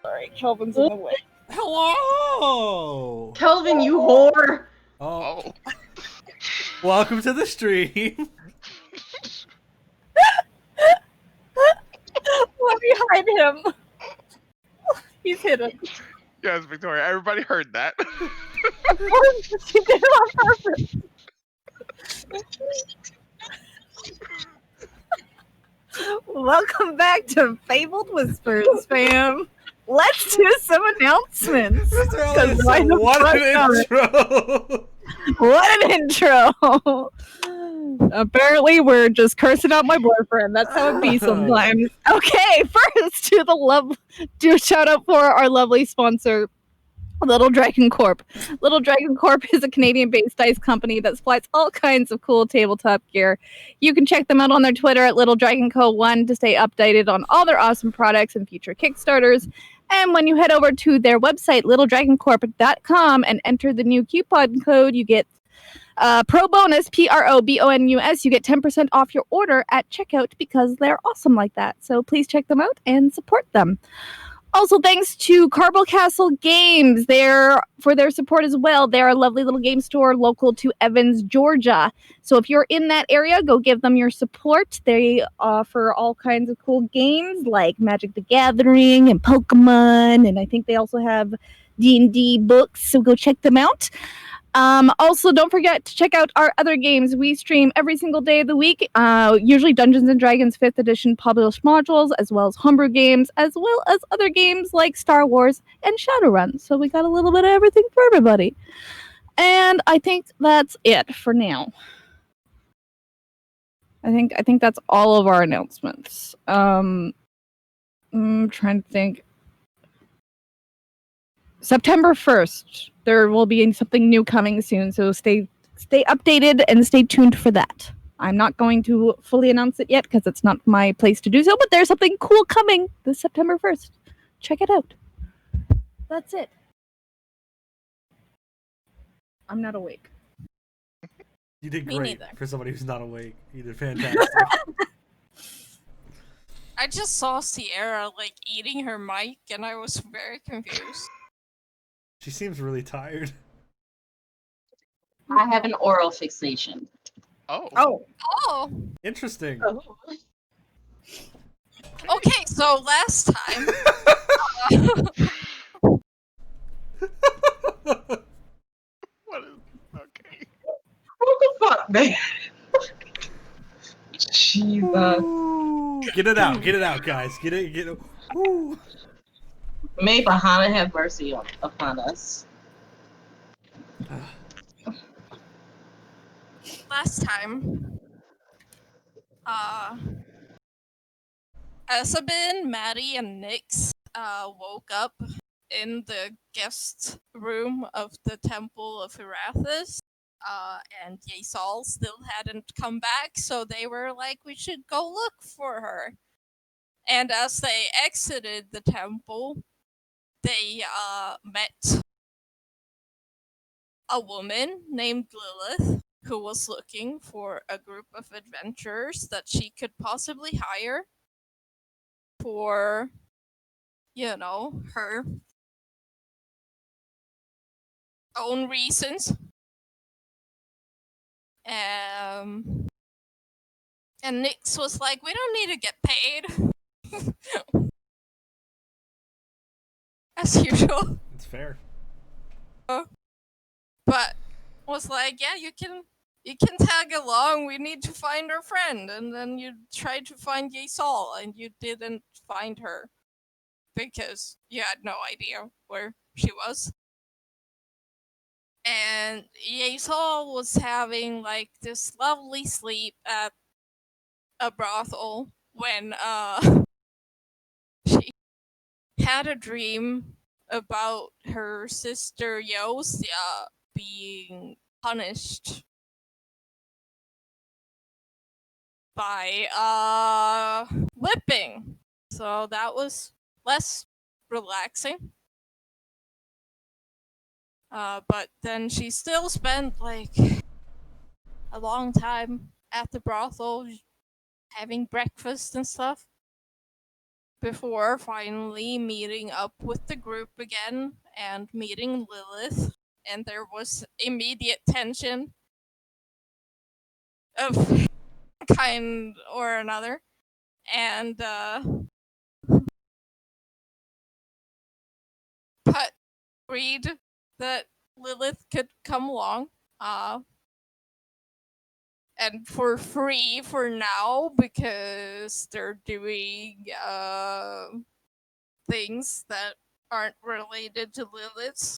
Sorry, Kelvin's in the way. Hello! Kelvin, you whore! Oh. Welcome to the stream. Let me hide him. He's hidden. Yes, Victoria. Everybody heard that. Of course, she did it on purpose. Welcome back to Fabled Whispers, fam. Let's do some announcements. What an intro! What an intro! Apparently, we're just cursing out my boyfriend. That's how it be sometimes. Okay, first, do a shout out for our lovely sponsor, Little Dragon Corp. Little Dragon Corp is a Canadian-based dice company that supplies all kinds of cool tabletop gear. You can check them out on their Twitter at Little Dragon Co. 1 to stay updated on all their awesome products and future Kickstarters. And when you head over to their website, littledragoncorp.com, and enter the new coupon code, you get pro bonus, PROBONUS. You get 10% off your order at checkout because they're awesome like that. So please check them out and support them. Also, thanks to Carble Castle Games for their support as well. They're a lovely little game store local to Evans, Georgia. So if you're in that area, go give them your support. They offer all kinds of cool games like Magic the Gathering and Pokemon, and I think they also have D&D books, so go check them out. Also, don't forget to check out our other games. We stream every single day of the week, usually Dungeons & Dragons 5th edition published modules, as well as homebrew games, as well as other games like Star Wars and Shadowrun. So we got a little bit of everything for everybody. And I think that's it for now. I think that's all of our announcements. I'm trying to think. September 1st, there will be something new coming soon, so stay updated and stay tuned for that. I'm not going to fully announce it yet because it's not my place to do so, but there's something cool coming this September 1st. Check it out. That's it. I'm not awake. You did Me great neither. for somebody who's not awake. You did fantastic. I just saw Sierra eating her mic, and I was very confused. She seems really tired. I have an oral fixation. Oh. Oh, Interesting. okay. So last time, What is okay? What the fuck, man? Jesus. Ooh. Get it out, guys. Get it. Ooh. May Bahana have mercy upon us. last time, Azzabin, Matty, and Nyx woke up in the guest room of the Temple of Herathis. And Yeissal still hadn't come back, so they were like, we should go look for her. And as they exited the temple, they met a woman named Lilith who was looking for a group of adventurers that she could possibly hire for, her own reasons. And Nyx was like, we don't need to get paid. As usual. It's fair. But was like, yeah, you can tag along, we need to find our friend. And then you tried to find Yeissal, and you didn't find her. Because you had no idea where she was. And Yeissal was having this lovely sleep at a brothel when she had a dream about her sister Yosia being punished by whipping. So that was less relaxing. But then she still spent a long time at the brothel having breakfast and stuff. before finally meeting up with the group again and meeting Lilith, and there was immediate tension of kind or another, and Putt agreed that Lilith could come along, and for free for now because they're doing things that aren't related to Lilith's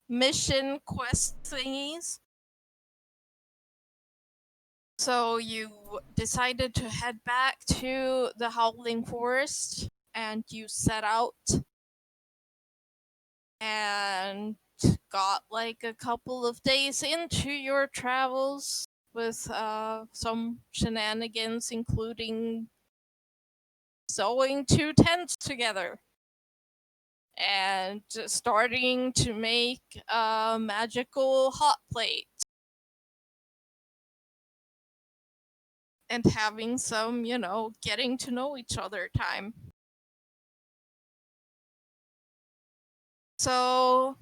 mission quest thingies. So you decided to head back to the Howling Forest and you set out and got like a couple of days into your travels with some shenanigans, including sewing 2 tents together and starting to make a magical hot plate and having some, getting to know each other time. So,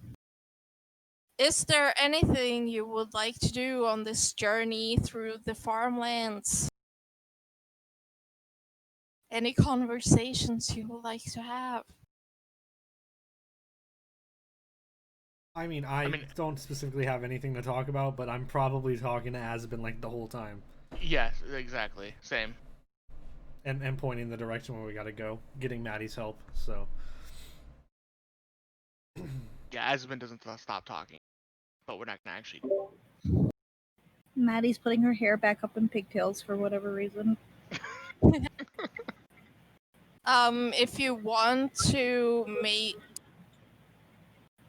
is there anything you would like to do on this journey through the farmlands? Any conversations you would like to have? I mean, I don't specifically have anything to talk about, but I'm probably talking to Azzabin like the whole time. Yes, exactly. Same. And pointing the direction where we gotta go, getting Matty's help, so. Yeah, Azzabin doesn't stop talking, but we're not gonna actually. Maddie's putting her hair back up in pigtails for whatever reason. If you want to make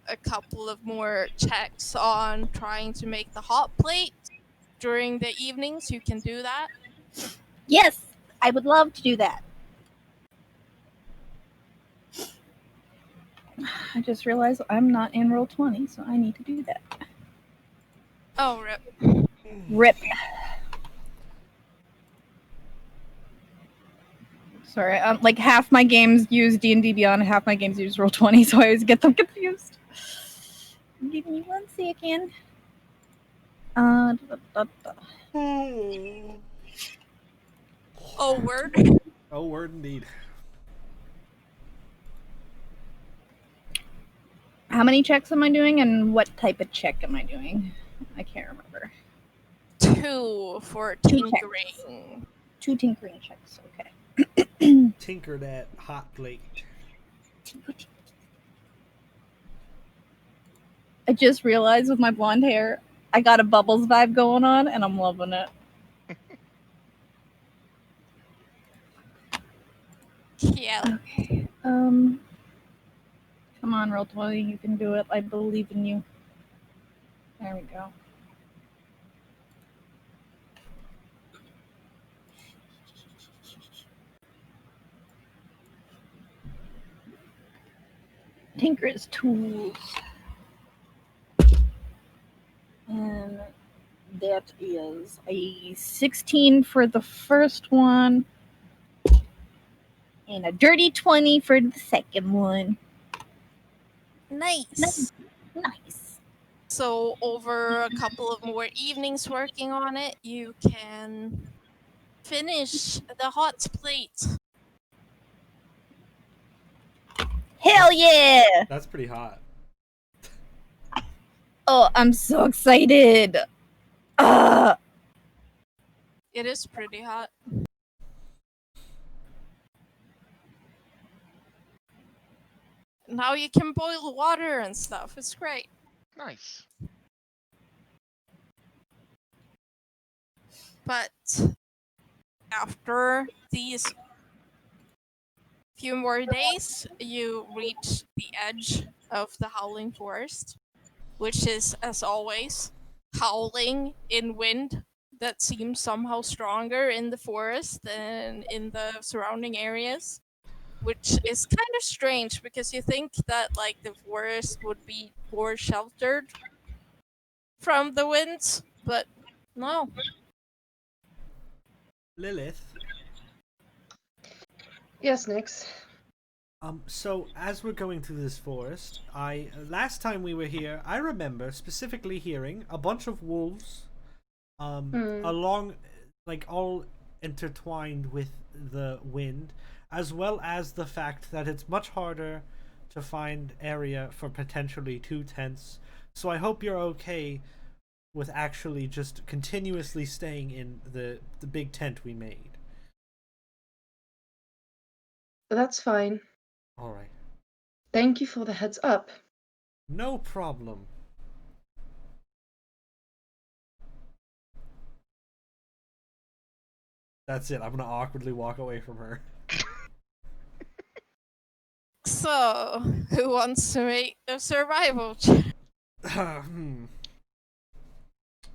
a couple of more checks on trying to make the hot plate during the evenings, you can do that. Yes, I would love to do that. I just realized I'm not in Roll20, so I need to do that. Oh, rip. Rip. Sorry, like half my games use D&D Beyond, half my games use Roll20, so I always get them confused. Give me 1 second. Oh, word. Oh, word indeed. How many checks am I doing, and what type of check am I doing? I can't remember. 2 for 2 tinkering. 2 tinkering checks, okay. Tinker that hot plate. I just realized with my blonde hair, I got a Bubbles vibe going on, and I'm loving it. Yeah. Okay. Come on, Roll20, you can do it. I believe in you. There we go. Tinker's Tools. And that is a 16 for the first one. And a dirty 20 for the second one. Nice. Nice. So over a couple of more evenings working on it, you can finish the hot plate. Hell yeah! That's pretty hot. Oh, I'm so excited. It is pretty hot. Now you can boil water and stuff. It's great. Nice. But after these few more days, you reach the edge of the Howling Forest, which is, as always, howling in wind that seems somehow stronger in the forest than in the surrounding areas, which is kind of strange because you think that like the forest would be more sheltered from the winds, but no. Lilith. Yes, Nyx. So as we're going through this forest, last time we were here, I remember specifically hearing a bunch of wolves, along, like all intertwined with the wind, as well as the fact that it's much harder to find area for potentially 2 tents. So I hope you're okay with actually just continuously staying in the big tent we made. That's fine. All right. Thank you for the heads up. No problem. That's it. I'm gonna awkwardly walk away from her. So, who wants to make a survival check?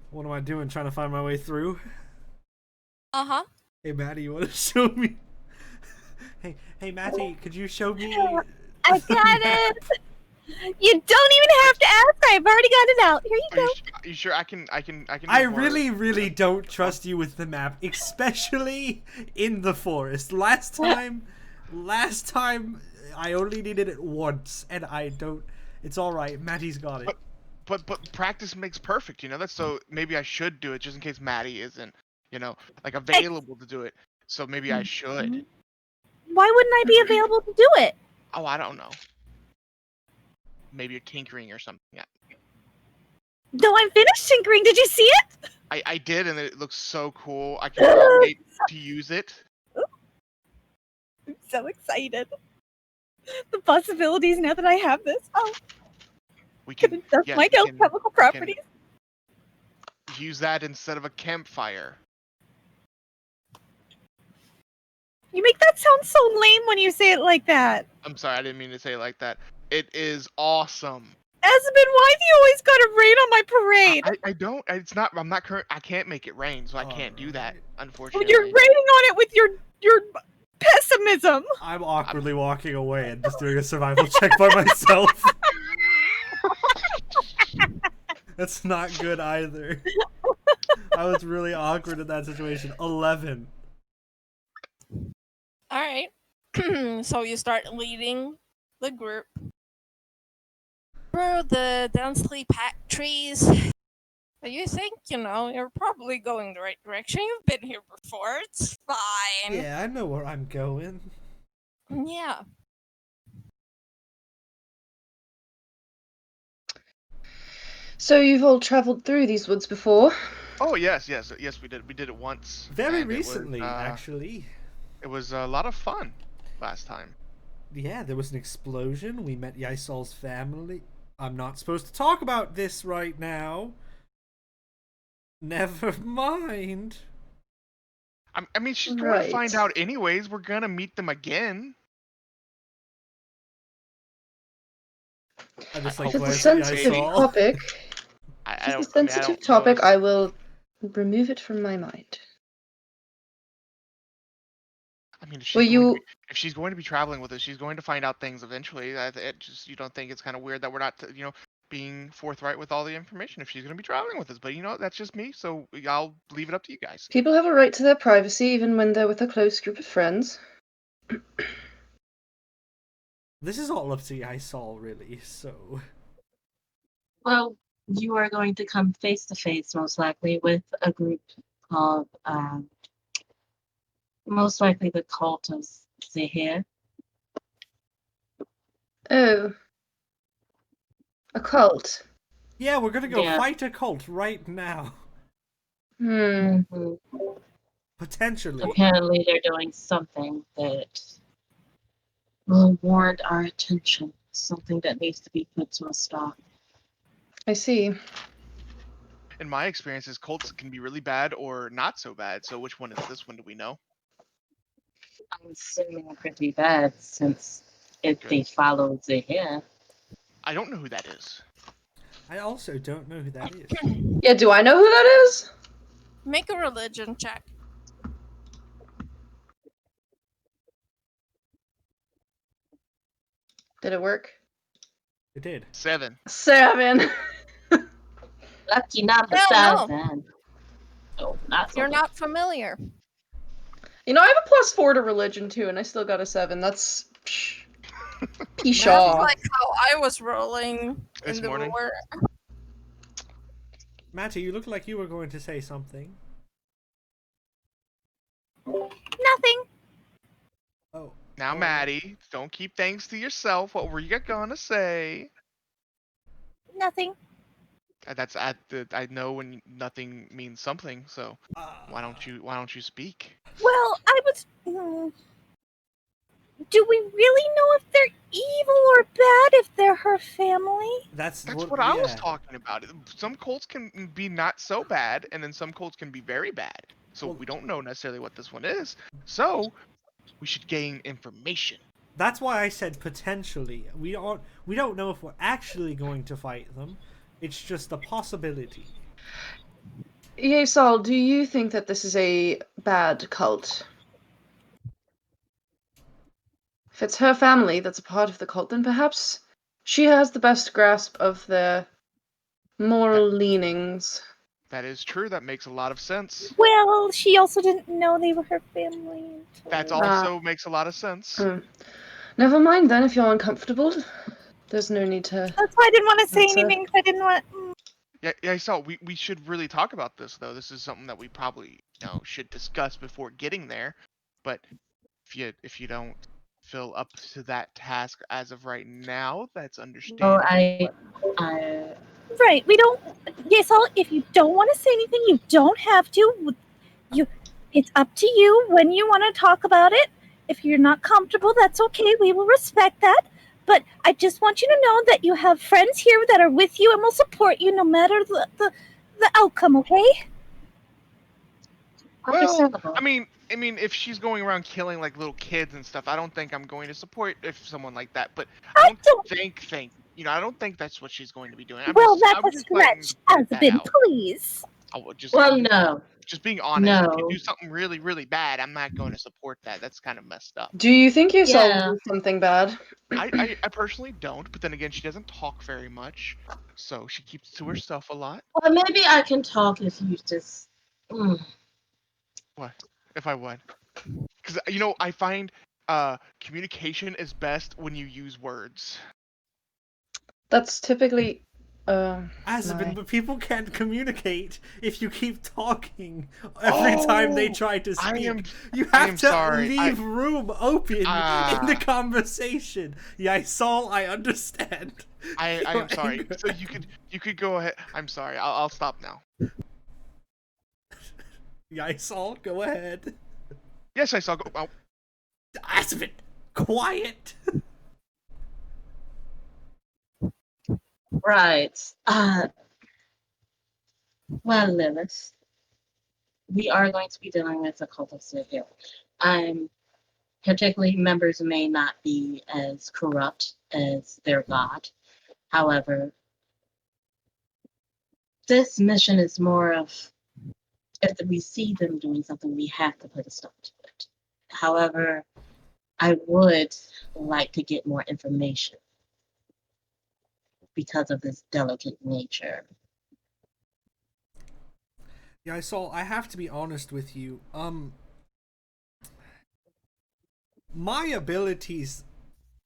What am I doing? Trying to find my way through? Uh-huh. Hey, Matty, you want to show me? Hey, Matty, could you show me? I got it. You don't even have to ask. I've already got it out. Here you go. Are you sure I can I do more? really don't trust you with the map, especially in the forest. Last time I only needed it once, and I don't. It's all right. Matty's got it. But practice makes perfect, you know. That's so maybe I should do it just in case Matty isn't, like available to do it. So maybe I should. Why wouldn't I be available to do it? Oh, I don't know. Maybe you're tinkering or something. Yeah. No, I'm finished tinkering. Did you see it? I did, and it looks so cool. I cannot wait to use it. I'm so excited. The possibilities now that I have this. Oh, We can can adjust my chemical properties. Use that instead of a campfire. You make that sound so lame when you say it like that. I'm sorry, I didn't mean to say it like that. It is awesome. Azzabin, why do you always gotta rain on my parade? I don't. It's not. I'm not current. I can't make it rain, so I can't do that. Unfortunately. You're raining on it with your pessimism. I'm awkwardly walking away and just doing a survival check by myself. That's not good either. I was really awkward in that situation. 11. Alright. So you start leading the group through the densely packed trees. But you think, you're probably going the right direction. You've been here before. It's fine. Yeah, I know where I'm going. Yeah. So you've all traveled through these woods before? Oh yes, we did. We did it once. Very and recently, it was, actually. It was a lot of fun last time. Yeah, there was an explosion. We met Yeissal's family. I'm not supposed to talk about this right now. Never mind. I mean, she's going to find out anyways. We're gonna meet them again. I just If it's a sensitive topic, I will remove it from my mind. I mean, if she's going to be traveling with us, she's going to find out things eventually. You don't think it's kind of weird that we're not, being forthright with all the information if she's going to be traveling with us. But that's just me, so I'll leave it up to you guys. People have a right to their privacy, even when they're with a close group of friends. This is all up to Yeissal, really, so... Well, you are going to come face to face, most likely, with a group of, most likely the cult of Zahir. Oh. A cult? Yeah, we're gonna go fight a cult right now. Potentially. Apparently they're doing something that will warrant our attention. Something that needs to be put to a stop. I see. In my experiences, cults can be really bad or not so bad. So which one is this one? Do we know? I'm assuming pretty bad since if they follow Zahir. I don't know who that is. I also don't know who that is. Yeah, do I know who that is? Make a religion check. Did it work? It did. 7. 7. Lucky number Hell no. 7. Oh, not so You're much. not familiar. You know, I have a +4 to religion too, and I still got a 7. That's That's Pshaw. like how I was rolling This in the morning? war. Matty, you look like you were going to say something. Nothing. Oh. Now, oh. Maddie, don't keep things to yourself. What were you gonna say? Nothing. That's I know when nothing means something. So why don't you speak? Well, I was. Do we really know if they're evil or bad? If they're her family? That's what I was talking about. Some cults can be not so bad, and then some cults can be very bad. So we don't know necessarily what this one is. So we should gain information. That's why I said potentially. We don't know if we're actually going to fight them. It's just a possibility. Yeissal, do you think that this is a bad cult? If it's her family that's a part of the cult, then perhaps she has the best grasp of their moral leanings. That is true. That makes a lot of sense. Well, she also didn't know they were her family. That also makes a lot of sense. Never mind then, if you're uncomfortable. There's no need to... That's why I didn't want to say anything, because I didn't want... Yeah, so we should really talk about this, though. This is something that we probably should discuss before getting there. But if you don't feel up to that task as of right now, that's understandable. Right, we don't... Yeissal, if you don't want to say anything, you don't have to. It's up to you when you want to talk about it. If you're not comfortable, that's okay. We will respect that. But I just want you to know that you have friends here that are with you and will support you no matter the outcome, okay? Well, I mean, if she's going around killing like little kids and stuff, I don't think I'm going to support someone like that. But I don't think that's what she's going to be doing. That's a stretch, Azzabin, please. Just being honest. If you do something really, really bad, I'm not going to support that. That's kind of messed up. Do you think Yeissal will do something bad? I personally don't, but then again, she doesn't talk very much, so she keeps to herself a lot. Well, maybe I can talk if you just... What? If I would? Because, I find communication is best when you use words. That's typically... Azzabin, but people can't communicate if you keep talking every time they try to speak. You have to leave room open in the conversation. Yeissal, I understand. I am sorry. So you could go ahead. I'm sorry. I'll stop now. Yeissal, go ahead. Yes, Yeissal, go. Oh. Azzabin, quiet. Right. Well, Lilith, we are going to be dealing with a cult of Seville. Particularly, members may not be as corrupt as their god. However, this mission is more of, if we see them doing something, we have to put a stop to it. However, I would like to get more information because of this delicate nature. Yeissal, I have to be honest with you. My abilities,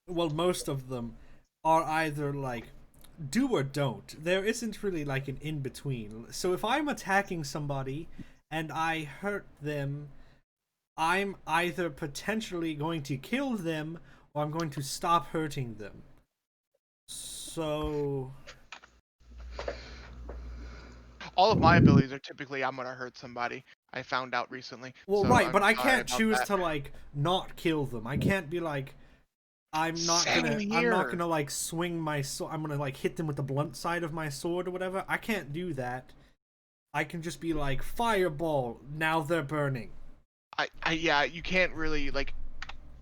well, most of them, are either like do or don't. There isn't really like an in-between. So if I'm attacking somebody and I hurt them, I'm either potentially going to kill them or I'm going to stop hurting them. So all of my abilities are typically I'm gonna hurt somebody. I found out recently. Well, so right, but I can't choose to like not kill them. I can't be like, I'm not gonna like swing my sword. I'm gonna like hit them with the blunt side of my sword or whatever. I can't do that. I can just be like, fireball. Now they're burning. Yeah, you can't really like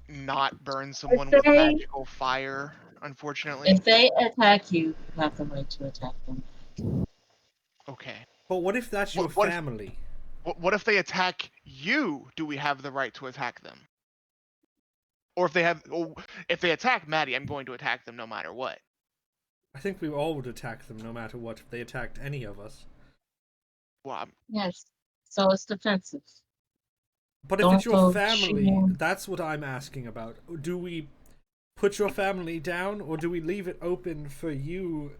not burn someone with magical fire. Unfortunately. If they attack you, you have the right to attack them. Okay. But what if that's your family? What if they attack you? Do we have the right to attack them? Or if they attack Maddie, I'm going to attack them no matter what. I think we all would attack them no matter what if they attacked any of us. Well, yes. So it's defensive. But if it's your family, that's what I'm asking about. Do we put your family down, or do we leave it open for you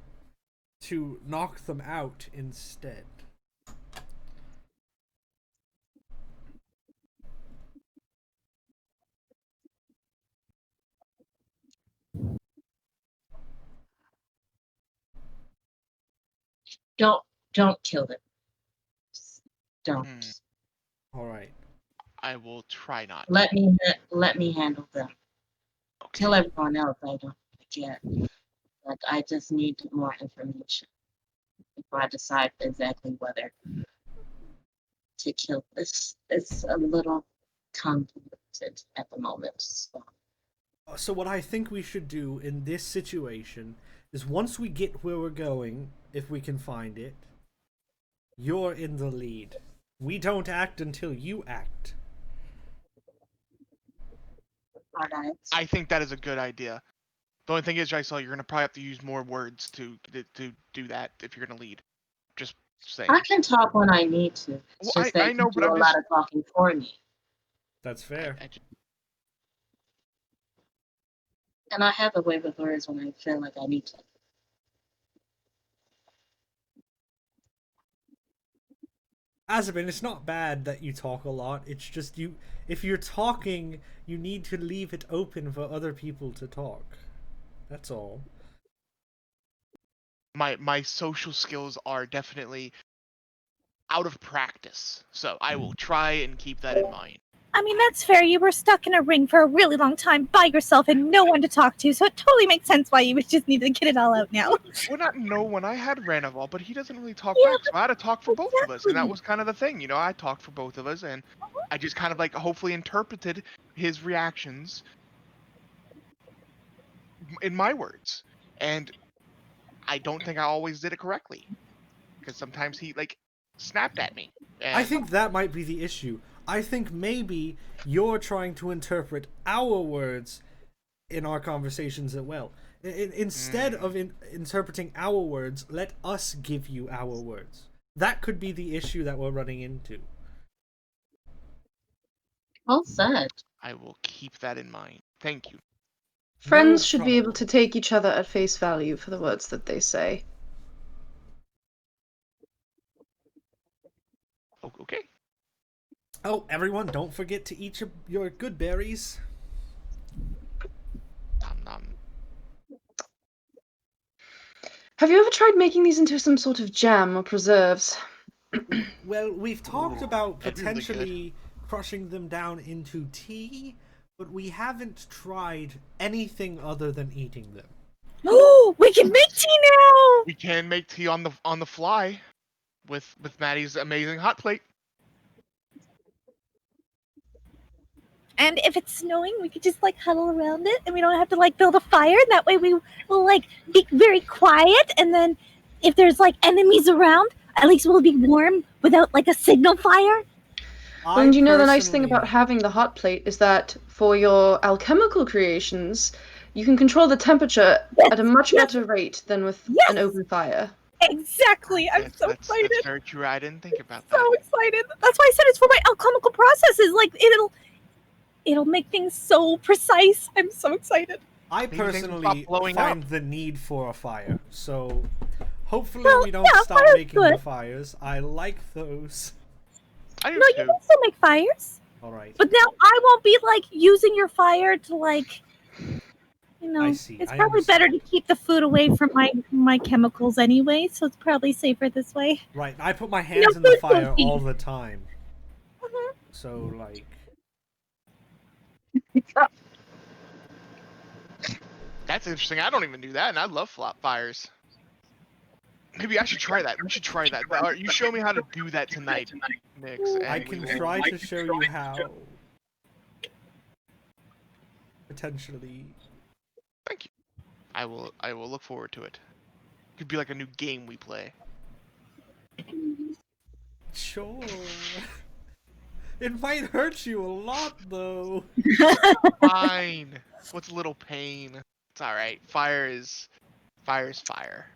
to knock them out instead? Don't kill them. Don't. All right. I will try not. Let me handle them. Okay. Kill everyone else. I don't forget. But I just need more information before I decide exactly whether to kill this. It's a little convoluted at the moment. So what I think we should do in this situation is once we get where we're going, if we can find it, you're in the lead. We don't act until you act. Alright. I think that is a good idea. The only thing is, Yeissal, you're gonna probably have to use more words to do that if you're gonna lead. Just saying. I can talk when I need to. It's Well, just that I know, you but do I'm a just... lot of talking for me. That's fair. And I have a way with words when I feel like I need to. Azzabin, it's not bad that you talk a lot. It's just if you're talking, you need to leave it open for other people to talk. That's all. My social skills are definitely out of practice, so I will try and keep that in mind. I mean, that's fair. You were stuck in a ring for a really long time by yourself and no one to talk to, so it totally makes sense why you would just need to get it all out now. Well, not no one. I had Ranival, but he doesn't really talk back, so I had to talk for both of us, and that was kind of the thing, you know. I talked for both of us, and I just kind of like hopefully interpreted his reactions in my words, and I don't think I always did it correctly, because sometimes he like snapped at me. And I think that might be the issue. I think maybe you're trying to interpret our words in our conversations as well. Instead of interpreting our words, let us give you our words. That could be the issue that we're running into. Well said. I will keep that in mind. Thank you. Friends No should be able to take each other at face value for the words that they say. Okay. Oh, everyone, don't forget to eat your good berries. Nom nom. Have you ever tried making these into some sort of jam or preserves? Well, we've talked about that'd be really potentially crushing them down into tea, but we haven't tried anything other than eating them. Oh, we can make tea now! We can make tea on the fly with Matty's amazing hot plate. And if it's snowing, we could just like huddle around it and we don't have to like build a fire. And that way we will like be very quiet. And then if there's like enemies around, at least we'll be warm without like a signal fire. Well, and you know the nice thing about having the hot plate is that for your alchemical creations, you can control the temperature at a much better rate than with an open fire. Exactly. I'm so excited. That's very true. I didn't think about that. So excited. That's why I said it's for my alchemical processes. Like it'll make things so precise. I'm so excited. I personally find the need for a fire, so hopefully we don't stop making the fires. I like those. I do no, too. you can still make fires. All right. But now I won't be like using your fire to like, you know. I see. It's probably better to keep the food away from my chemicals anyway, so it's probably safer this way. Right. I put my hands in the fire all the time. So like. That's interesting. I don't even do that, and I love flop fires. Maybe I should try that. We should try that. You show me how to do that tonight, Nyx. I can try to show you how. Potentially. Thank you. I will look forward to it. It could be like a new game we play. Sure. It might hurt you a lot, though. Fine. What's a little pain? It's all right. Fire is fire.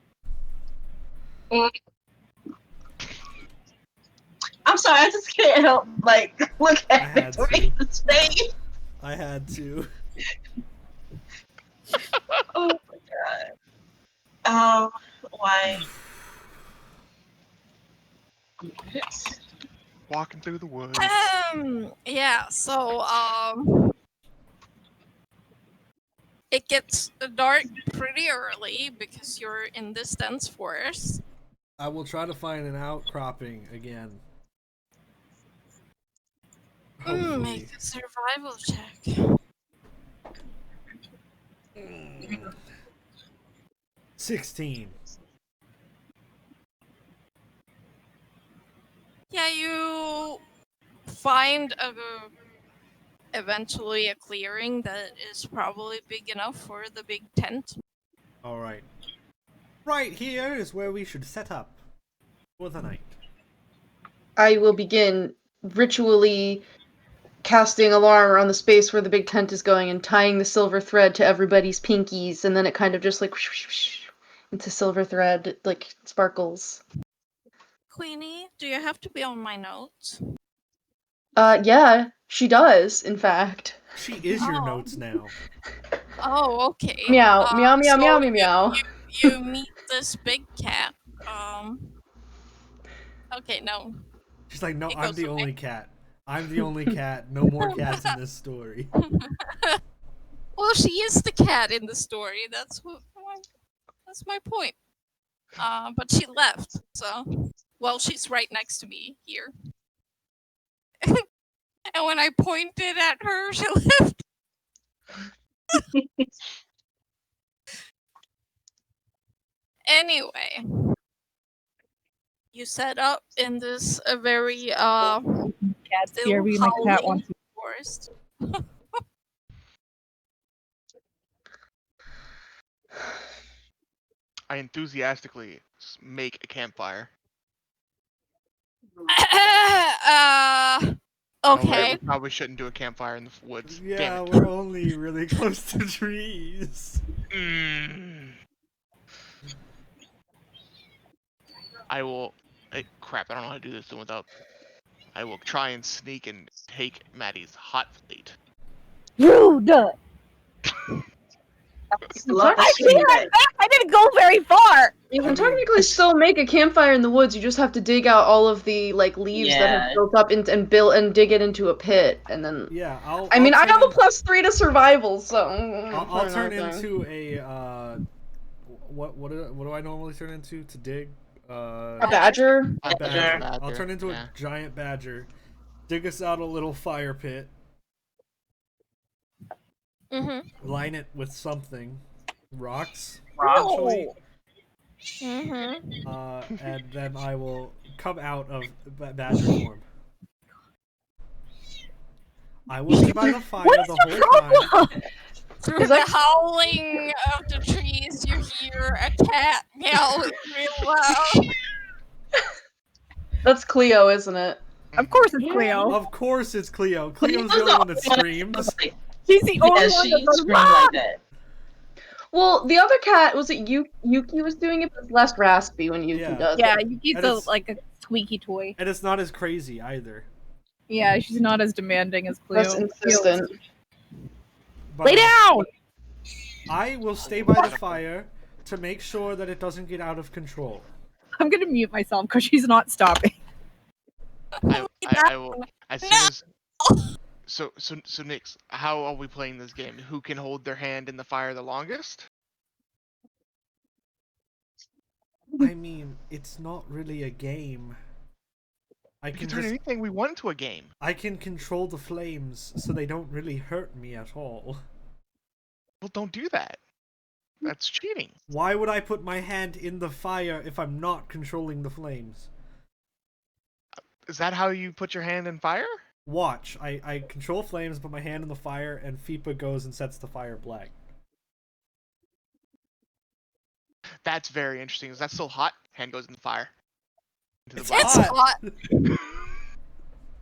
I I'm sorry, I just can't help look I at had to. Victoria's face. I had to. Oh my god. Why? Walking through the woods. Yeah, so, it gets dark pretty early because you're in this dense forest. I will try to find an outcropping again. Hopefully. Make a survival check. 16. Yeah, you find eventually a clearing that is probably big enough for the big tent. Alright. Right here is where we should set up for the night. I will begin ritually casting alarm around the space where the big tent is going and tying the silver thread to everybody's pinkies, and then it kind of just like into silver thread, like sparkles. Queenie, do you have to be on my notes? Yeah, she does, in fact. She is your notes now. Oh, okay. Meow, meow, meow, so meow, meow, meow. You meet this big cat. Okay, no. She's like, no, It I'm goes the away. only cat. I'm the only cat. No more cats in this story. Well, she is the cat in the story. That's my point. But she left, so well, she's right next to me here. And when I pointed at her, she left. Anyway, you set up in this very Cat's here. still We my cat howling wants. forest. I enthusiastically make a campfire. Oh, Okay. we probably shouldn't do a campfire in the woods. Yeah, Damn it. we're only really close to trees. I will. Crap, I don't know how to do this without. I will try and sneak and take Matty's hot plate. Rude! I didn't go very far! You can technically still make a campfire in the woods, you just have to dig out all of the leaves that have built up and dig it into a pit, and then... Yeah, I have a +3 to survival, so... I'll turn into a, what do I normally turn into to dig? A badger? A badger. I'll Badger, turn into yeah. a giant badger, dig us out a little fire pit, line it with something, rocks, actually, and then I will come out of badger form. I will be by the fire the whole time. Through the howling of the trees, you hear a cat meowing real loud. That's Cleo, isn't it? Of course it's Cleo. Of course it's Cleo. Cleo's the only one that screams. She's the only one that goes, "Mom!" like that. Well, the other cat, was it Yuki was doing it, but it's less raspy when Yuki does Yeah, it. Yuki's And it's- like a squeaky toy. And it's not as crazy either. Yeah, she's not as demanding as Cleo. Less insistent. But Lay down! I will stay by the fire to make sure that it doesn't get out of control. I'm gonna mute myself because she's not stopping. I will as soon as. So Nyx, how are we playing this game? Who can hold their hand in the fire the longest? I mean, it's not really a game. I We can can turn just, anything we want into a game. I can control the flames so they don't really hurt me at all. Well, don't do that. That's cheating. Why would I put my hand in the fire if I'm not controlling the flames? Is that how you put your hand in fire? Watch, I control flames, put my hand in the fire, and FIPA goes and sets the fire black. That's very interesting. Is that still hot? Hand goes in the fire. Into the It's black. It's hot. hot.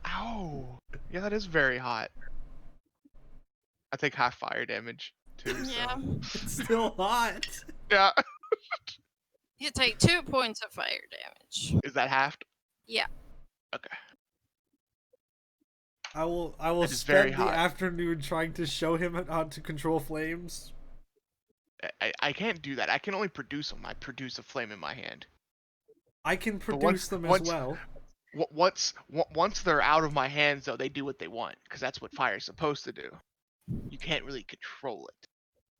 Ow. Yeah, that is very hot. I take half fire damage too. Yeah. So. It's still hot. Yeah. You take 2 points of fire damage. Is that halved? Yeah. Okay. I will That is very spend the hot. afternoon trying to show him how to control flames. I can't do that. I can only produce them. I produce a flame in my hand. I can But produce them as well. Once they're out of my hands, though, they do what they want, because that's what fire's supposed to do. You can't really control it.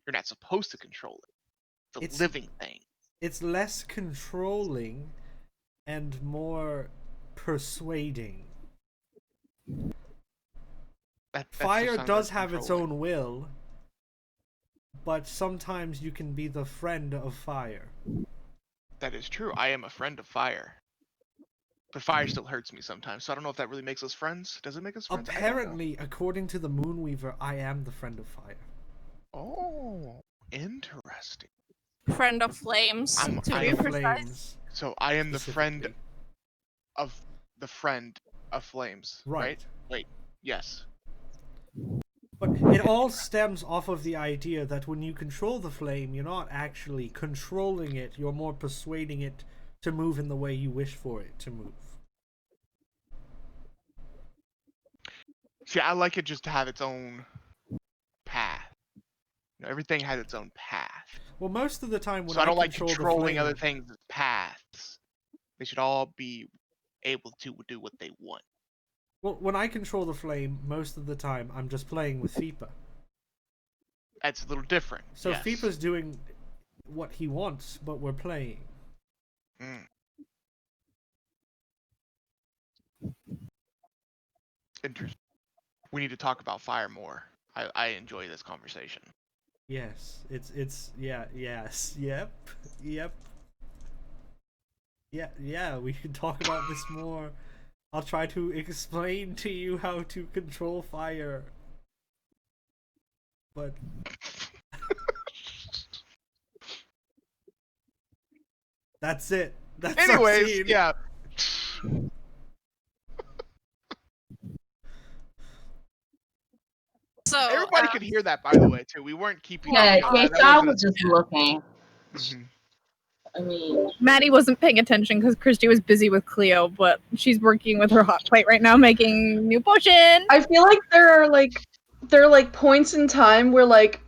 You're not supposed to control it. It's a living thing. It's less controlling and more persuading. Fire does have its own will, but sometimes you can be the friend of fire. That is true. I am a friend of fire. But fire still hurts me sometimes, so I don't know if that really makes us friends. Does it make us friends? Apparently, according to the Moonweaver, I am the friend of fire. Oh, interesting. Friend of flames. I am flames. So I am the friend of flames. Right? Wait. Yes. But it all stems off of the idea that when you control the flame, you're not actually controlling it, you're more persuading it to move in the way you wish for it to move. See, I like it just to have its own path. You know, everything has its own path. Well, most of the time when I don't like control controlling the flame, other things' paths. They should all be able to do what they want. Well, when I control the flame, most of the time I'm just playing with Fipa. That's a little different. So yes. Fipa's doing what he wants, but we're playing. Interesting. We need to talk about fire more. I enjoy this conversation. Yes, yes, yep. Yeah, we should talk about this more. I'll try to explain to you how to control fire. But that's it. That's anyways, our scene. Yeah. So everybody could hear that, by the way, too. We weren't keeping. Yeah, I was just looking. Mm-hmm. I mean, Maddie wasn't paying attention because Christy was busy with Cleo, but she's working with her hot plate right now, making new potion. I feel like there are points in time where like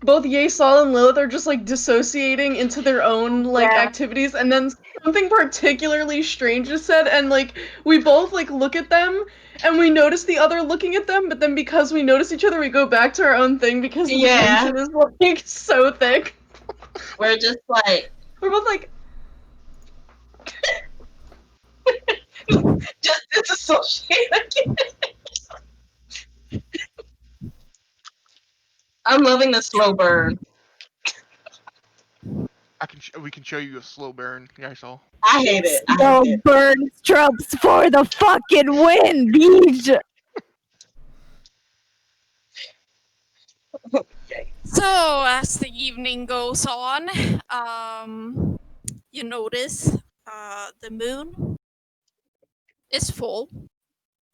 both Yeissal and Lilith are just like dissociating into their own like activities, and then something particularly strange is said, and like we both like look at them and we notice the other looking at them, but then because we notice each other, we go back to our own thing because the tension is like so thick. We're just like we're both like just disassociate again. I'm loving the slow burn. We can show you a slow burn. Yeissal. I hate it. Slow burn strokes for the fucking win, bitch. So as the evening goes on, you notice the moon is full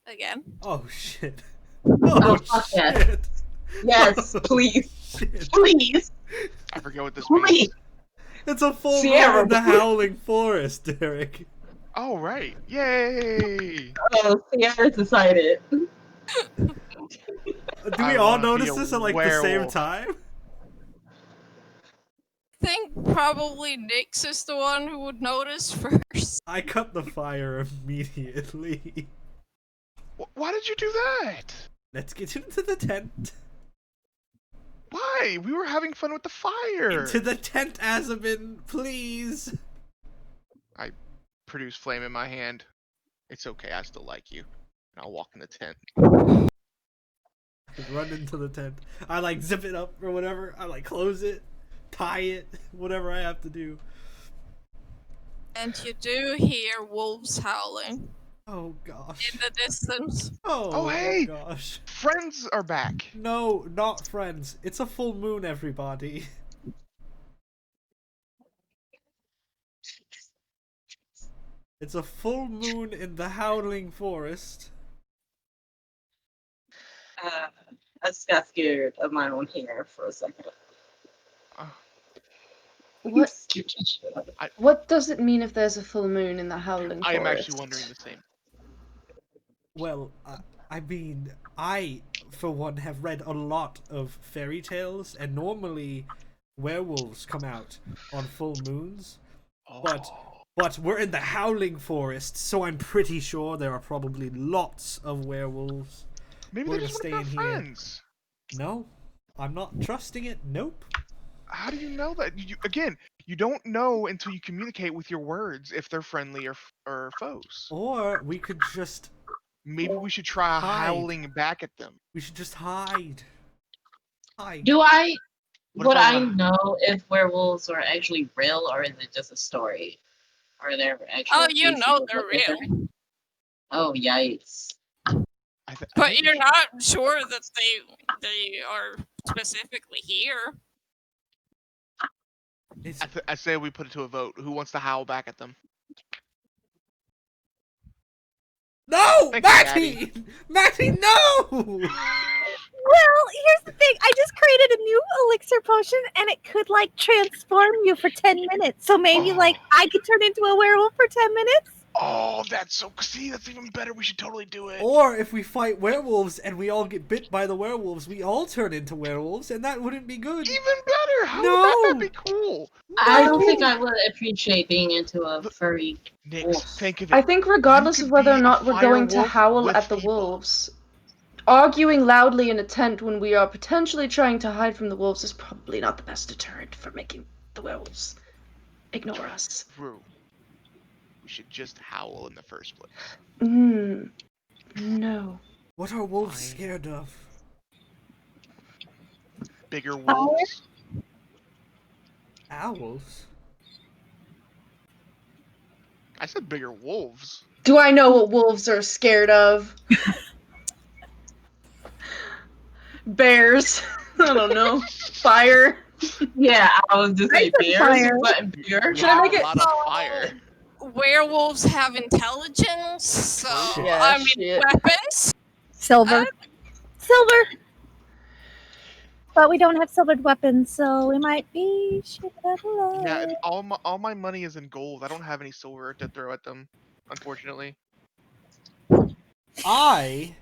again. Oh shit. Oh fuck shit. Yes, please. Please. I forget what this means. It's a full moon in the Howling Forest, Derek. Oh, right. Yay! Oh, Sierra's excited. Do we all notice this at like the same time? I think probably Nyx is the one who would notice first. I cut the fire immediately. Why did you do that? Let's get into the tent. Why? We were having fun with the fire. Into the tent, Azzabin, please. I produce flame in my hand. It's okay, I still like you. And I'll walk in the tent. Run into the tent. I like zip it up or whatever. I like close it, tie it, whatever I have to do. And you do hear wolves howling. Oh gosh. In the distance. Oh hey! Gosh. Friends are back. No, not friends. It's a full moon, everybody. It's a full moon in the Howling Forest. I just got scared of my own hair for a second. What does it mean if there's a full moon in the Howling Forest? I am actually wondering the same. Well, I mean, I, for one, have read a lot of fairy tales, and normally werewolves come out on full moons. But we're in the Howling Forest, so I'm pretty sure there are probably lots of werewolves. Maybe We're they're gonna just stay one of in our here. friends. No, I'm not trusting it. Nope. How do you know that? Again, you don't know until you communicate with your words if they're friendly or foes. Or we could just Maybe we should try hide. howling back at them. We should just hide. Hide. Would I know if werewolves are actually real, or is it just a story? Are there actual Oh, you cases know of they're what they're- real. Oh, yikes. But you're not sure that they are specifically here. I say we put it to a vote. Who wants to howl back at them? No! Thank you, Matty! Matty, no! Well, here's the thing. I just created a new elixir potion, and it could, like, transform you for 10 minutes. So maybe, like, I could turn into a werewolf for 10 minutes? Oh, that's even better. We should totally do it. Or if we fight werewolves and we all get bit by the werewolves, we all turn into werewolves, and that wouldn't be good. Even better. How No! would that be cool? I don't think I would appreciate being into a furry Nyx, wolf. think of it. I think regardless You of could whether or be not a we're going to firewolf howl with at the people. wolves, arguing loudly in a tent when we are potentially trying to hide from the wolves is probably not the best deterrent for making the werewolves ignore us. True. We should just howl in the first place. No. What are wolves Fine. scared of? Bigger wolves? Owls? I said bigger wolves. Do I know what wolves are scared of? Bears. I don't know. Fire. Yeah, I was just saying I said fire. bears, but bigger. Should I make it- A lot of fire. Werewolves have intelligence, so Yeah, I mean shit. weapons. Silver. Silver! But we don't have silvered weapons, so we might be shit out of luck. Yeah, and all my money is in gold. I don't have any silver to throw at them, unfortunately. I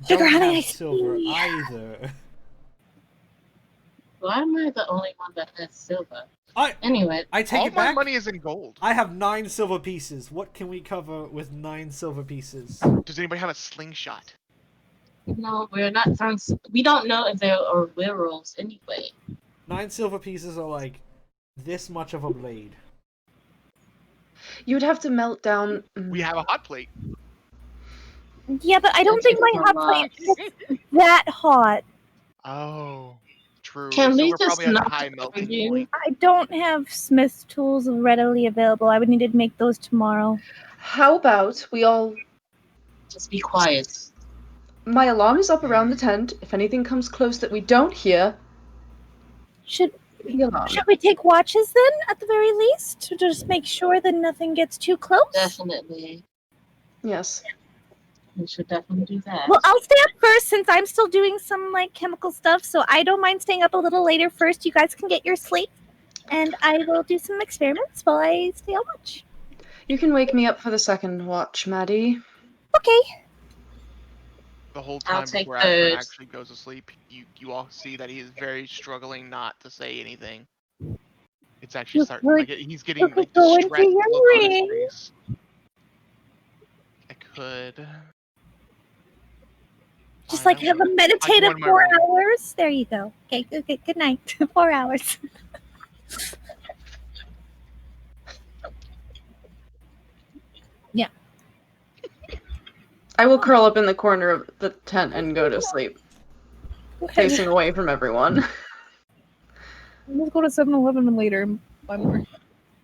Sugar don't honey have iced silver tea. either. Why am I the only one that has silver? I Anyway, take All it my back. money is in gold. I have 9 silver pieces. What can we cover with 9 silver pieces? Does anybody have a slingshot? no, we're not throwing. We don't know if there are werewolves anyway. 9 silver pieces are like this much of a blade. You would have to melt down. We have a hot plate. Yeah, but I don't It think my takes a hot lot. plate is that hot. Oh, true. Can we Silver just probably has a not high melting argue? point. I don't have smith's tools readily available. I would need to make those tomorrow. How about we all. Just be quiet. My alarm is up around the tent. If anything comes close that we don't hear, Should the alarm. we take watches then, at the very least, to just make sure that nothing gets too close? Definitely, Yes. we should definitely do that. Well, I'll stay up first since I'm still doing some like chemical stuff, so I don't mind staying up a little later first. You guys can get your sleep, and I will do some experiments while I stay on watch. You can wake me up for the second watch, Maddie. Okay. The whole I'll time take before Ashburn those. actually goes to sleep, you all see that he is very struggling not to say anything. It's actually You starting. could- Like, he's getting could like go into distressed your look on his ring. face. I could. Just Fine, like have a I meditative joined my 4 ring. hours. There you go. Okay, good night. 4 hours. I will curl up in the corner of the tent and go to sleep, facing away from everyone. Let's go to 7-Eleven later and buy more.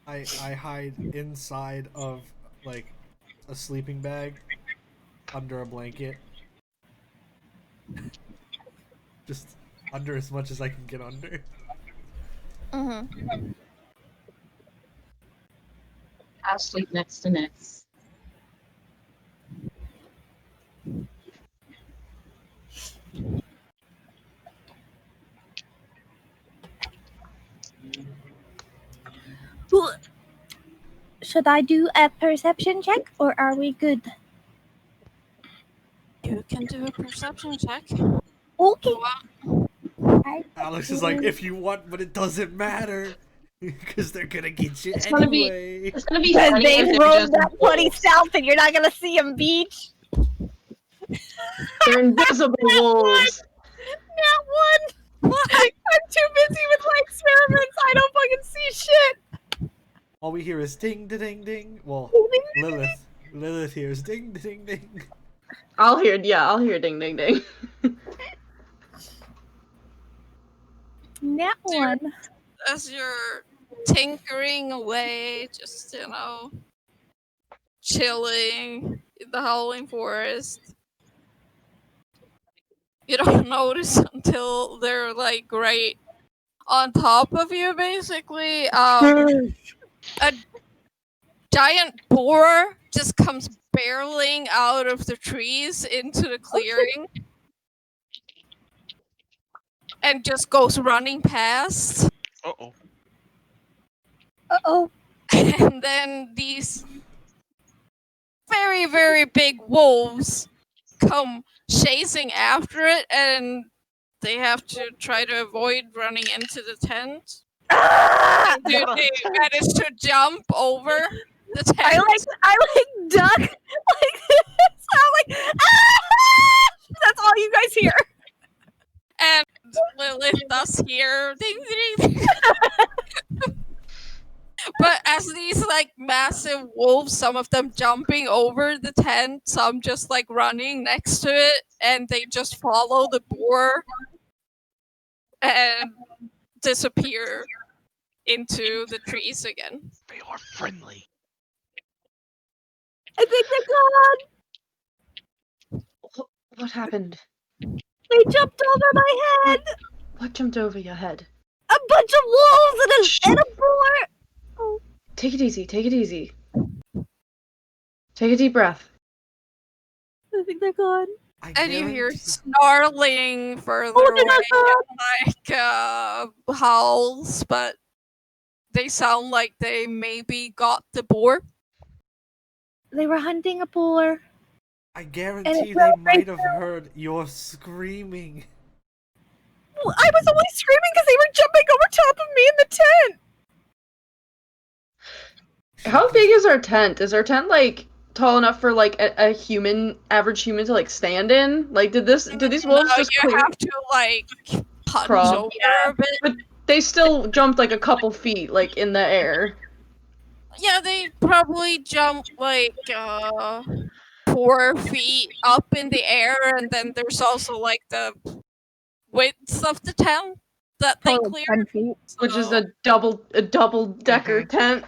I hide inside of like a sleeping bag under a blanket. Just under as much as I can get under. Mm-hmm. I'll sleep next to Nyx. Should I do a perception check, or are we good? You can do a perception check. Okay. Alex is like, if you want, but it doesn't matter. Because they're gonna get you It's anyway. It's gonna be Because funny they if they're rolled just that bloody wolves. south and you're not gonna see them, Beach. They're invisible wolves. Not one. I'm too busy with my experiments. I don't fucking see shit. All we hear is ding, da ding, ding. Well, Lilith hears ding, da ding, ding. I'll hear ding ding ding. Not one. As you're tinkering away, just, chilling in the howling forest, you don't notice until they're like right on top of you, basically. A giant boar just comes barreling out of the trees into the clearing and just goes running past. Uh-oh. Uh-oh. And then these very, very big wolves come chasing after it, and they have to try to avoid running into the tent. Ah! They manage to jump over the tent. I like duck like this. I'm like, ah! That's all you guys hear. And Lilith does hear ding ding ding. But as these like massive wolves, some of them jumping over the tent, some just like running next to it, and they just follow the boar and disappear into the trees again. They are friendly. I think they're gone. What happened? They jumped over my head. What jumped over your head? A bunch of wolves and a boar. Oh. Take it easy, take it easy. Take a deep breath. I think they're gone. And you hear snarling further Oh, away, they're and, like howls, but they sound like they maybe got the boar. They were hunting a boar. I guarantee they might have heard your screaming. Well, I was only screaming because they were jumping over top of me in the tent. How big is our tent? Is our tent like tall enough for like a average human to like stand in? Like did these wolves just you have to like punch crawl over a bit. But they still jumped like a couple feet like in the air. Yeah, they probably jumped like 4 feet up in the air, and then there's also like the width of the tent that they Probably 10 cleared. feet. Which is a double decker tent.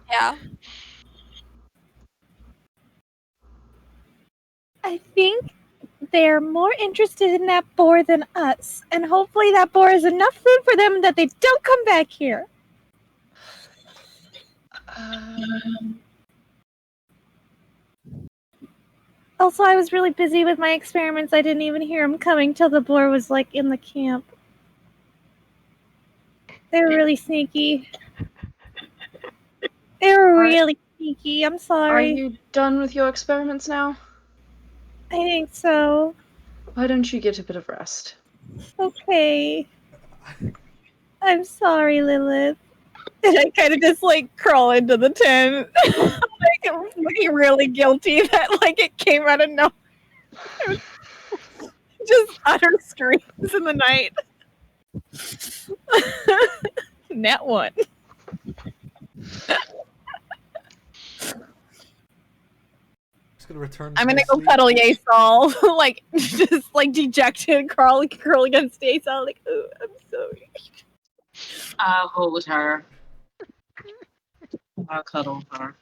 Yeah. I think they're more interested in that boar than us, and hopefully that boar is enough food for them that they don't come back here. Also, I was really busy with my experiments. I didn't even hear them coming till the boar was like in the camp. They were really sneaky. They were really sneaky. I'm Are sorry. you done with your experiments now? I think so. Why don't you get a bit of rest? Okay. I'm sorry, Lilith. And I kind of just like crawl into the tent. Like I'm looking really guilty that like it came out of nowhere. Just utter screams in the night. Net one. Just gonna return. I'm gonna my go sleep. cuddle Yeissal, like just like dejected, curl against Yeissal, like, oh, I'm sorry. I'll hold her. I'll cuddle her.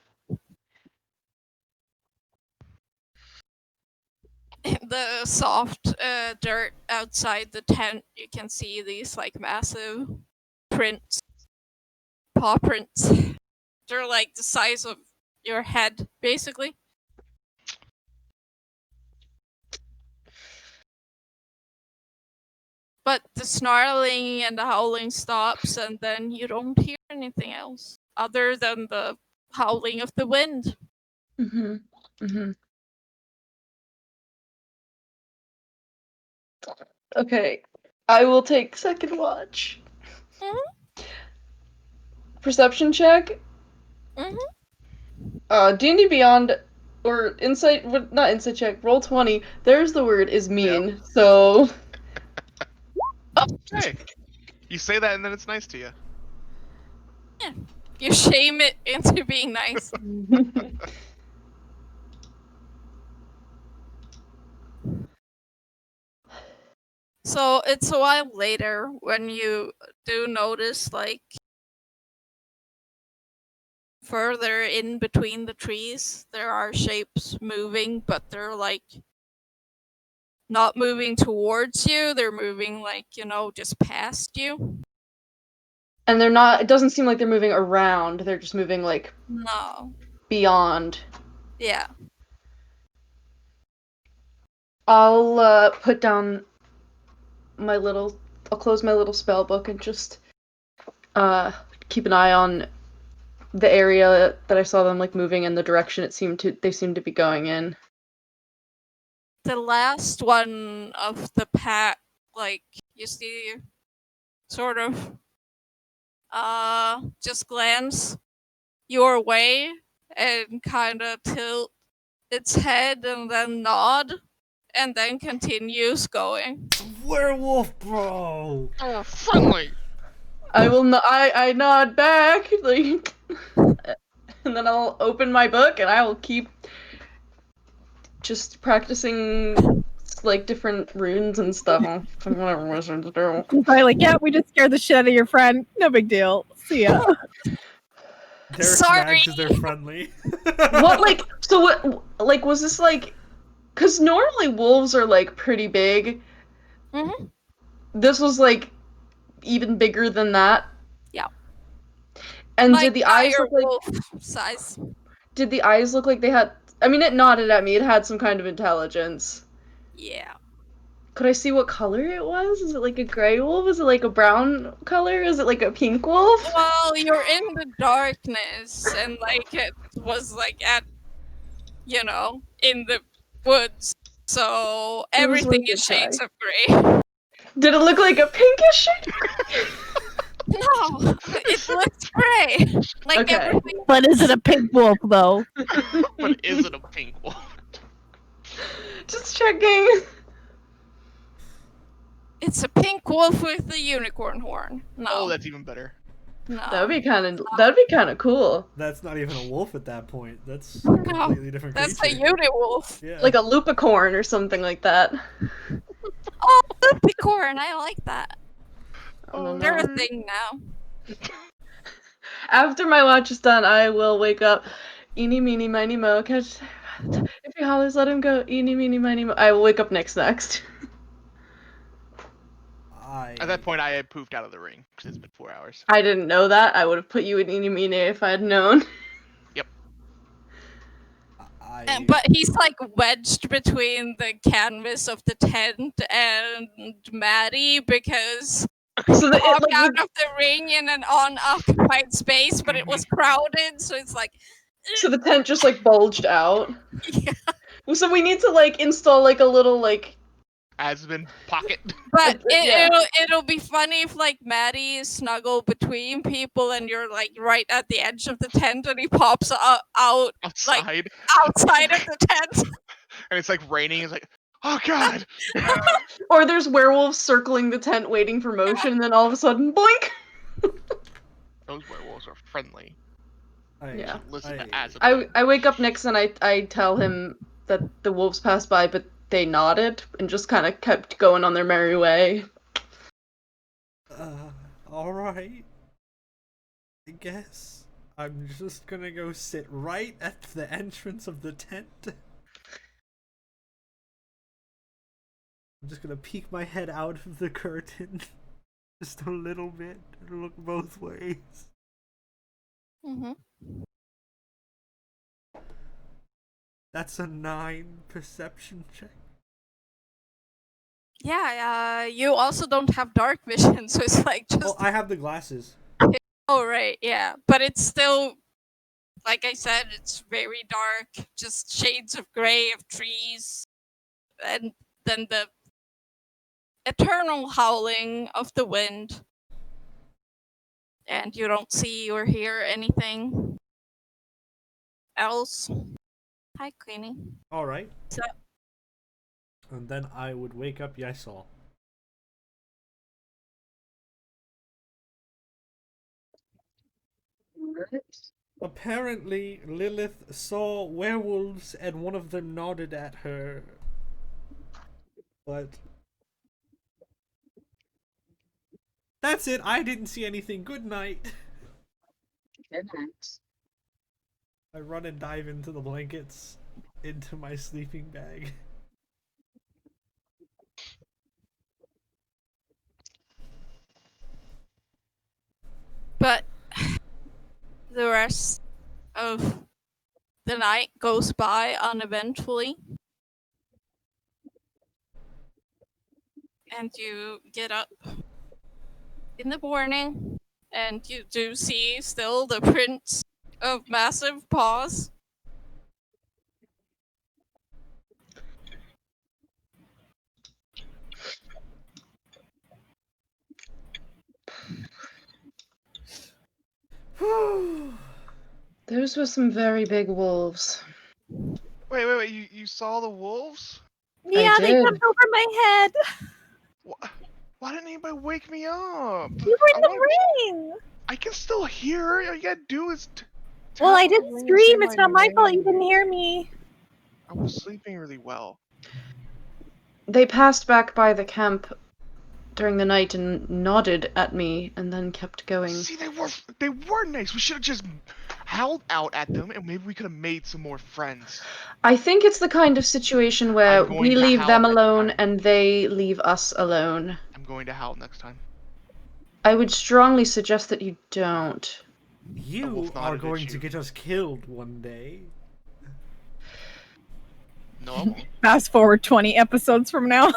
In the soft dirt outside the tent, you can see these like massive prints, paw prints. They're like the size of your head, basically. But the snarling and the howling stops, and then you don't hear anything else other than the howling of the wind. Mm-hmm. Mm-hmm. Okay. I will take second watch. Mhm. Perception check. Mhm. D&D Beyond, or insight, not insight check, roll 20. There's the word, is mean. So. Hey, you say that and then it's nice to you. You shame it into being nice. So it's a while later when you do notice, like, further in between the trees, there are shapes moving, but they're like not moving towards you, they're moving like, just past you. And they're not, it doesn't seem like they're moving around, they're just moving, like, No. beyond. Yeah. I'll put down my little, I'll close my little spell book and just keep an eye on the area that I saw them like moving in the direction they seemed to be going in. The last one of the pack, like, you see, sort of, just glance your way and kind of tilt its head and then nod and then continues going. Werewolf, bro. Oh, friendly. I will I nod back, like, and then I'll open my book and I will keep just practicing like different runes and stuff. Whatever wizards do. Probably like, yeah, we just scared the shit out of your friend. No big deal. See ya. Derek Sorry. Mags is their friendly. What was this like? Because normally wolves are like pretty big. Mm-hmm. This was like even bigger than that. Yeah. And Like did the eyes look like wolf size? Did the eyes look like they had? I mean, it nodded at me. It had some kind of intelligence. Yeah. Could I see what color it was? Is it like a gray wolf? Is it like a brown color? Is it like a pink wolf? Well, you're in the darkness, and like it was like at, in the woods, so It was everything worth a is shades try. of gray. Did it look like a pinkish shade? No, it looks gray. Like Okay. everything. But is it a pink wolf though? But is it a pink wolf? Just checking. It's a pink wolf with a unicorn horn. No. Oh, that's even better. No. That'd be kind of cool. That's not even a wolf at that point. That's a No, completely different That's creature. a uniwolf. Yeah. Like a lupicorn or something like that. Oh, lupicorn. I like that. Oh, They're no. a thing now. After my watch is done, I will wake up. Eeny, meeny, miny, mo. Catch. If he hollers, let him go. Eeny, meeny, miny, mo. I will wake up next. At that point, I had poofed out of the ring because it's been 4 hours. I didn't know that. I would have put you in Eeny, meeny if I had known. Yep. But he's like wedged between the canvas of the tent and Maddie because So he popped out of the ring in an unoccupied space, but it was crowded, so it's like. So the tent just like bulged out. Yeah. So we need to like install like a little like Azzabin pocket. But Yeah. it'll be funny if like Maddie is snuggled between people and you're like right at the edge of the tent and he pops out Outside. outside of the tent. And it's like raining. It's like, oh god. Or there's werewolves circling the tent waiting for motion, and then all of a sudden, boink! Those werewolves are friendly. Yeah. Listen to Azzabin. I wake up next and I tell him that the wolves passed by, but they nodded and just kind of kept going on their merry way. Alright. I guess I'm just gonna go sit right at the entrance of the tent. I'm just gonna peek my head out of the curtain just a little bit and look both ways. Mm-hmm. That's a 9 perception check. Yeah, you also don't have dark vision, so it's like just. Well, I have the glasses. Oh right, yeah, but it's still, like I said, it's very dark, just shades of gray of trees, and then the eternal howling of the wind. And you don't see or hear anything else. Hi, Queenie. All right. So, And then I would wake up Yeissal. Apparently, Lilith saw werewolves and one of them nodded at her. But that's it. I didn't see anything. Good night. Good night. I run and dive into the blankets, into my sleeping bag. but the rest of the night goes by uneventfully. And you get up in the morning, and you do see still the prints of massive paws. Those were some very big wolves. Wait, you saw the wolves? Yeah, they did. jumped over my head. Why didn't anybody wake me up? You were in the wanna- ring. I can still hear her. All you gotta do is Well, I tap did the ring and scream. say It's not my fault you didn't name. hear me. I was sleeping really well. They passed back by the camp during the night and nodded at me and then kept going. See, they were nice. We should have just howled out at them, and maybe we could have made some more friends. I think it's the kind of situation where I'm going we to leave howl them next alone time. and they leave us alone. I'm going to howl next time. I would strongly suggest that you don't. You wolf are nodded at going you. to get us killed one day. No, I won't. Fast forward 20 episodes from now.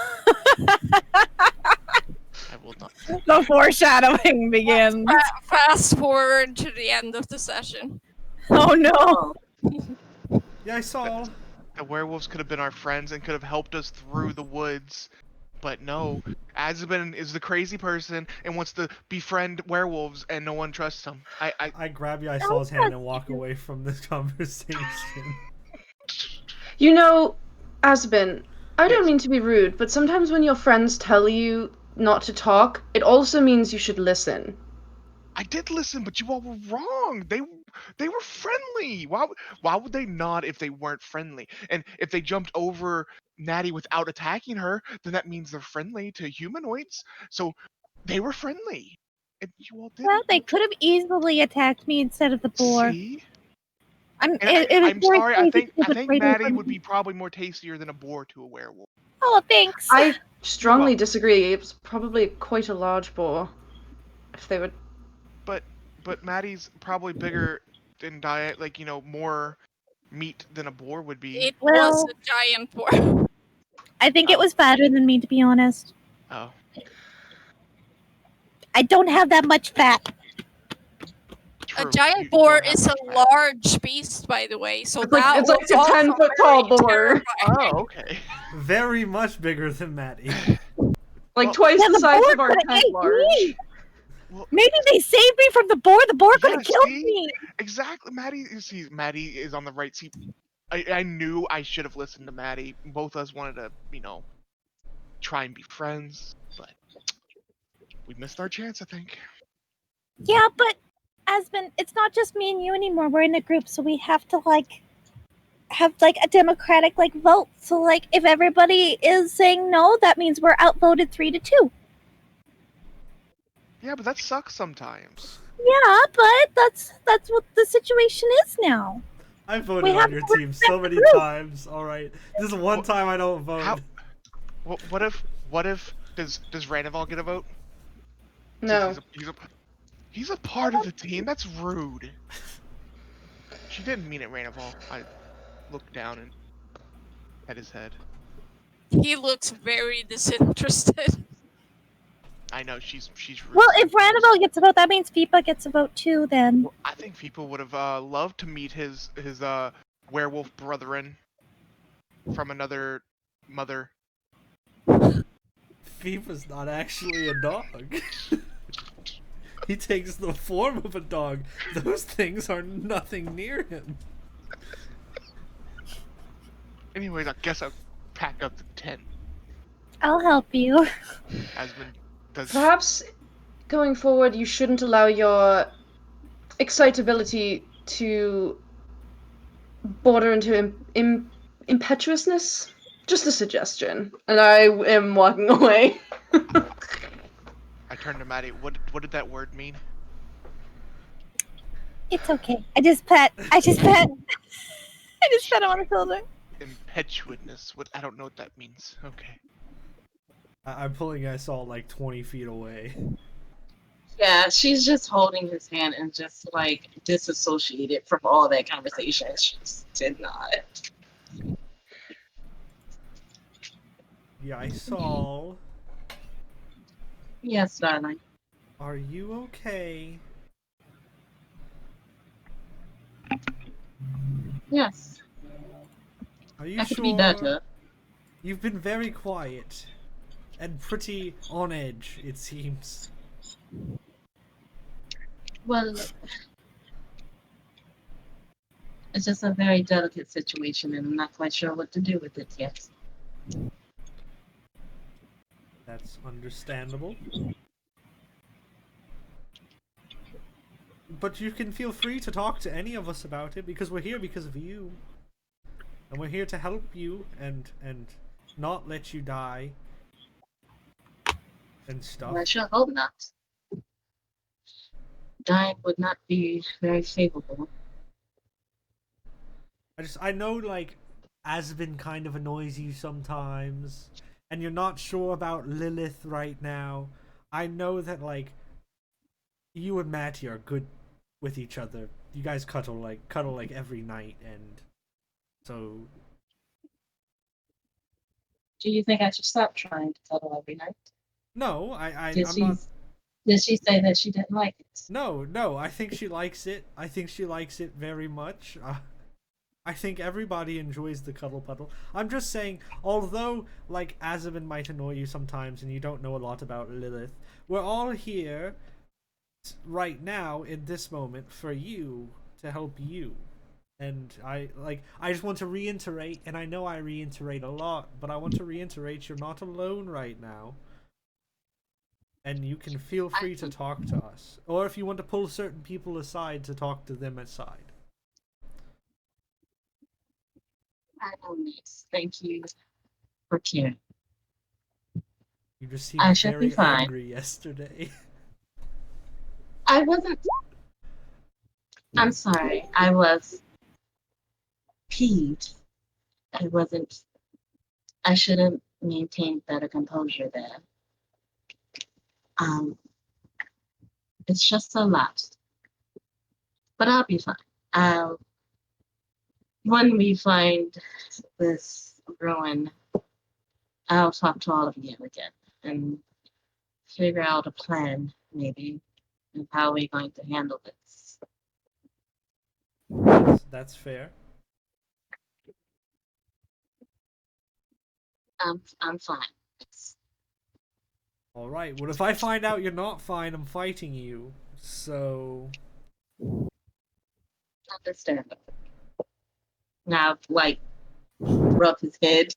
I will not. The foreshadowing begins. Fast forward to the end of the session. Oh no. Yeissal. The werewolves could have been our friends and could have helped us through the woods. But no, Azzabin is the crazy person and wants to befriend werewolves, and no one trusts him. I grab Yeissal's hand and walk away from this conversation. You know, Azzabin, I don't Yes. mean to be rude, but sometimes when your friends tell you not to talk, it also means you should listen. I did listen, but you all were wrong. They were friendly. Why would they nod if they weren't friendly? And if they jumped over Natty without attacking her, then that means they're friendly to humanoids. So they were friendly. And you all did. Well, they could have easily attacked me instead of the boar. See? I'm And it was I'm very sorry. I crazy think because it's waiting Natty for would me. be probably more tastier than a boar to a werewolf. Oh, thanks. I strongly welcome. disagree. It was probably quite a large boar. If they would. But Maddie's probably bigger in diet, like, more meat than a boar would be. It Well- was a giant boar. I think it Oh. was fatter than me, to be honest. Oh. I don't have that much fat. True. A giant You boar don't have is a much fat. large beast, by the way. So It's like that it's like was a also 10-foot tall very boar. terrifying. Oh, okay. Very much bigger than Matty. Like Well, twice Yeah, the the size boar of our could've tent ate large. me. Well, Maybe they saved me from the boar. The boar could Yeah, have killed see? me. exactly. Maddie is on the right seat. I knew I should have listened to Maddie. Both of us wanted to, try and be friends, but we missed our chance, I think. Yeah, but Aspen, it's not just me and you anymore. We're in a group, so we have to have a democratic vote. So if everybody is saying no, that means we're outvoted 3-2. Yeah, but that sucks sometimes. Yeah, but that's what the situation is now. I We voted have on your to team so many group. times. All right, this is one time I don't vote. How- What if does Ranival get a vote? No. Since he's a part of the team. That's rude. She didn't mean it, Ranival. I looked down and at his head. He looks very disinterested. I know she's rude. Well, if Randall gets a vote, that means FIFA gets a vote too. Then I think people would have loved to meet his werewolf brethren from another mother. Beaver's not actually a dog. He takes the form of a dog. Those things are nothing near him. Anyways, I guess I'll pack up the tent. I'll help you. Azzabin does. Perhaps going forward, you shouldn't allow your excitability to border into impetuousness. Just a suggestion, and I am walking away. I turned to Matty. What did that word mean? It's okay. I just pet I just pet him on the shoulder. Impetuousness. What? I don't know what that means. Okay. I'm pulling Yeissal like 20 feet away. Yeah, she's just holding his hand and just like disassociated from all that conversation. She just did not. Yeissal, Yes, darling. are you okay? Yes. Are you I could sure? be better. You've been very quiet and pretty on edge, it seems. Well, it's just a very delicate situation, and I'm not quite sure what to do with it yet. That's understandable. But you can feel free to talk to any of us about it, because we're here because of you. And we're here to help you and not let you die. And stuff. Well, I sure hope not. Dying would not be very favorable. I know like Azzabin kind of annoys you sometimes, and you're not sure about Lilith right now. I know that like you and Matty are good with each other. You guys cuddle like every night, and so. Do you think I should stop trying to cuddle every night? No, I'm Did she say that she didn't like it? No, I think she likes it. I think she likes it very much. I think everybody enjoys the cuddle puddle. I'm just saying, although, like, Azzabin might annoy you sometimes and you don't know a lot about Lilith, we're all here right now, in this moment, for you, to help you. And I just want to reiterate, and I know I reiterate a lot, but I want to reiterate you're not alone right now. And you can feel free to talk to us. Or if you want to pull certain people aside, to talk to them aside. I know, Nyx. Thank you for caring. You just I seemed should be very fine. angry yesterday. I wasn't. I'm sorry. I was peeved. I wasn't. I should have maintained better composure there. It's just a lot. But I'll be fine. When we find this ruin, I'll talk to all of you again and figure out a plan, maybe, of how we're going to handle this. That's fair. I'm fine. Alright, well if I find out you're not fine, I'm fighting you. So... Understandable. Now, like, rub his head.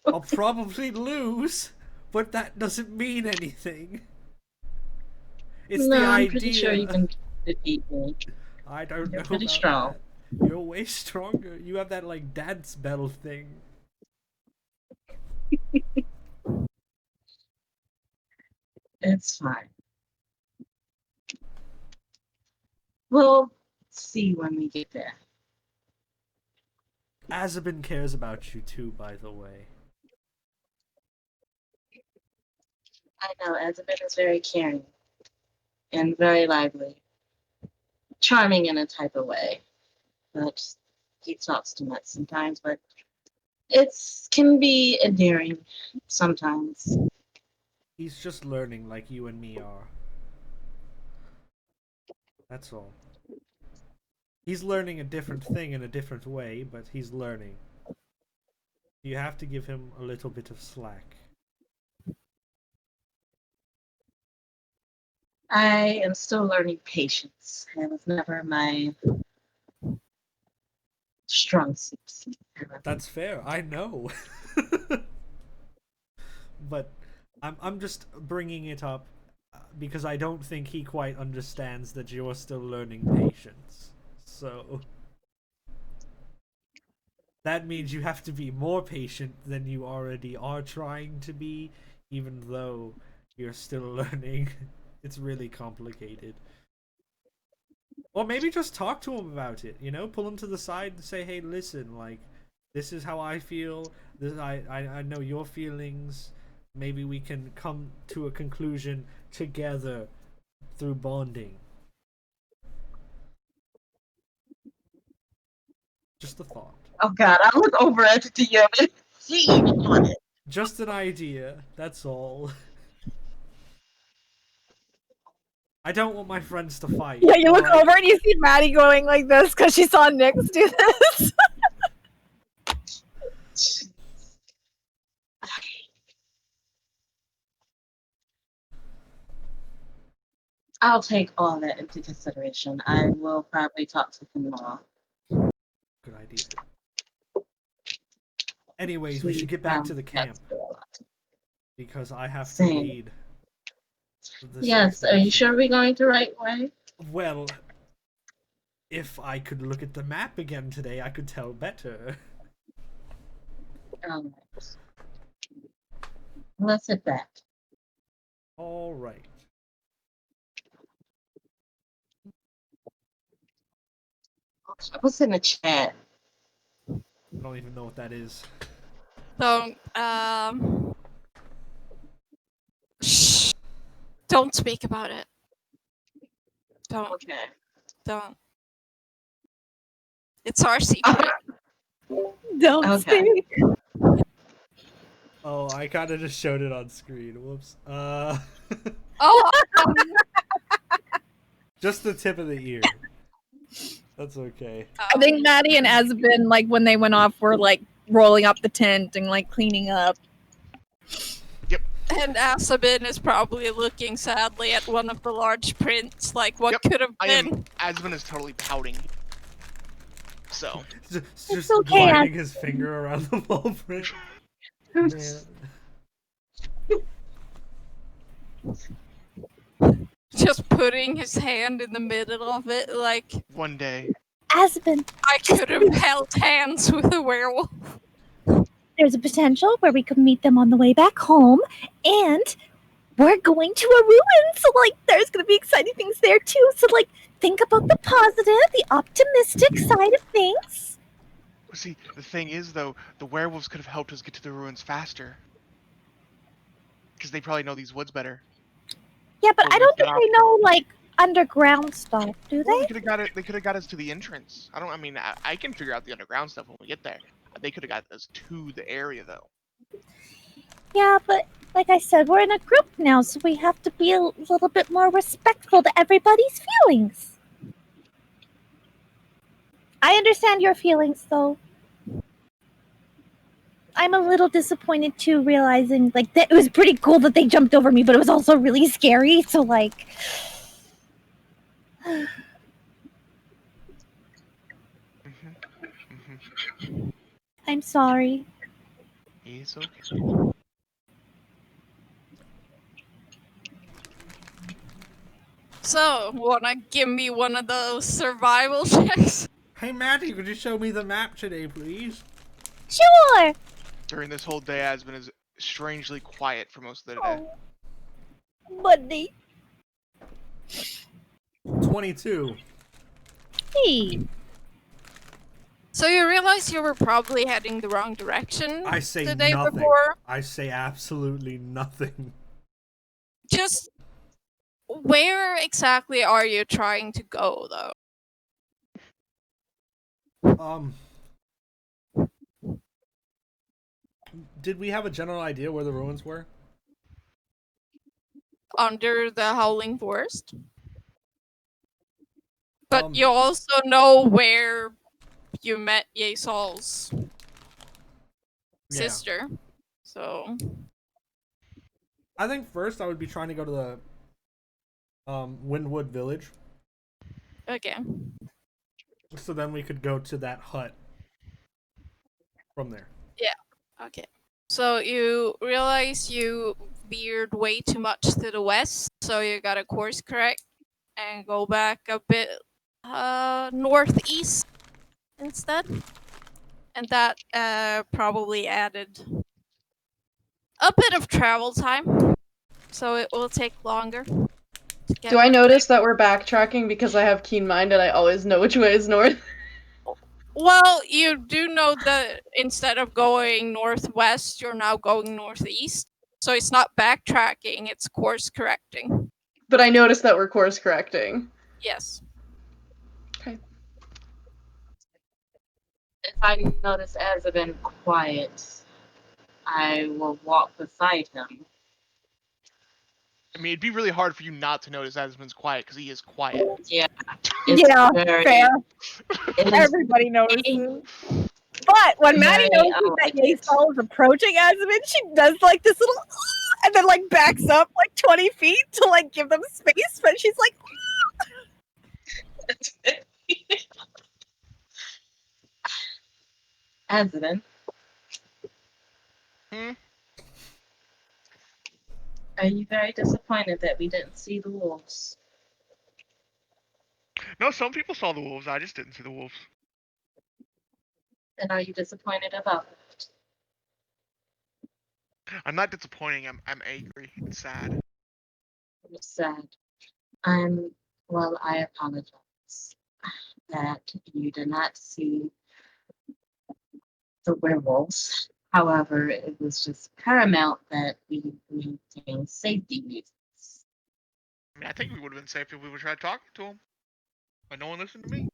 I'll probably lose, but that doesn't mean anything. It's No, the I'm idea. pretty sure you can defeat me. I don't You're know pretty about strong. that. You're way stronger. You have that like dance bell thing. It's fine. We'll see when we get there. Azzabin cares about you too, by the way. I know, Azzabin is very caring and very lively. Charming in a type of way. But he talks too much sometimes, but it can be endearing sometimes. He's just learning like you and me are. That's all. He's learning a different thing in a different way, but he's learning. You have to give him a little bit of slack. I am still learning patience. It was never my strong suit. That's fair. I know. But I'm just bringing it up because I don't think he quite understands that you're still learning patience. So that means you have to be more patient than you already are trying to be, even though you're still learning. It's really complicated. Or maybe just talk to him about it, you know? Pull him to the side and say, hey, listen, like, this is how I feel. I know your feelings. Maybe we can come to a conclusion together through bonding. Just a thought. Oh god, I look over at the DM and see on it. Just an idea, that's all. I don't want my friends to fight. Yeah, you look alright? over and you see Maddie going like this because she saw Nyx do this. I'll take all that into consideration. I will probably talk to him more. Good idea. Anyways, we should get back to the camp because I have to Same. lead. this Yes, are you expedition. sure we're going the right way? Well, if I could look at the map again today, I could tell better. Alright. Let's head back. All right. What's in the chat? I don't even know what that is. Don't shh. Don't speak about it. Don't. Okay. Don't. It's our secret. Don't Okay. speak. Oh, I kind of just showed it on screen. Whoops. Oh, Just the tip of the ear. That's okay. I think Maddie and Azzabin, like when they went off, were like rolling up the tent and like cleaning up. And Azzabin is probably looking sadly at one of the large prints, like what Yep, could have I been. am. Azzabin is totally pouting. So. Just okay, gliding his finger around the ball print. Man. Just putting his hand in the middle of it, like One day. Azzabin, I could have held hands with a werewolf. there's a potential where we could meet them on the way back home, and we're going to a ruin, so like there's gonna be exciting things there too. So like think about the positive, the optimistic side of things. See, the thing is though, the werewolves could have helped us get to the ruins faster. Because they probably know these woods better. Yeah, but Well, I don't we think got they know like underground stuff, do Well, they? they could have got it. They could have got us to the entrance. I can figure out the underground stuff when we get there. They could have got us to the area though. Yeah, but like I said, we're in a group now, so we have to be a little bit more respectful to everybody's feelings. I understand your feelings, though. I'm a little disappointed too, realizing like that it was pretty cool that they jumped over me, but it was also really scary. So like, I'm sorry. It's okay. So, wanna give me one of those survival checks? Hey, Matty, could you show me the map today, please? Sure. During this whole day, Azzabin is strangely quiet for most of the day. Oh, buddy. 22. Hey. So you realize you were probably heading the wrong direction I say the day nothing. before? I say absolutely nothing. Just where exactly are you trying to go, though? Did we have a general idea where the ruins were? Under the Howling Forest? But Um, you also know where you met Yeissal's Yeah. sister. So I think first I would be trying to go to Windwood Village. Okay. So then we could go to that hut from there. Okay. So you realize you veered way too much to the west, so you gotta course correct and go back a bit northeast instead. And that probably added a bit of travel time, so it will take longer to get. Do I notice that we're backtracking because I have keen mind and I always know which way is north? Well, you do know that instead of going northwest, you're now going northeast. So it's not backtracking, it's course correcting. But I notice that we're course correcting. Yes. Okay. If I notice Azzabin quiet, I will walk beside him. I mean, it'd be really hard for you not to notice Azzabin's quiet because he is quiet. Yeah. Yeah, very, fair. it is Everybody notices. But when Maddie very, notices that Yeissal is approaching Azzabin, she does like this little and then like backs up like 20 feet to like give them space, but she's like Azzabin. Are you very disappointed that we didn't see the wolves? No, some people saw the wolves. I just didn't see the wolves. And are you disappointed about it? I'm not disappointing. I'm angry and sad. I'm sad. Well, I apologize that you did not see the werewolves. However, it was just paramount that we maintain safety reasons. I mean, I think we would have been safe if we would try talking to him, but no one listened to me.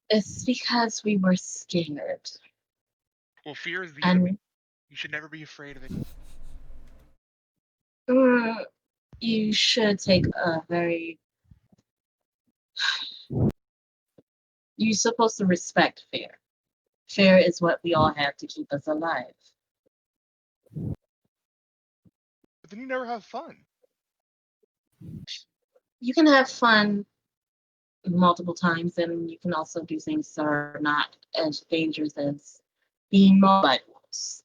It's because we were scared. Well, fear is the enemy. You should never be afraid of it. You should take a very... You're supposed to respect fear. Fear is what we all have to keep us alive. But then you never have fun. You can have fun multiple times, and you can also do things that are not as dangerous as being mauled by wolves.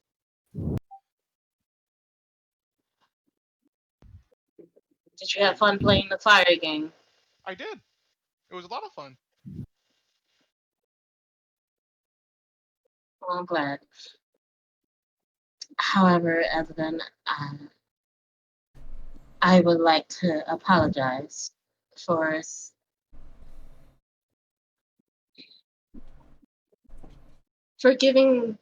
Did you have fun playing the fire game? I did. It was a lot of fun. Well, I'm glad. However, Evelyn, I would like to apologize for giving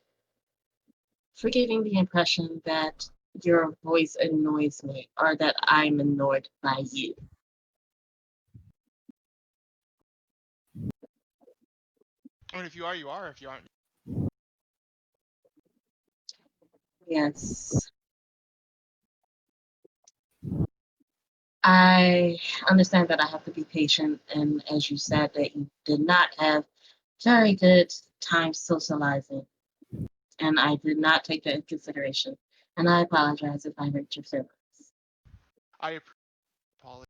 the impression that your voice annoys me or that I'm annoyed by you. I mean, if you are, you are. If you aren't, Yes. I understand that I have to be patient, and as you said, that you did not have very good time socializing, and I did not take that into consideration. And I apologize if I hurt your feelings. I apologize.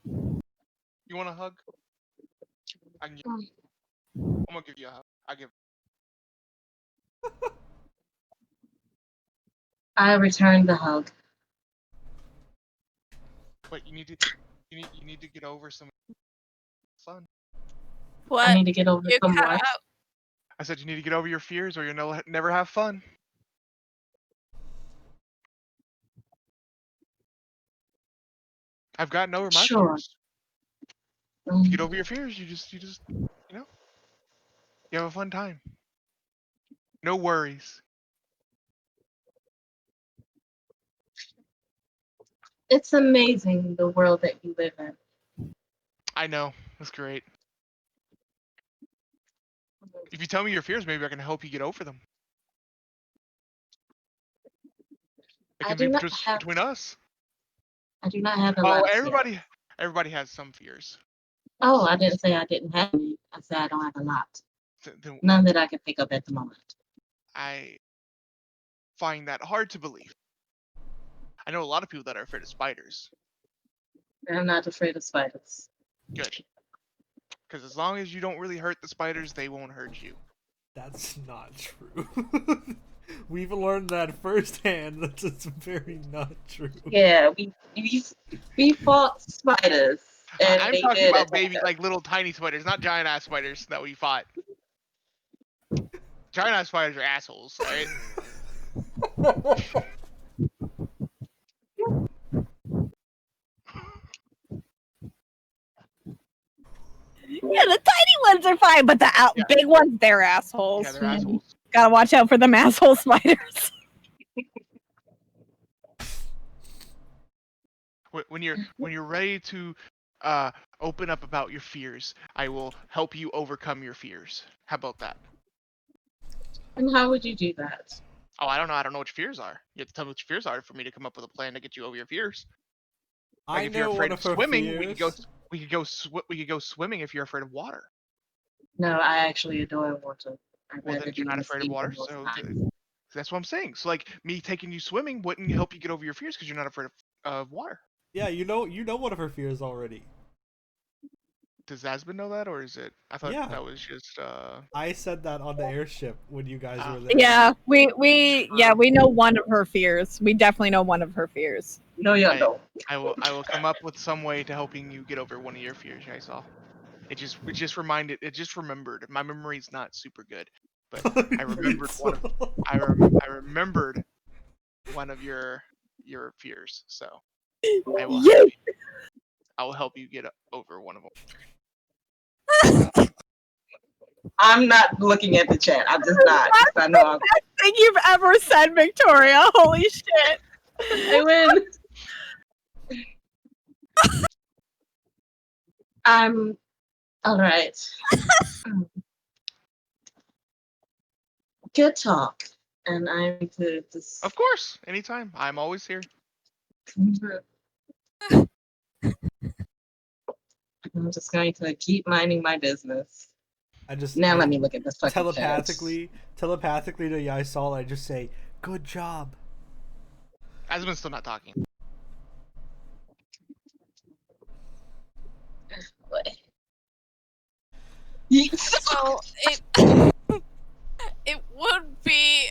You want a hug? I'm gonna give you a hug. I returned the hug. But you need to get over some fun. What? I need to get over You some cut what? out. I said you need to get over your fears, or you'll never have fun. I've gotten over my fears. To get over your fears, you just you have a fun time. No worries. It's amazing the world that you live in. I know. That's great. If you tell me your fears, maybe I can help you get over them. It can be between us. I do not have a lot of everybody has some fears. Oh, I didn't say I didn't have any. I said I don't have a lot. None that I can pick up at the moment. I find that hard to believe. I know a lot of people that are afraid of spiders. I'm not afraid of spiders. Good. Because as long as you don't really hurt the spiders, they won't hurt you. That's not true. We've learned that firsthand. That's just very not true. Yeah, we fought spiders, and I'm they talking did about attack baby, us. like little tiny spiders, not giant ass spiders that we fought. Giant ass spiders are assholes, right? Yeah, the tiny ones are fine, but the big ones, they're assholes. Yeah, they're assholes. Gotta watch out for them asshole spiders. When you're ready to open up about your fears, I will help you overcome your fears. How about that? And how would you do that? Oh, I don't know. I don't know what your fears are. You have to tell me what your fears are for me to come up with a plan to get you over your fears. Like I if you're know afraid one of of her swimming, fears. we could go swimming if you're afraid of water. No, I actually adore water. Well, then if you're not afraid of water, so that's what I'm saying. So like me taking you swimming wouldn't help you get over your fears because you're not afraid of water. Yeah, you know one of her fears already. Does Azzabin know that, or is it? I thought Yeah. that was just. I said that on the airship when you guys were there. Yeah, we know one of her fears. We definitely know one of her fears. No, you don't. I will come up with some way to helping you get over one of your fears, Yeissal. It just remembered. My memory's not super good, but I remembered I remembered one of your fears. So I will help you get over one of them. I'm not looking at the chat. I'm just not. 'Cause I know I'm. Best thing you've ever said, Victoria. Holy shit! I win. I'm. All right. Good talk. And I'm to just. Of course, anytime. I'm always here. I'm just going to keep minding my business. Let me look at this fucking telepathically to Yeissal. I just say, "Good job." Azzabin's still not talking. So it would be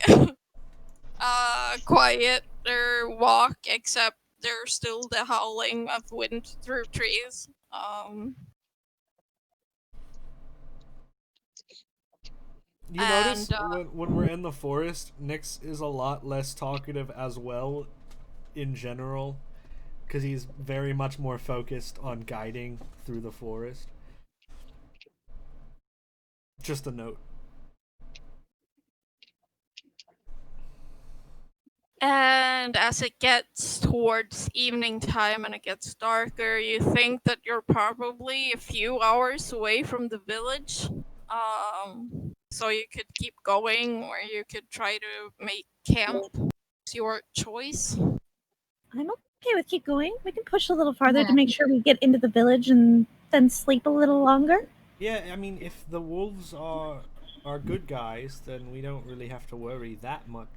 quieter walk, except there's still the howling of wind through trees. You notice when we're in the forest, Nyx is a lot less talkative as well, in general, because he's very much more focused on guiding through the forest. Just a note. And as it gets towards evening time and it gets darker, you think that you're probably a few hours away from the village. So you could keep going, or you could try to make camp. It's your choice. I'm okay with keep going. We can push a little farther to make sure we get into the village and then sleep a little longer. Yeah, I mean, if the wolves are good guys, then we don't really have to worry that much.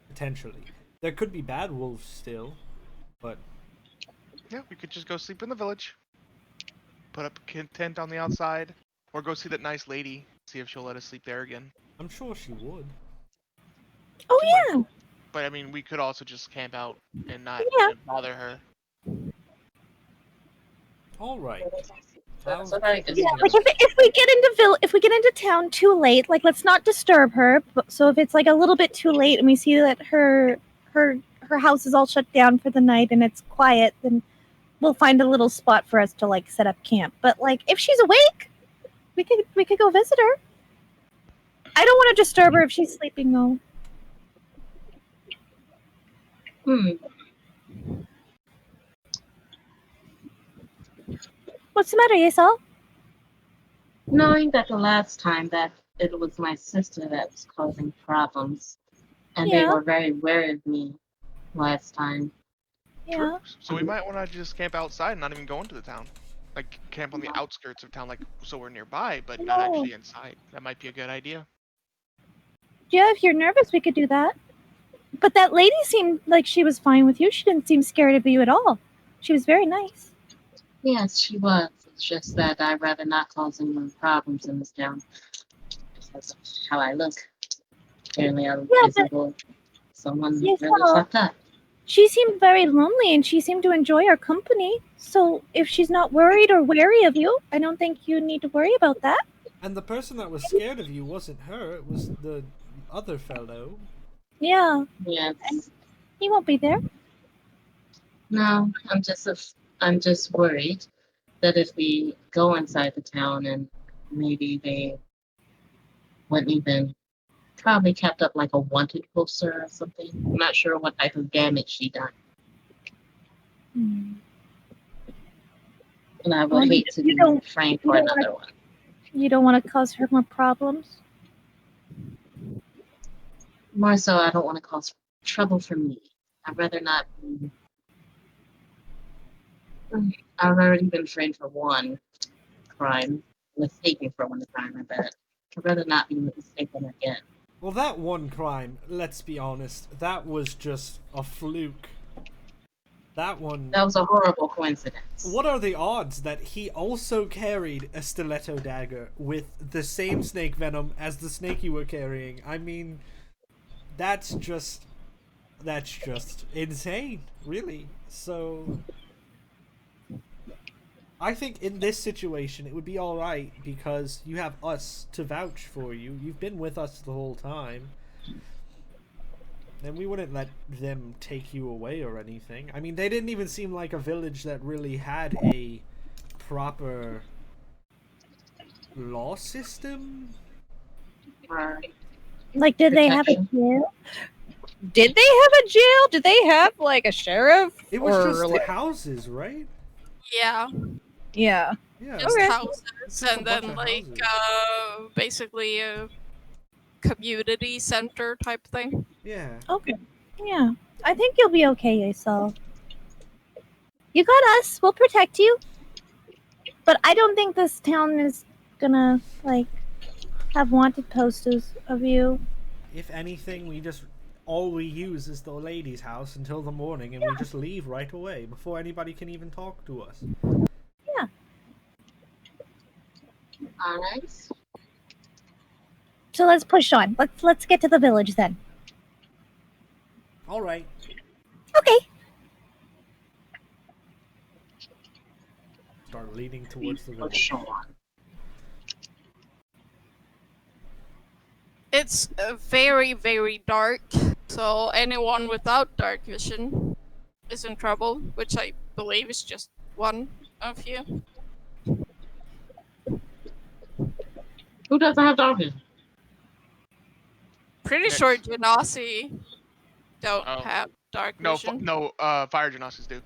Potentially. There could be bad wolves still, but... Yeah, we could just go sleep in the village. Put up a tent on the outside. Or go see that nice lady. See if she'll let us sleep there again. I'm sure she would. Oh, yeah! But, I mean, we could also just camp out and not bother her. Alright. That's what I Yeah, like if we get into town too late, like let's not disturb her. So if it's like a little bit too late and we see that her house is all shut down for the night and it's quiet, then we'll find a little spot for us to like set up camp. But like if she's awake, we could go visit her. I don't want to disturb her if she's sleeping though. What's the matter, Yeissal? Knowing that the last time that it was my sister that was causing problems, and they were very wary of me last time. Yeah. True. So we might want to just camp outside and not even go into the town. Like, camp on the outskirts of town, like, so we're nearby, but not actually inside. That might be a good idea. Yeah, if you're nervous, we could do that. But that lady seemed like she was fine with you. She didn't seem scared of you at all. She was very nice. Yes, she was. It's just that I'd rather not cause anyone problems in this town because of how I look. Apparently, I'm visible. Someone Yes, really fucked up. She seemed very lonely, and she seemed to enjoy our company. So if she's not worried or wary of you, I don't think you need to worry about that. And the person that was scared of you wasn't her, it was the other fellow. Yeah. Yes. He won't be there. No, I'm just worried that if we go inside the town and maybe they wouldn't even probably kept up like a wanted poster or something. I'm not sure what type of damage she done. And I would hate to be framed for another one. You don't want to cause her more problems? More so, I don't want to cause trouble for me. I'd rather not be... I've already been framed for one crime. Mistaken for one crime, I bet. I'd rather not be mistaken again. Well, that one crime, let's be honest, that was just a fluke. That was a horrible coincidence. What are the odds that he also carried a stiletto dagger with the same snake venom as the snake you were carrying? I mean, that's just insane, really. So I think in this situation it would be alright because you have us to vouch for you. You've been with us the whole time. And we wouldn't let them take you away or anything. I mean, they didn't even seem like a village that really had a proper law system. Like, did they have a jail? Did they have a jail? Did they have, like, a sheriff? It was just the houses, right? Yeah. Yeah. Just houses, and then, like, basically a community center type thing. Yeah. Okay. Yeah. I think you'll be okay, Yeissal. You got us. We'll protect you. But I don't think this town is gonna, like, have wanted posters of you. If anything, all we use is the lady's house until the morning, and we just leave right away before anybody can even talk to us. Yeah. Alright. So let's push on. Let's get to the village then. All right. Okay. Start leading towards the village. It's very, very dark, so anyone without dark vision is in trouble, which I believe is just one of you. Who doesn't have dark vision? Pretty sure Genasi don't have dark vision. No, fire Genasis do.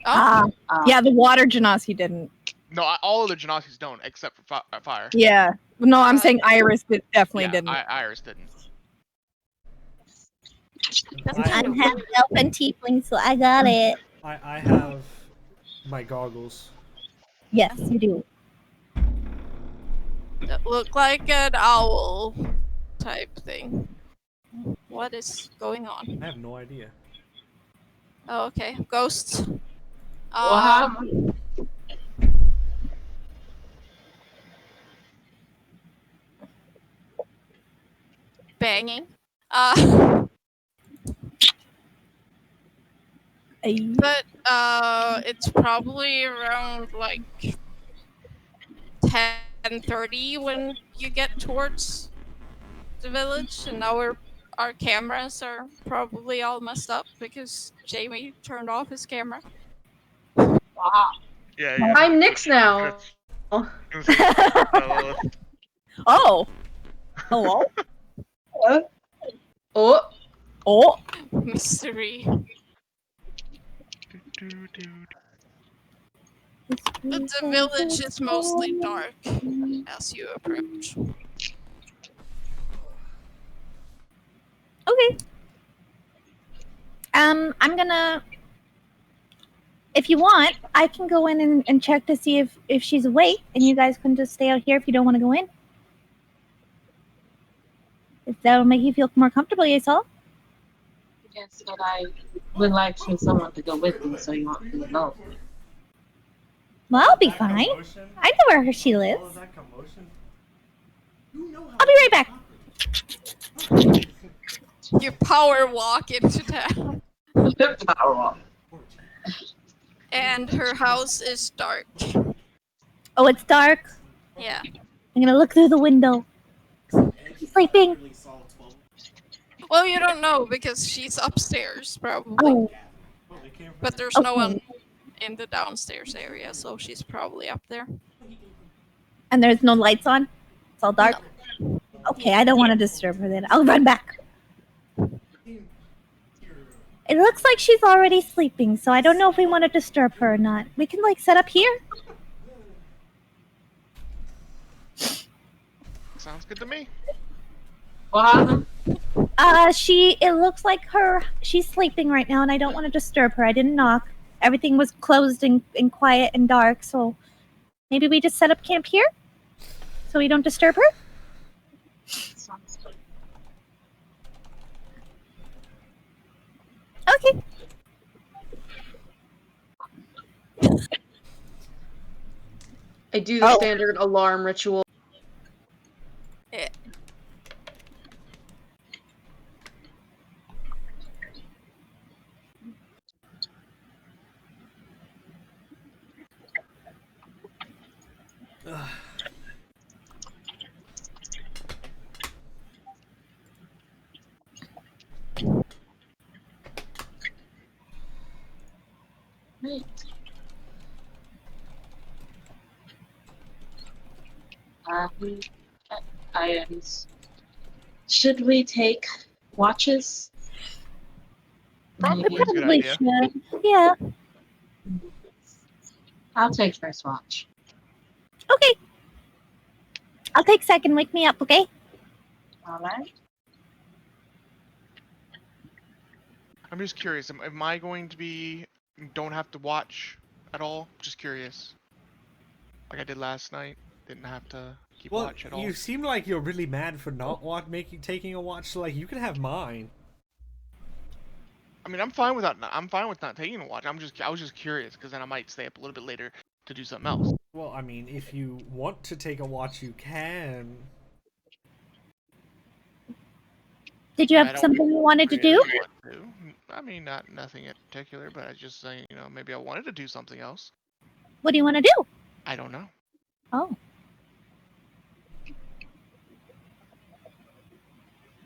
Oh. Yeah, the water Genasi didn't. No, all of the Genasis don't, except for fire. Yeah. No, I'm saying Iris definitely didn't. Iris didn't. I'm half elf and tiefling, so I got it. I have my goggles. Yes, you do. That look like an owl type thing. What is going on? I have no idea. Oh, okay. Ghosts. Banging. But it's probably around like 10:30 when you get towards the village, and now our cameras are probably all messed up because Jamie turned off his camera. Wow. Yeah. I'm Nyx now. Oh. Hello? Oh. Mystery. But the village is mostly dark as you approach. Okay. I'm gonna... If you want, I can go in and check to see if she's awake, and you guys can just stay out here if you don't want to go in. If that'll make you feel more comfortable, Yeissal. Yes, but I would like for someone to go with me, so you won't be alone. Well, I'll be That fine. commotion? I know where she All lives. of that commotion? I'll be right back. You power walk into town, Power walk. and her house is dark. Oh, it's dark. Yeah. I'm gonna look through the window. She's sleeping. Well, you don't know because she's upstairs probably, Oh, but there's no one okay. in the downstairs area, so she's probably up there. And there's no lights on? It's all dark? Okay, I don't want to disturb her then. I'll run back. It looks like she's already sleeping, so I don't know if we want to disturb her or not. We can, like, set up here? Sounds good to me. Well, It looks like she's sleeping right now, and I don't want to disturb her. I didn't knock. Everything was closed and quiet and dark, so maybe we just set up camp here? So we don't disturb her? Okay. I do the standard alarm ritual. Yeah. right. Items. Should we take watches? Probably We a good probably idea. should. Yeah. I'll take first watch. Okay. I'll take second. Wake me up, okay? All right. I'm just curious. Am I going to be? Don't have to watch at all. Just curious. Like I did last night. Didn't have to keep Well, watch at all. you seem like you're really mad for not taking a watch, so like you can have mine. I mean, I'm fine with that. I'm fine with not taking a watch. I was just curious because then I might stay up a little bit later to do something else. Well, I mean, if you want to take a watch, you can. Did you I have don't something you wanted to really do? want to. I mean, nothing in particular, but I just saying, maybe I wanted to do something else. What do you want to do? I don't know. Oh.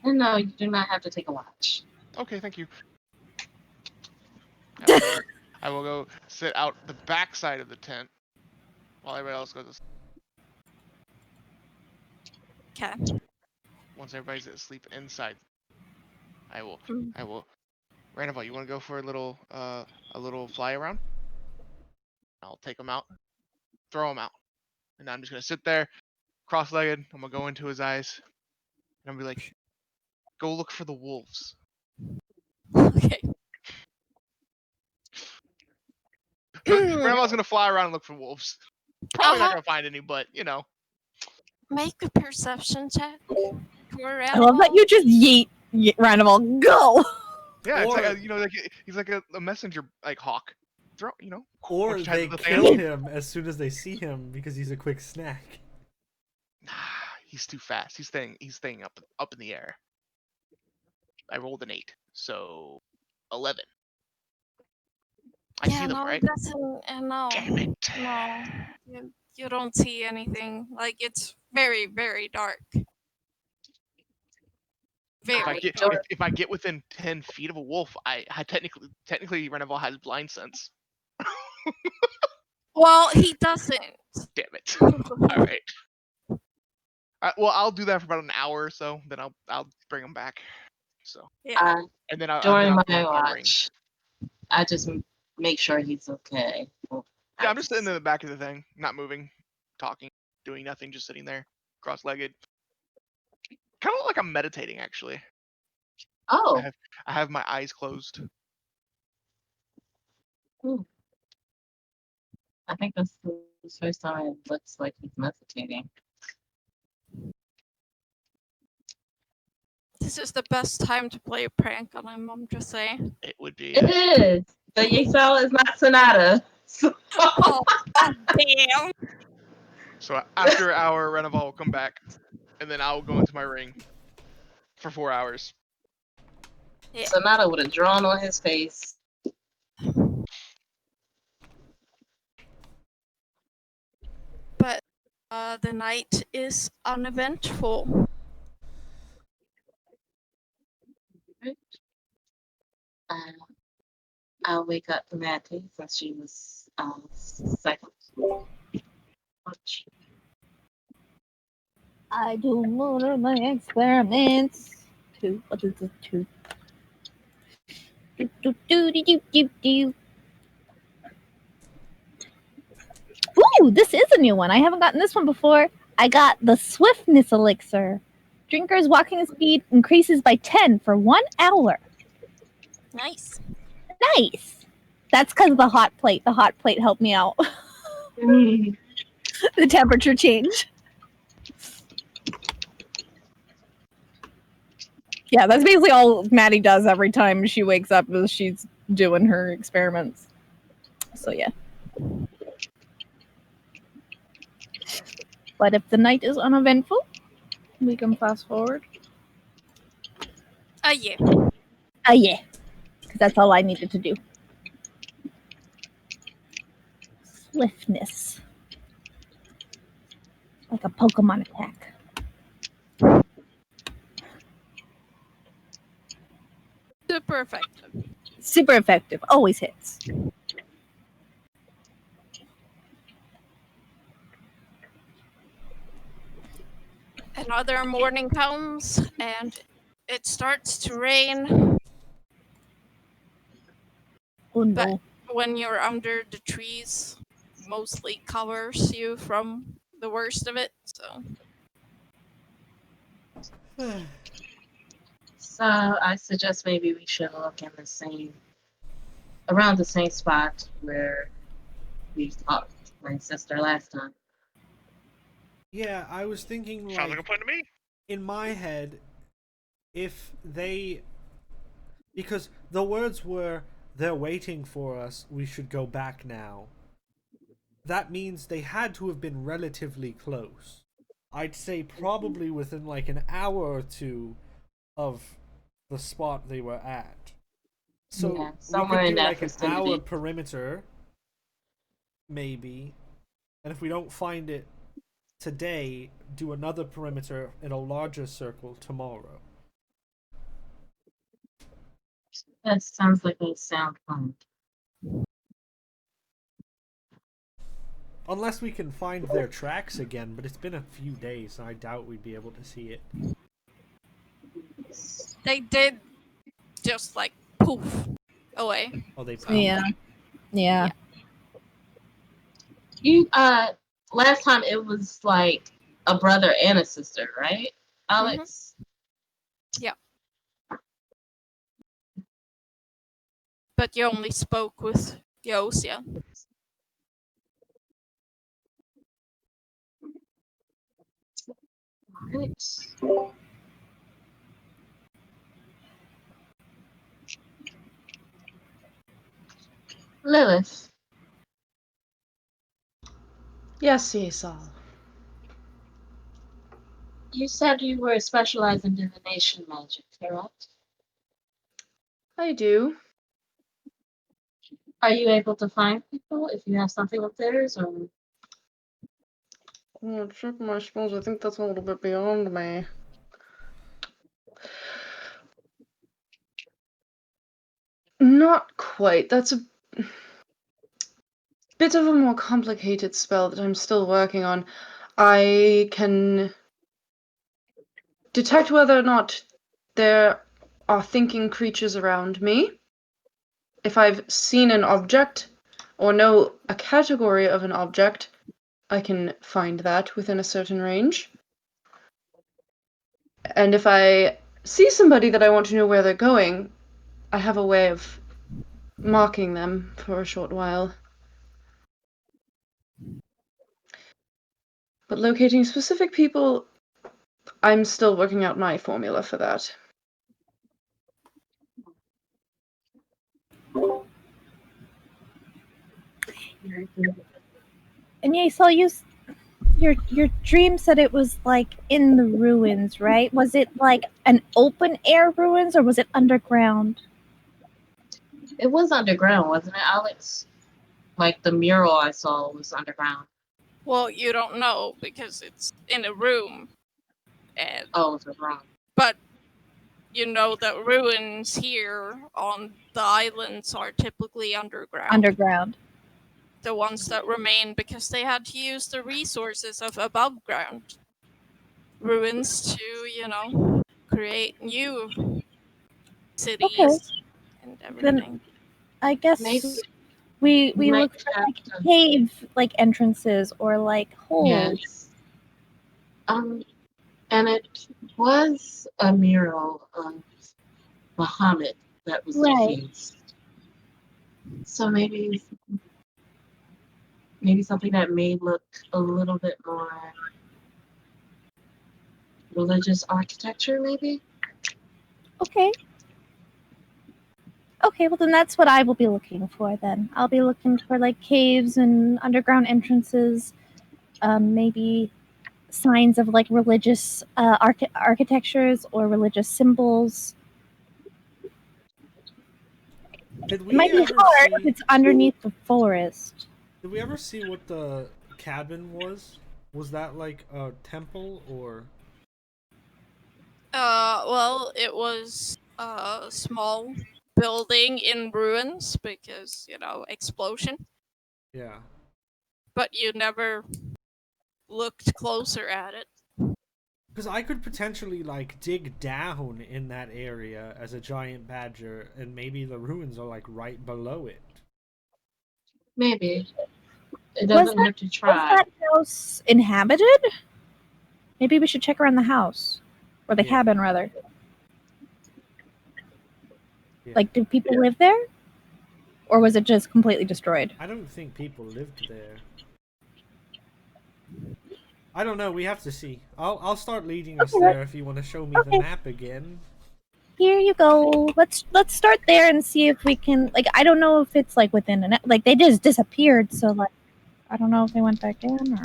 No, you do not have to take a watch. Okay, thank you. I will go sit out the back side of the tent while everybody else goes to sleep. Okay. Once everybody's asleep inside, I will. Randall, you want to go for a little fly around? I'll take him out, throw him out, and I'm just gonna sit there, cross-legged. I'm gonna go into his eyes, and I'm gonna be like, "Go look for the wolves." Okay. Grandma's gonna fly around and look for wolves. Probably not gonna find any, but Make a perception check. I love that you just yeet Ranimal. Go! Yeah, it's Or- like he's like a messenger like hawk. Throw, Or which has they the kill thing. him as soon as they see him because he's a quick snack. He's too fast. He's staying up in the air. I rolled an 8, so 11. I see them, right? No. Damn it. No. You don't see anything. Like, it's very, very dark. Very dark. If I get within 10 feet of a wolf, I technically Reneval has blind sense. Well, he doesn't. Damn it. All right. Well, I'll do that for about an hour or so. Then I'll bring him back. So. Yeah. And then I'll During put my on my ring. watch, I just make sure he's okay. Yeah, I'm just sitting in the back of the thing, not moving, talking, doing nothing, just sitting there, cross-legged. Kind of like I'm meditating, actually. Oh. I have my eyes closed. I think that's the first time it looks like he's meditating. This is the best time to play a prank on him, I'm just saying. It would be. It is. But Yeissal is not Sonata. So Oh, damn! So after an hour, Renaval will come back, and then I'll go into my ring for 4 hours. Yeah. Sonata would have drawn on his face. But the night is uneventful. I'll wake up Matty since she was second. I do more of my experiments. What is it? Two. Do. Ooh, this is a new one. I haven't gotten this one before. I got the Swiftness Elixir. Drinker's walking speed increases by 10 for 1 hour. Nice. Nice. That's because of the hot plate. The hot plate helped me out. The temperature change. Yeah, that's basically all Maddie does every time she wakes up is she's doing her experiments. So yeah. But if the night is uneventful, we can fast forward. Yeah. Yeah. Because that's all I needed to do. Swiftness. Like a Pokemon attack. Super effective. Super effective. Always hits. Another morning comes and it starts to rain. Oh no. But when you're under the trees, mostly covers you from the worst of it. So So I suggest maybe we should look in around the same spot where we talked to my sister last time. Yeah, I was thinking Sounds like a like plan to me. in my head, if because the words were they're waiting for us, we should go back now. That means they had to have been relatively close. I'd say probably within like an hour or two of the spot they were at. So Yeah, we somewhere could in do that like an vicinity. hour perimeter, maybe. And if we don't find it today, do another perimeter in a larger circle tomorrow. That sounds like a sound plan. Unless we can find their tracks again, but it's been a few days, and I doubt we'd be able to see it. they did just like poof away. Oh, they Yeah. You last time it was like a brother and a sister, right, Alex? But you only spoke with Yosia. Right. Lilith, Yes, Yeissal. you said you were specialized in divination magic, correct? I do. Are you able to find people if you have something of theirs, or Well, check my spells. I think that's a little bit beyond me. Not quite. That's a bit of a more complicated spell that I'm still working on. I can detect whether or not there are thinking creatures around me. If I've seen an object or know a category of an object, I can find that within a certain range. And if I see somebody that I want to know where they're going, I have a way of marking them for a short while. But locating specific people, I'm still working out my formula for that. And Yeissal, your dream said it was like in the ruins, right? Was it like an open air ruins or was it underground? It was underground, wasn't it, Alex? Like the mural I saw was underground. Well, you don't know because it's in a room. And Oh, it was wrong. but you know that ruins here on the islands are typically underground. Underground. The ones that remain because they had to use the resources of above ground ruins to, create new cities Okay. and everything. I guess Maybe we might look for have like to- cave like entrances or like holes. Yes. And it was a mural of Muhammad that was Right. defaced. So maybe something that may look a little bit more religious architecture, maybe? Okay. Okay, well then that's what I will be looking for then. I'll be looking for like caves and underground entrances, maybe signs of like religious architectures or religious symbols. Did It we might be ever hard if see? it's underneath the forest. Did we ever see what the cabin was? Was that like a temple or? Well, it was a small building in ruins because, explosion. Yeah. But you never looked closer at it. Because I could potentially like dig down in that area as a giant badger, and maybe the ruins are like right below it. Maybe. It doesn't hurt to Was try. that house inhabited? Maybe we should check around the house. Or the Yeah. cabin, rather. Yeah. Like, do people live there? Or was it just completely destroyed? I don't think people lived there. I don't know. We have to see. I'll start leading us there if you want to show me the map again. Here you go. Let's start there and see if we can. Like, I don't know if it's like within an. Like, they just disappeared. So like, I don't know if they went back in or.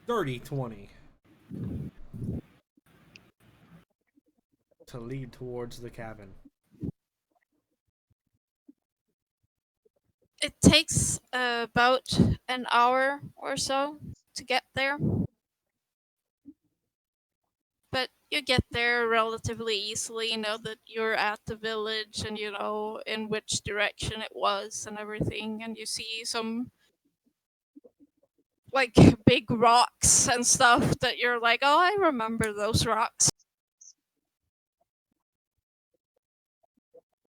Dirty 20 to lead towards the cabin. It takes about an hour or so to get there. But you get there relatively easily, you know that you're at the village and you know in which direction it was and everything, and you see some like big rocks and stuff that you're like, oh, I remember those rocks.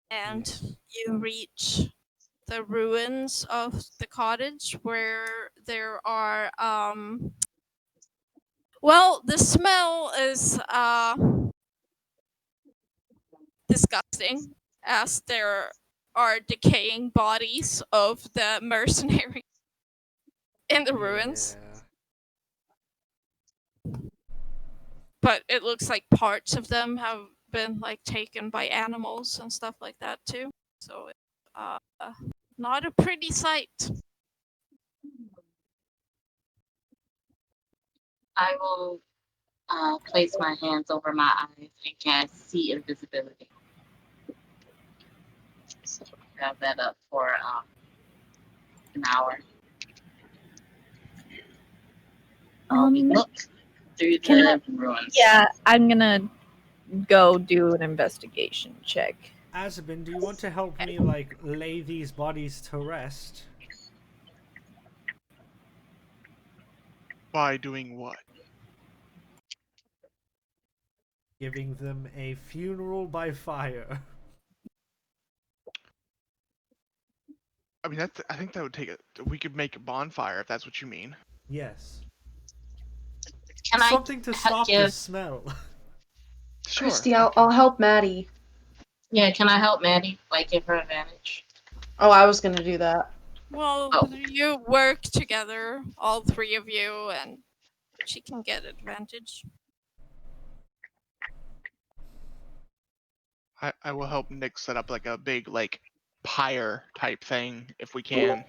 And you reach the ruins of the cottage where there are well, the smell is disgusting as there are decaying bodies of the mercenaries in the ruins. But it looks like parts of them have been like taken by animals and stuff like that too. So it's not a pretty sight. I will place my hands over my eyes and cast see invisibility. So have that up for an hour. Look through the ruins. Yeah, I'm gonna go do an investigation check. Azzabin, do you want to help me like lay these bodies to rest? By doing what? Giving them a funeral by fire. I mean, I think that would take we could make a bonfire if that's what you mean. Yes. Can Something to stop the smell. Sure. Christy, I'll help Maddie. Yeah, can I help Maddie? Like, give her advantage? Oh, I was gonna do that. Well, you work together, all three of you, and she can get advantage. I will help Nick set up like a big like pyre type thing if we can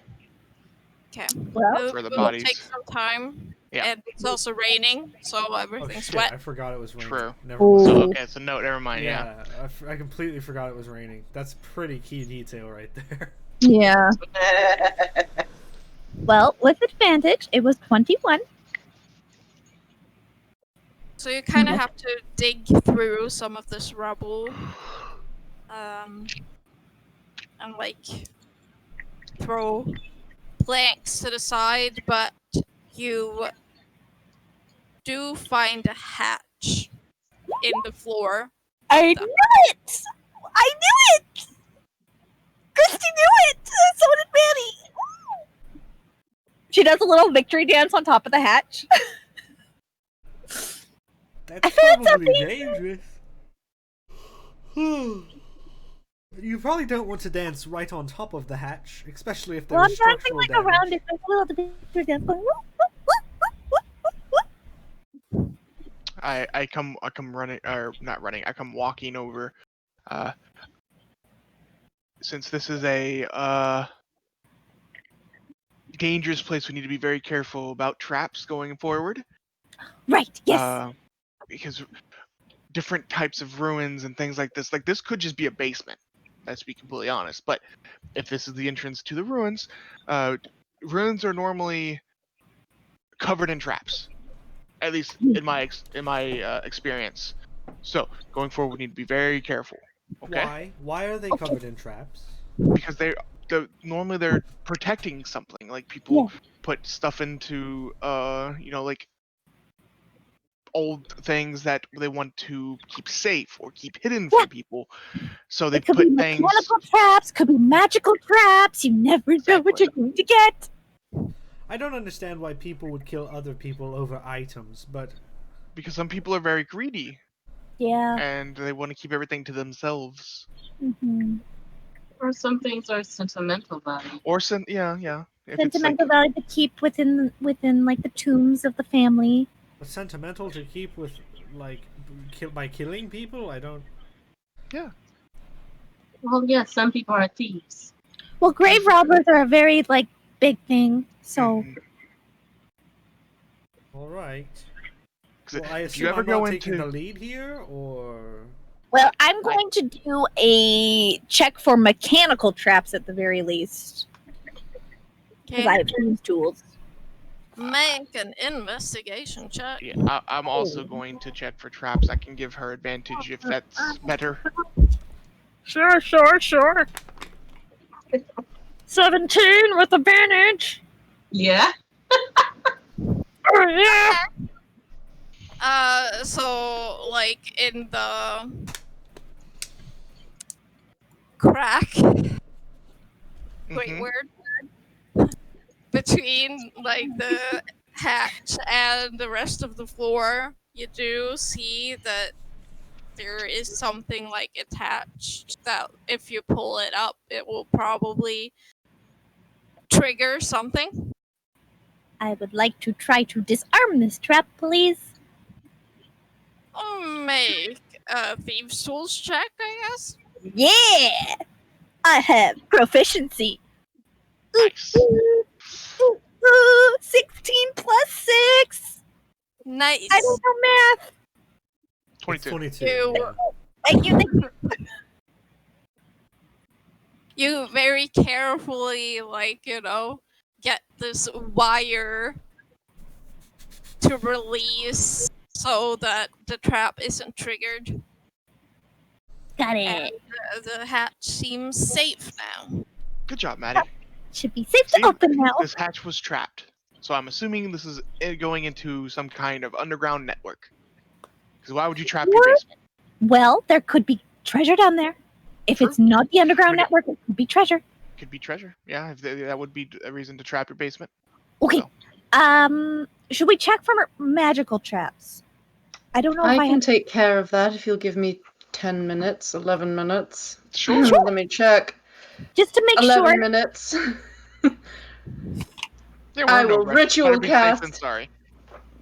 Okay. Well, for the It will bodies. take some time. Yeah. And it's also raining, so Oh everything's shit! wet. I forgot it was raining. True. Never mind. So okay, so no, never mind. Yeah. I completely forgot it was raining. That's pretty key detail right there. yeah. Well, with advantage, it was 21. So you kind of have to dig through some of this rubble, and like throw planks to the side, but you do find a hatch in the floor. I knew it! I knew it! Christy knew it! So did Manny! She does a little victory dance on top of the hatch. That's found probably dangerous. You probably don't want to dance right on top of the hatch, especially if there's Well, I'm dancing structural like damage. around it. There's a little victory dance going. I come running, or not running. I come walking over. Since this is a dangerous place, we need to be very careful about traps going forward. Right, yes. Because different types of ruins and things like this could just be a basement. Let's be completely honest. But if this is the entrance to the ruins, ruins are normally covered in traps. At least in my experience. So going forward, we need to be very careful. Okay? Why? Why are they covered in traps? Because normally they're protecting something. Like people put stuff into like old things that they want to keep safe or keep hidden from people. So they It could put be things. mechanical traps, could be magical traps. You never know what you're going to get. I don't understand why people would kill other people over items, but Because some people are very greedy Yeah. and they want to keep everything to themselves. Mm-hmm. Or some things are sentimental value. Or yeah. If it's Sentimental value to keep within like the tombs of the family. but sentimental to keep with like by killing people. I don't. Well, yeah, some people are thieves. Well, grave robbers are a very like big thing. So All right. 'Cause Well, I if you assume ever I'm go not taking into the lead here, or Well, I'm going to do a check for mechanical traps at the very least. Because I have these tools. Make an investigation check. yeah, I'm also going to check for traps. I can give her advantage if that's better. Sure. 17 with advantage. Yeah. Oh, yeah. So like in the crack, wait, Mhm. word between like the hatch and the rest of the floor, you do see that there is something like attached that if you pull it up, it will probably trigger something. I would like to try to disarm this trap, please. Make a thieves' tools check, I guess. Yeah, I have proficiency. Nice. 16 plus 6. Nice. I don't know math. 22. 22. You- yeah. Thank you. You very carefully, get this wire to release so that the trap isn't triggered. Got And it. the hatch seems safe now. Good job, Maddie. Should be safe See, to open now. This hatch was trapped. So I'm assuming this is going into some kind of underground network. Because why would you trap your basement? Well, there could be treasure down there. If True. it's not the underground Could- network, it could be treasure. Could be treasure. Yeah, that would be a reason to trap your basement. Okay. So. Should we check for magical traps? I don't know if I I can have. take care of that if you'll give me 10 minutes, 11 minutes. Sure. Let me check. Just to make 11 sure. minutes. There were I no will rush. ritual Better be safe than cast. sorry.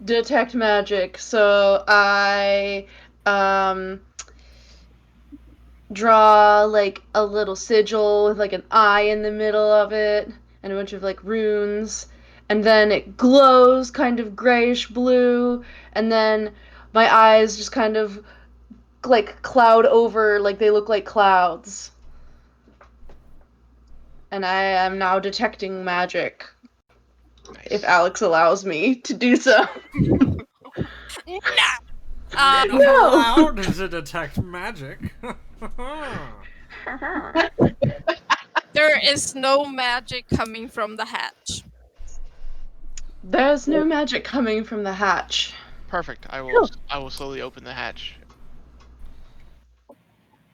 Detect magic. So I draw like a little sigil with like an eye in the middle of it and a bunch of like runes, and then it glows kind of grayish blue, and then my eyes just kind of like cloud over, like they look like clouds. And I am now detecting magic. Nice. If Alex allows me to do so. Nah. No. How does it detect magic? There is no magic coming from the hatch. There's no magic coming from the hatch. Perfect. I will slowly open the hatch.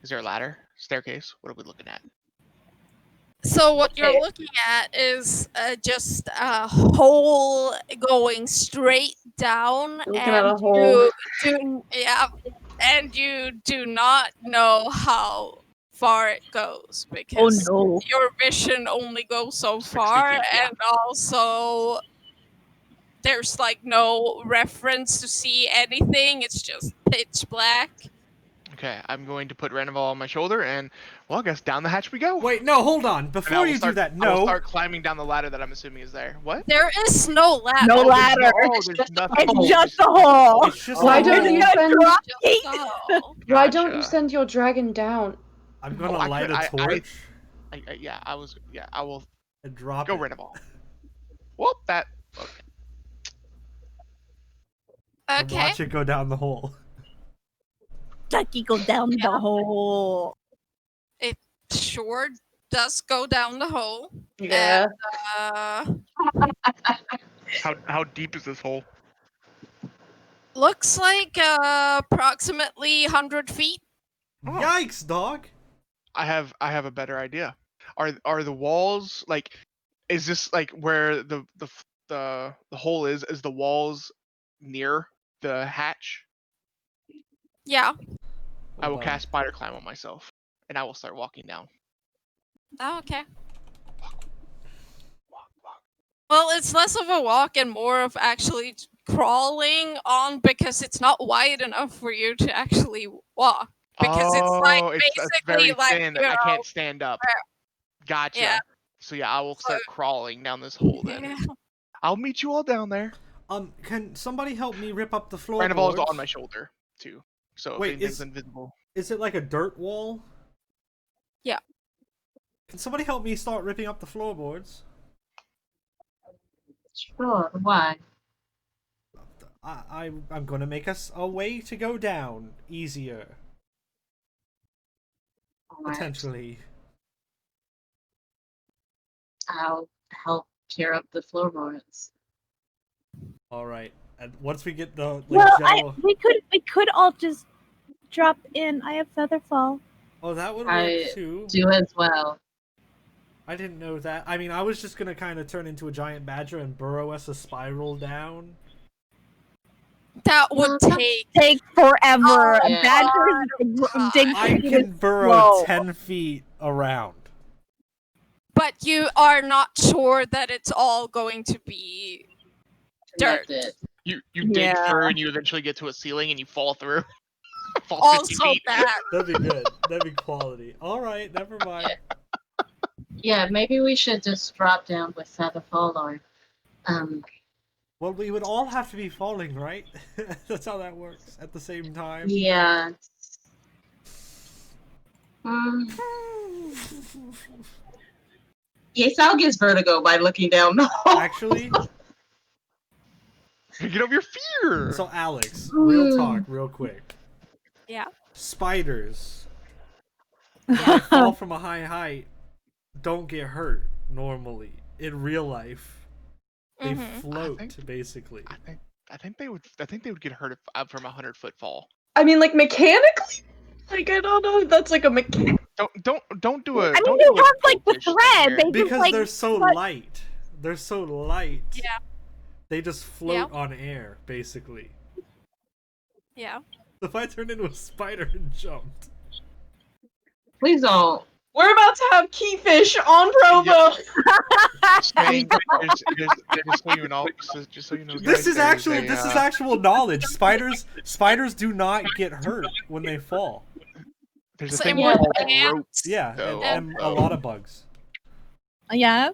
Is there a ladder? Staircase? What are we looking at? So what you're looking at is just a hole going straight down, Looking and at a hole. and you do not know how far it goes because no. your vision only goes so 60 far, feet, yeah. and also there's like no reference to see anything. It's just pitch black. Okay, I'm going to put Renival on my shoulder, and well, I guess down the hatch we go. Wait, no, hold on. And I Before will you start- do that, I will no. start climbing down the ladder that I'm assuming is there. What? There is no ladder. No Oh, there's ladder. there's nothing. It's just a hole. It's just Why a don't hole. you send Just a hole. Why don't you Gotcha. send your dragon down? I'm gonna Oh, I light could- a I- torch I will and drop go it. Renival. Well, that. Okay. And Okay. watch it go down the hole. Ducky go down the hole. Sure does go down the hole. Yeah. Uh, How deep is this hole? looks like approximately 100 feet. Oh. Yikes, dog! I have a better idea. Are the walls like? Is this like where the hole is? Is the walls near the hatch? Yeah. I will Hold on. cast Spider Climb on myself, and I will start walking down. Oh, okay. Walk. Well, it's less of a walk and more of actually crawling on because it's not wide enough for you to actually walk. Because it's like it's basically very like thin. you know, I can't stand up. Gotcha. Yeah. So yeah, I will start crawling down this hole then. yeah. I'll meet you all down there. Can somebody help me rip up the Renival's floorboards? on my shoulder too. So if Wait, anything's invisible. Is it like a dirt wall? Yeah. Can somebody help me start ripping up the floorboards? Sure, why? I'm gonna make us a way to go down easier, Alright, potentially. I'll help tear up the floorboards. All right, and once we get the Well, general... we could all just drop in. I have Featherfall. Oh, that would work I too. Do as well. I didn't know that. I mean, I was just gonna kind of turn into a giant badger and burrow us a spiral down. That would Take forever. Yeah. Badgers dig I feet can is burrow slow. 10 feet around. but you are not sure that it's all going to be dirt. Connected. You dig Yeah. through and you eventually get to a ceiling and you fall through. fall 50 Also feet. that. That'd be good. That'd be quality. All right, never mind. Yeah, maybe we should just drop down with Featherfall or Well, we would all have to be falling, right? That's how that works at the same time. yeah. Yeissal gets vertigo by looking down the hole. Actually, Get over your fear. so Alex, real talk, real quick. Yeah. Spiders, when they fall from a high height, don't get hurt normally in real life. They Mhm. float, I think- basically. I think they would get hurt from a 100-foot fall. I mean, like, mechanically? Like, I don't know if that's like a mechanic. Don't do a. I mean, don't they do a have like the goldfish thing thread. here. They just Because like they're so but- light. They're so light. Yeah. They just float on air, basically. Yeah. If I turned into a spider and jumped. Please don't. We're about to have keyfish on Provo! Saying, just so you know, just so you know, guys, This is there's actual. a, This is actual knowledge. Spiders do not get hurt when they fall. There's a Same thing with called ants. ropes. Yeah, though, and a also. lot of bugs. Yeah.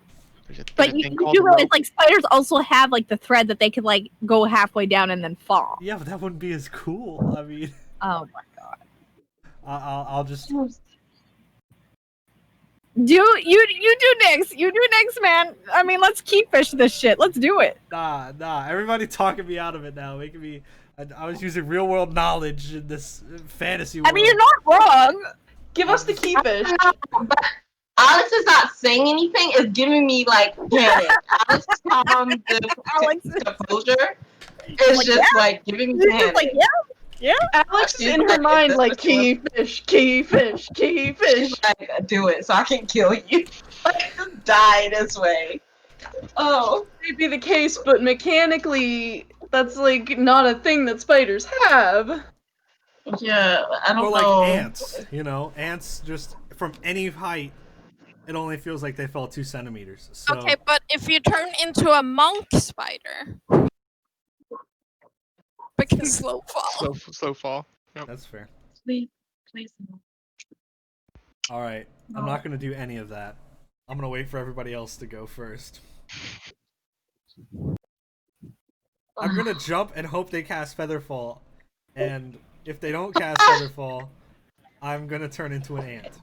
There's a But you thing do called realize, rope. like, spiders also have, like, the thread that they could, like, go halfway down and then fall. Yeah, but that wouldn't be as cool. I mean, Oh my god. I'll just. You do Nyx. You do Nyx, man. I mean, let's keep fish this shit. Let's do it. Nah. Everybody talking me out of it now, making me. I was using real world knowledge in this fantasy world. I mean, you're not wrong. Give us the key fish. But Alex is not saying anything. It's giving me like panic. Alex is calm. Alex Composure. It's like, just yeah. like giving me You're panic. just like, yeah. Alex is She's in her like, mind "Is like, this what key fish, key fish, key fish. She's like, do it so I can kill you. Like, just die this way. Oh. May be the case, but mechanically, that's like not a thing that spiders have. Yeah, I don't Or like know. ants, ants just from any height, it only feels like they fell 2 centimeters. So Okay, but if you turn into a monk spider, because slow fall. Slow fall. that's fair. Please no. All right, I'm not gonna do any of that. I'm gonna wait for everybody else to go first. I'm gonna jump and hope they cast Featherfall, and if they don't cast Featherfall, I'm gonna turn into an ant.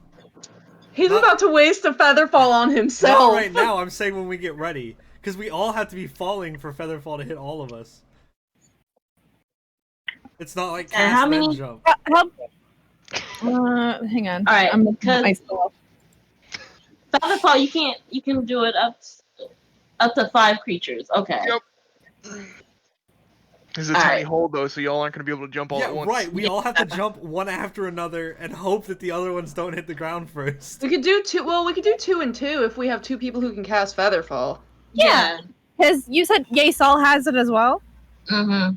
He's Not- about to waste a featherfall on himself. Not right now. I'm saying when we get ready, because we all have to be falling for Featherfall to hit all of us. It's not like And how cast then many- jump. Hang on. All right, I'm looking at 'cause- myself. Featherfall, you can do it up to 5 creatures. Okay. Yep. This is a All tiny right. hole though, so y'all aren't gonna be able to jump all Yeah, at once. right. We all have to jump one after another and hope that the other ones don't hit the ground first. We could do 2. Well, we could do 2 and 2 if we have 2 people who can cast Featherfall. Yeah. Because you said Yeissal has it as well? Mm-hmm.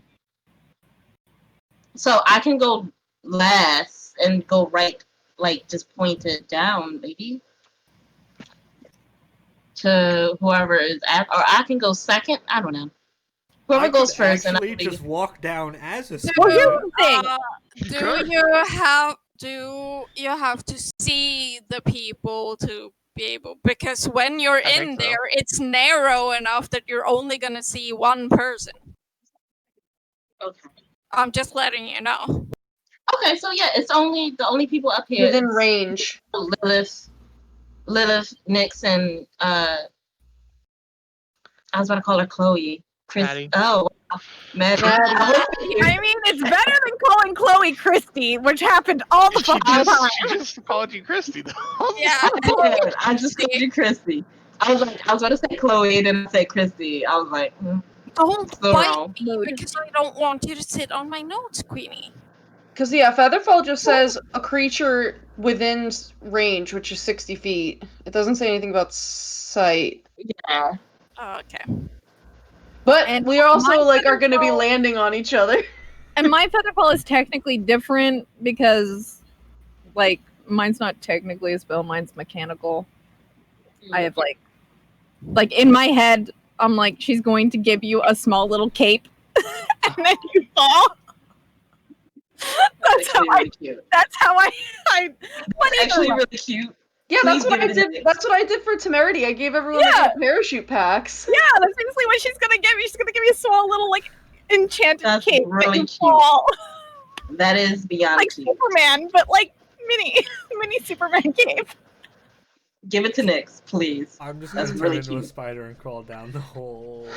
So I can go last and go right, like just point it down, maybe, to whoever is at, or I can go second. I don't know. Whoever I goes could first, and actually I'll just walk down as a Well, here's spider. the thing. Do you have to see the people to be able, because when you're I think in so. there, it's narrow enough that you're only gonna see one person. Okay. I'm just letting you know. Okay, so yeah, it's only the only people up here. Within is range. Lilith, Nyx, and I was about to call her Chloe. Patty. Oh, wow. Maddie. I mean, it's better than calling Chloe Christy, which happened all the She fucking time. just called you Christy though. Yeah. I just called you Christy. I was about to say Chloe, and then say Christy. I was like, Don't So bite wrong. me because I don't want you to sit on my notes, Queenie. Because, yeah, Featherfall just says a creature within range, which is 60 feet. It doesn't say anything about sight. yeah. Okay. But And we also, my like, are going to be Featherfall- landing on each other. And my Featherfall is technically different because, like, mine's not technically a spell, mine's mechanical. I have, like, in my head, I'm like, she's going to give you a small little cape, and then you fall. That's how really cute. That's how I That's actually really cute. Yeah, that's Please what I give it a did. name. That's what I did for Temerity. I gave everyone Yeah. like, parachute packs. Yeah, that's basically what she's gonna give you. She's gonna give you a small little, like, enchanted That's cape that really you cute. fall. That is beyond Like cute. Superman, but like mini Superman cape. Give it to Nyx, please. I'm just That's gonna turn really into a cute. spider and crawl down the hole.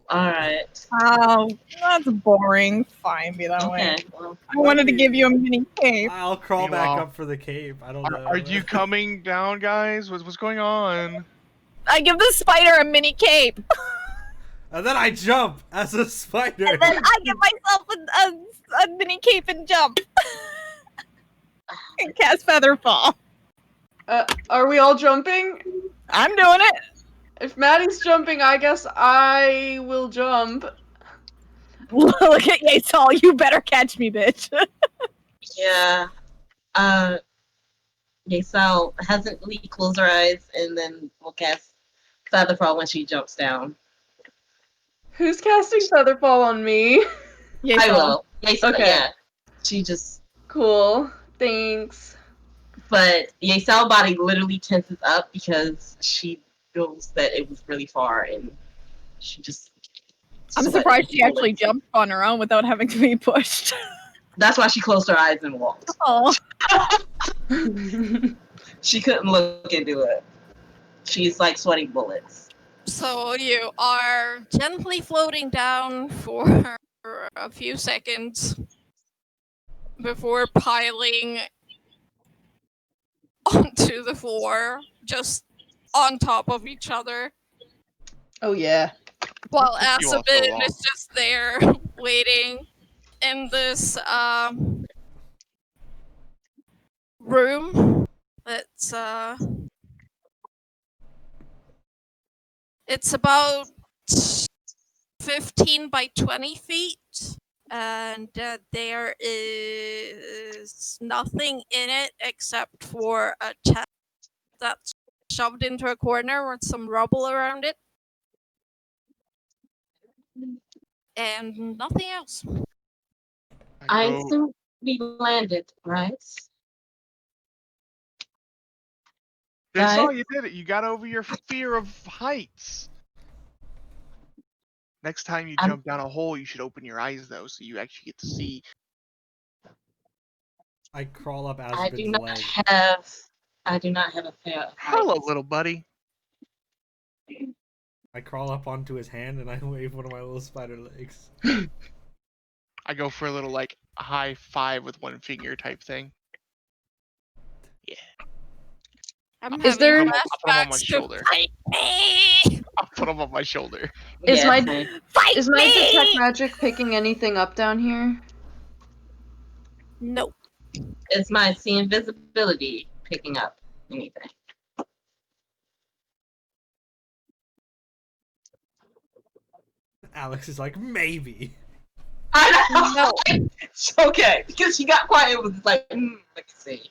All right. Oh, that's boring. Fine, be that way. Okay. Well, I wanted to give you a mini cape. I'll crawl back Meanwhile- up for the cape. I don't know. Are you coming down, guys? What's going on? I give the spider a mini cape. And then I jump as a spider. And then I give myself a mini cape and jump. And cast Featherfall. Are we all jumping? I'm doing it. If Maddie's jumping, I guess I will jump. Look at Yeissal, you better catch me, bitch. yeah. Yeissal hesitantly close her eyes, and then we'll cast Featherfall when she jumps down. Who's casting Featherfall on me? I will. Yeissal, Okay. yeah. She just. Cool. Thanks. But Yeissal body literally tenses up because she feels that it was really far and she just. I'm surprised she actually jumped on her own without having to be pushed. That's why she closed her eyes and walked. Oh. She couldn't look into it. She's like sweating bullets. So you are gently floating down for a few seconds before piling onto the floor, just on top of each other. Oh yeah. While You all so Azzabin long. is just there waiting in this room that's it's about 15 by 20 feet, and there is nothing in it except for a chest that's shoved into a corner with some rubble around it, and nothing else. I go- assume we landed, right? That's all guys. you did it. You got over your fear of heights. Next time you jump down a hole, you should open your eyes though, so you actually get to see. I crawl up I do Azzabin's not leg. have a pair of Hello, eyes. little buddy. I crawl up onto his hand and I wave one of my little spider legs. I go for a little like high five with one finger type thing. I'm Is having there- I'll put him on my flashbacks to shoulder. fight me. I'll put him on my shoulder. Is Yeah, my same. Fight is my me! detect magic picking anything up down here? No. It's my see invisibility picking up anything. Alex is like, maybe. I know. No. It's okay, because she got quiet. It was like, let me see.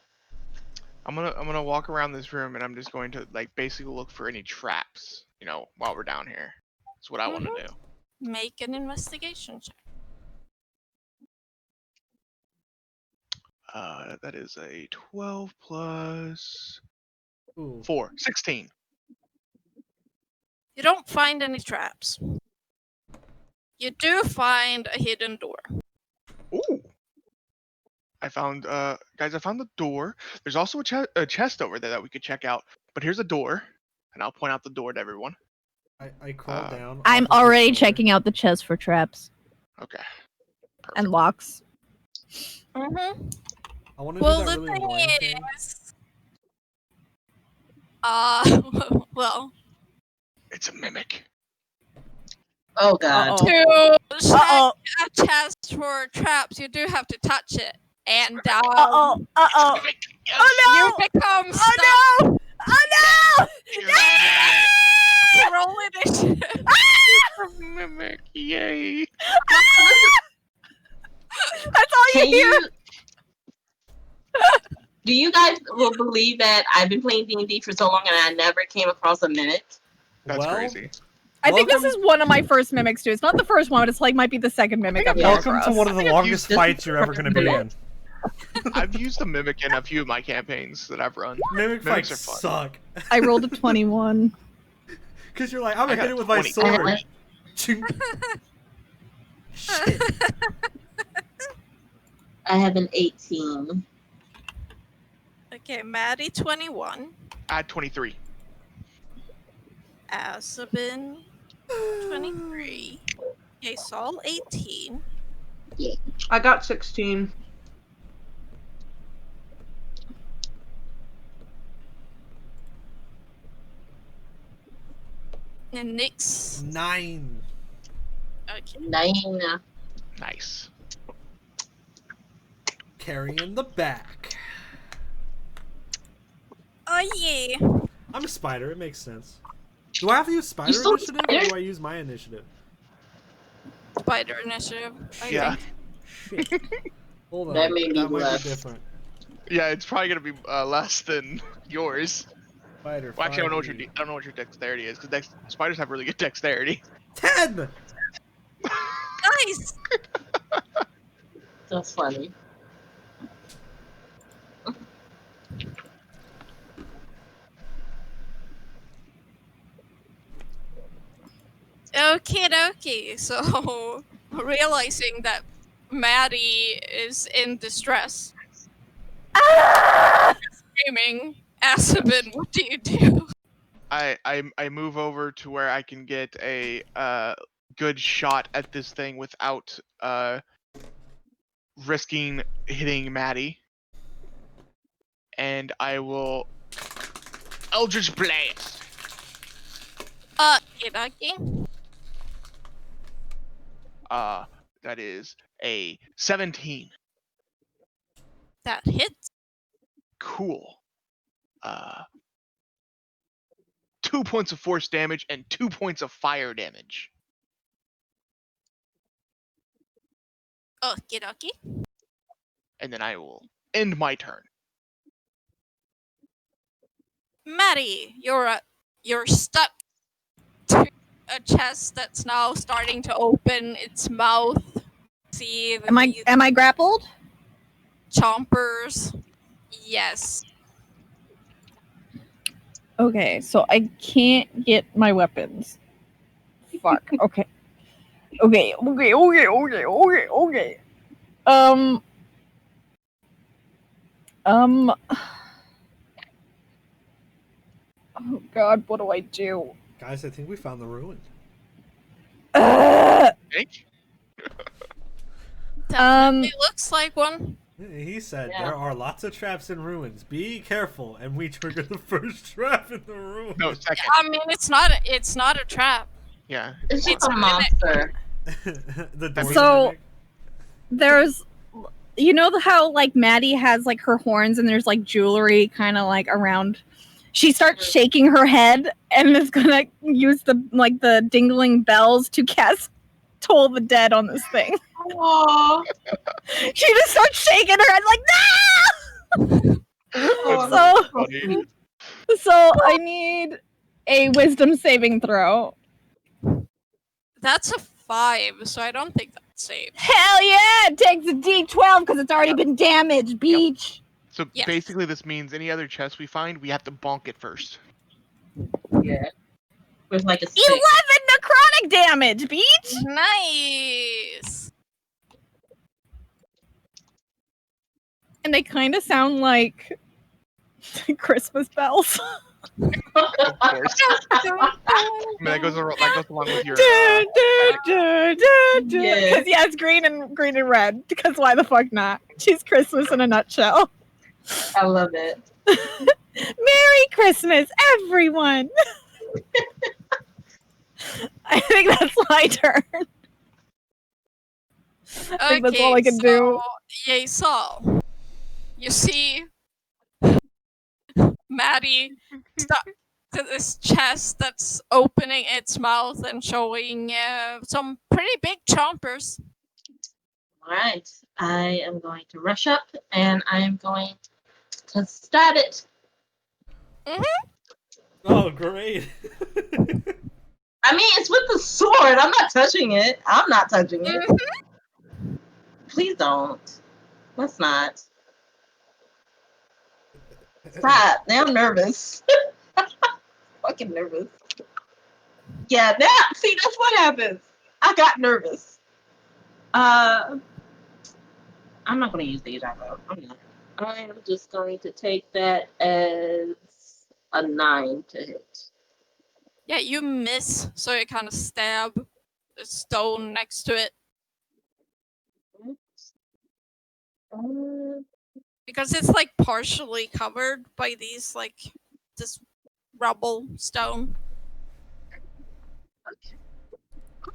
I'm gonna walk around this room and I'm just going to like basically look for any traps, you know, while we're down here. That's what I want to do. Make an investigation check. That is a 12 plus Ooh. 4, 16. You don't find any traps. You do find a hidden door. Ooh. I found, guys, I found the door. There's also a chest over there that we could check out. But here's a door, and I'll point out the door to everyone. I crawl down. I'm off of his already shoulder. checking out the chest for traps Okay. Perfect. and locks. Mm-hmm. I want to Well, do that the really thing annoying thing. is, well, It's a mimic. Oh god. Uh-oh. to check Uh-oh. a chest for traps, you do have to touch it, and Uh-oh. Uh-oh. Mimic. Yes. Oh you become stuck. Oh no! Oh no! Roll initiative. It's a mimic. Yay. That's all you Can hear. you? Do you guys will believe that I've been playing D&D for so long and I never came across a mimic? That's well, crazy. I think this welcome- is one of my first mimics too. It's not the first one, but it's like might be the second mimic I've come Welcome across. to one of the I've longest used this fights you're ever going to be in. I've used a mimic in a few of my campaigns that I've run. Mimic Mimics fights are fun. suck. I rolled a 21. Because you're like, I'm I going to hit got it with my 20. sword. Shit. I have an 18. Okay, Matty 21, Add 23. Azzabin 23, Yeissal 18, I got 16. and Nyx. 9. Okay. 9. Nice. Carrying the back. Oh yeah. I'm a spider. It makes sense. Do I have to use spider still initiative or spider? do I use my initiative? Spider initiative. I Yeah. think. Shit. Hold on. That made me might laugh. be different. Yeah, it's probably gonna be less than yours. Spider. Well, actually, I don't know what 5e. I don't know what your dexterity is because spiders have really good dexterity. 10! Nice. That's funny. Okay. So, realizing that Matty is in distress, Ah! screaming, Azzabin, what do you do? I move over to where I can get a good shot at this thing without risking hitting Matty, and I will Eldritch Blast. Iraki? That is a 17. That hits. Cool. 2 points of force damage and 2 points of fire damage. Iraki? And then I will end my turn. Matty, you're stuck to a chest that's now starting to open its mouth. See Am I grappled? chompers. Yes. Okay, so I can't get my weapons. Fuck. Okay. Okay. Oh God, what do I do? Guys, I think we found the ruin. Thank Definitely looks like one. He said Yeah. there are lots of traps in ruins. Be careful, and we trigger the first trap in the ruin. No, second. I mean, it's not a trap. Yeah. It's It's just a a monster. The door's So- a mimic. There's, you know how like Maddie has like her horns and there's like jewelry kind of like around. She starts shaking her head and is gonna use the dingling bells to cast Toll the Dead on this thing. Aww. She just starts shaking her head like no. Oh, Funny. So I need a wisdom saving throw. That's a 5, so I don't think that's safe. Hell yeah! It takes a D12 because it's already been damaged, beach. So Yes. basically, this means any other chest we find, we have to bonk it first. yeah. With like a 11 stick. necrotic damage, beach. Nice. And they kind of sound like Christmas bells. Of course. I mean, that goes along with your. Because Yeah. yeah, it's green and red. Because why the fuck not? She's Christmas in a nutshell. I love it. Merry Christmas, everyone. I think that's my turn. I think that's all I can do. Yeissal, you see Matty stuck to this chest that's opening its mouth and showing some pretty big chompers. Alright. I am going to rush up and I am going to stab it. Oh, great. I mean, it's with the sword. I'm not touching it. I'm not touching it. Please don't. Let's not. Stop. Now I'm nervous. Fucking nervous. Yeah, now, see, that's what happens. I got nervous. I'm not going to use these eyebrows. I'm not. I am just going to take that as a 9 to hit. Yeah, you miss, so you kind of stab the stone next to it. Because it's like partially covered by these, like, this rubble stone. Okay.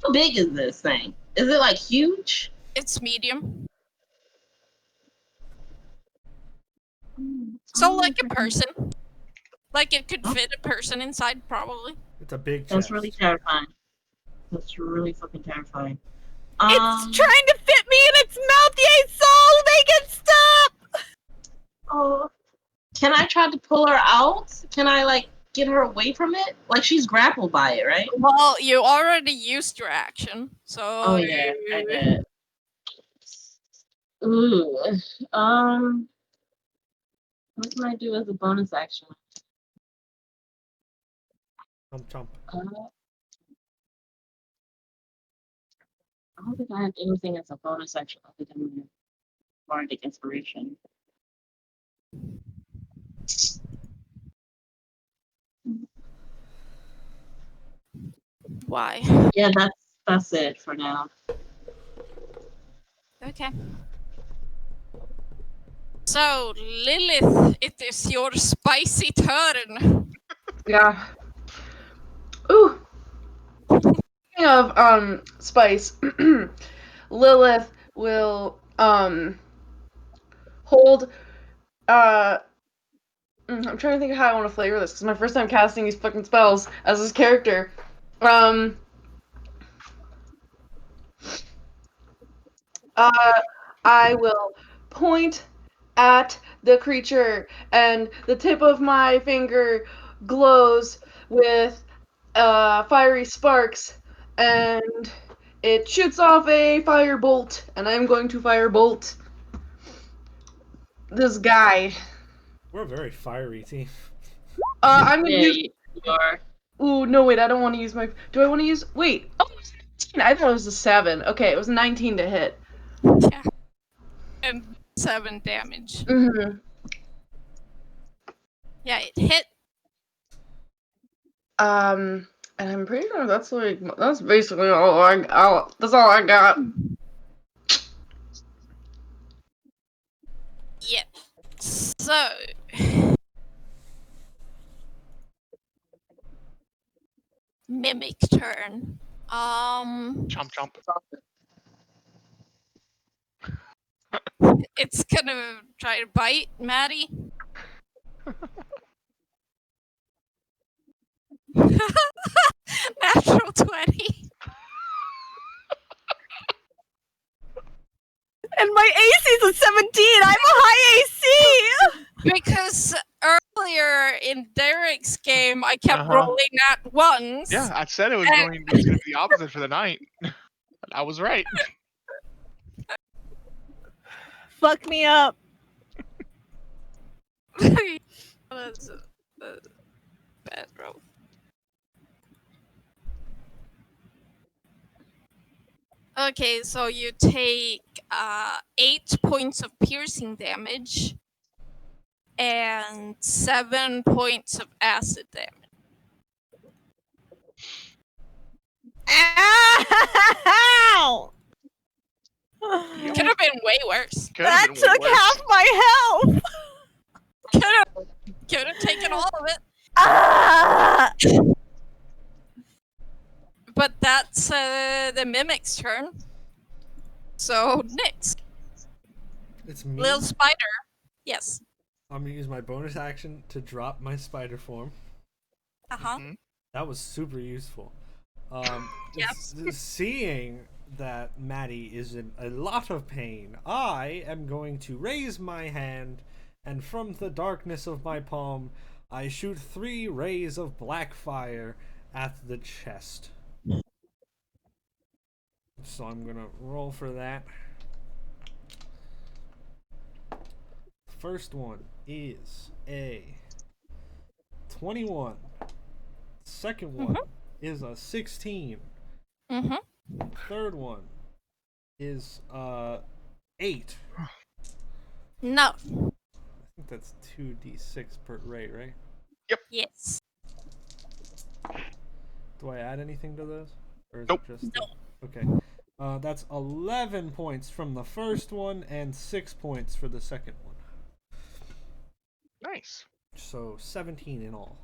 How big is this thing? Is it like huge? It's medium. So, like a person. Like it could fit a person inside, probably. It's a big chest. That's really terrifying. That's really fucking terrifying. It's trying to fit me in its mouth, yay soul! Make it stop! Oh, can I try to pull her out? Can I like get her away from it? Like she's grappled by it, right? Well, you already used your action, so. Oh yeah, I did. Ooh. What can I do as a bonus action? Chomp chomp. I don't think I have anything as a bonus action other than my bardic inspiration. Why? Yeah, that's it for now. Okay. So, Lilith, it is your spicy turn. Yeah. Ooh. Speaking of spice, Lilith will hold I'm trying to think of how I want to flavor this because my first time casting these fucking spells as this character. I will point at the creature, and the tip of my finger glows with fiery sparks, and it shoots off a firebolt, and I'm going to firebolt this guy. We're a very fiery team. I'm gonna Yeah, use. you are. Ooh, no, wait, I don't want to use my. Do I want to use. Wait. Oh, it was 19. I thought it was a 7. Okay, it was 19 to hit. Yeah. And 7 damage. Mm-hmm. Yeah, it hit. And I'm pretty sure that's basically that's all I got. Yeah. So. Mimic turn. Chomp chomp. It's gonna try to bite Matty. Natural 20. And my AC is a 17. I'm a high AC. Because earlier in Derek's game, I kept Uh-huh. rolling at ones. Yeah, I said it was going to be the opposite for the night. I was right. Fuck me up. That's a bad roll. Okay, so you take 8 points of piercing damage and 7 points of acid damage. Ow! Could have been way worse. That took half my health. Could have taken all of it. Ah! But that's the mimic's turn. So Nyx, It's me. little spider. Yes. I'm gonna use my bonus action to drop my spider form. Uh-huh. Mhm. That was super useful. Yes. Seeing that Matty is in a lot of pain, I am going to raise my hand, and from the darkness of my palm, I shoot 3 rays of black fire at the chest. So I'm gonna roll for that. First one is a 21. Second one is a 16. Mm-hmm. Third one is 8. No. I think that's 2d6 per ray, right? Yes. Do I add anything to those? Or is Nope. it just No. Okay. That's 11 points from the first one and 6 points for the second one. Nice. So 17 in all.